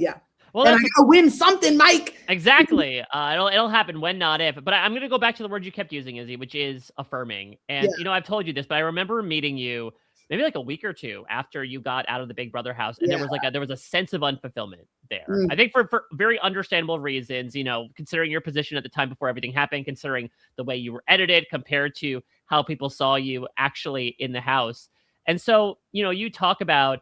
and I gotta win something, Mike. Exactly. It'll happen when, not if. But I'm gonna go back to the word you kept using, Izzy, which is affirming. And you know, I've told you this, but I remember meeting you maybe like a week or two after you got out of the Big Brother house, and there was a sense of unfulfillment there. I think for very understandable reasons. You know, considering your position at the time before everything happened, considering the way you were edited compared to how people saw you actually in the house. And so, you know, you talk about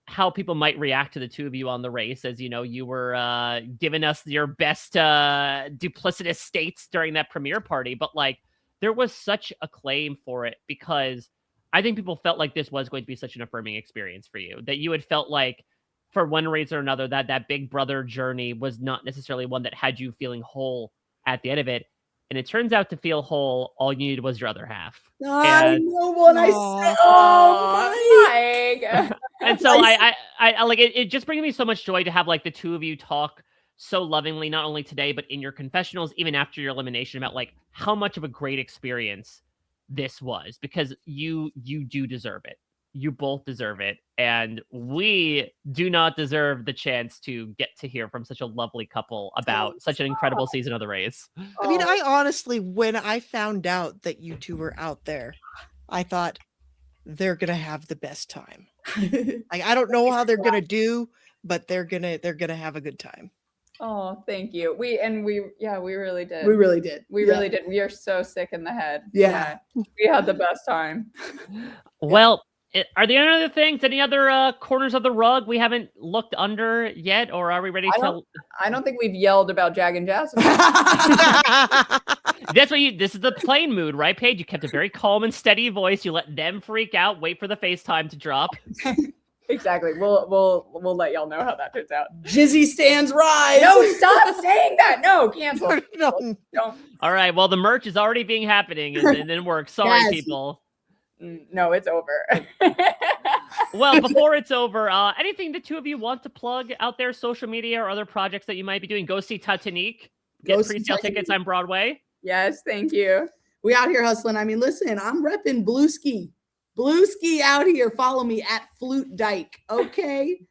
how people might react to the two of you on the race, as you know, you were giving us your best duplicitous states during that premiere party. But like, there was such acclaim for it because I think people felt like this was going to be such an affirming experience for you, that you had felt like for one reason or another that Big Brother journey was not necessarily one that had you feeling whole at the end of it. And it turns out to feel whole, all you needed was your other half. I know what I said. Oh my. And so I like it just brings me so much joy to have like the two of you talk so lovingly, not only today, but in your confessionals, even after your elimination, about like how much of a great experience this was, because you do deserve it. you both deserve it. And we do not deserve the chance to get to hear from such a lovely couple about such an incredible season of the race. I mean, I honestly, when I found out that you two were out there, I thought they're going to have the best time. Like, I don't know how they're going to do, but they're going to have a good time. Oh, thank you. We really did. We really did. We really did. We are so sick in the head. Yeah. We had the best time. Well, are there any other things, any other corners of the rug we haven't looked under yet, or are we ready to? I don't think we've yelled about Jag and Jasmine. That's what this is the plain mood, right, Paige? You kept a very calm and steady voice. You let them freak out, wait for the FaceTime to drop. Exactly. We'll let y'all know how that turns out. Jizzy stands rise. No, stop saying that. No, cancel. No. Don't. All right. Well, the merch is already being happening, and it didn't work. Sorry, Yes. people. No, it's over. Well, before it's over, anything the two of you want to plug out there, social media or other projects that you might be doing? Go see Titanic. Get pre-sale tickets on Broadway. Yes, thank you. We out here hustling. I mean, listen, I'm repping Blueski. Blueski out here. Follow me at Flute Dyke. Okay.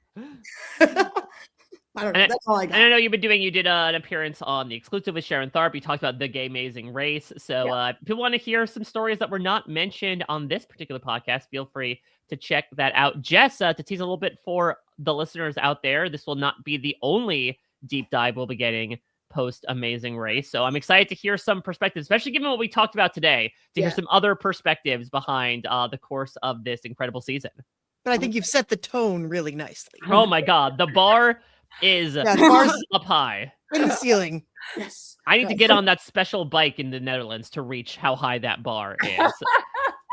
I don't know. That's all I got. And I know you did an appearance on The Exclusive with Sharon Tharp. You talked about the gay amazing race. So if you want to hear some stories that were not mentioned on this particular podcast, feel free to check that out. Jess, to tease a little bit for the listeners out there, this will not be the only deep dive we'll be getting post Amazing Race. So I'm excited to hear some perspectives, especially given what we talked about today, to hear some other perspectives behind the course of this incredible season. But I think you've set the tone really nicely. Oh my God. The bar is the bar's up high. in the ceiling. Yes. I need to get on that special bike in the Netherlands to reach how high that bar is.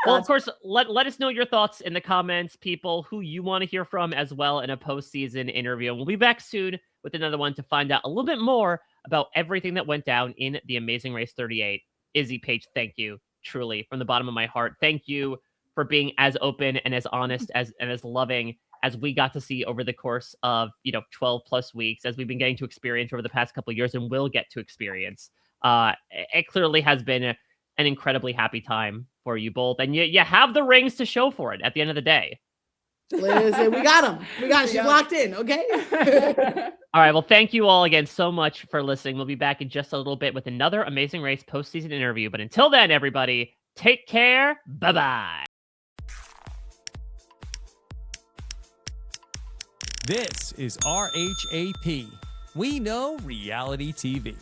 Well, of course, let us know your thoughts in the comments, people, who you want to hear from as well in a postseason interview. We'll be back soon with another one to find out a little bit more about everything that went down in the Amazing Race 38. Izzy, Paige, thank you, truly, from the bottom of my heart. Thank you for being as open and as honest and as loving as we got to see over the course of 12 plus weeks, as we've been getting to experience over the past couple of years and will get to experience. It clearly has been an incredibly happy time for you both, and you have the rings to show for it at the end of the day. Listen, we got him. She's locked in. Okay. All right. Well, thank you all again so much for listening. We'll be back in just a little bit with another Amazing Race postseason interview. But until then, everybody, take care. Bye-bye. This is RHAP. We know reality TV.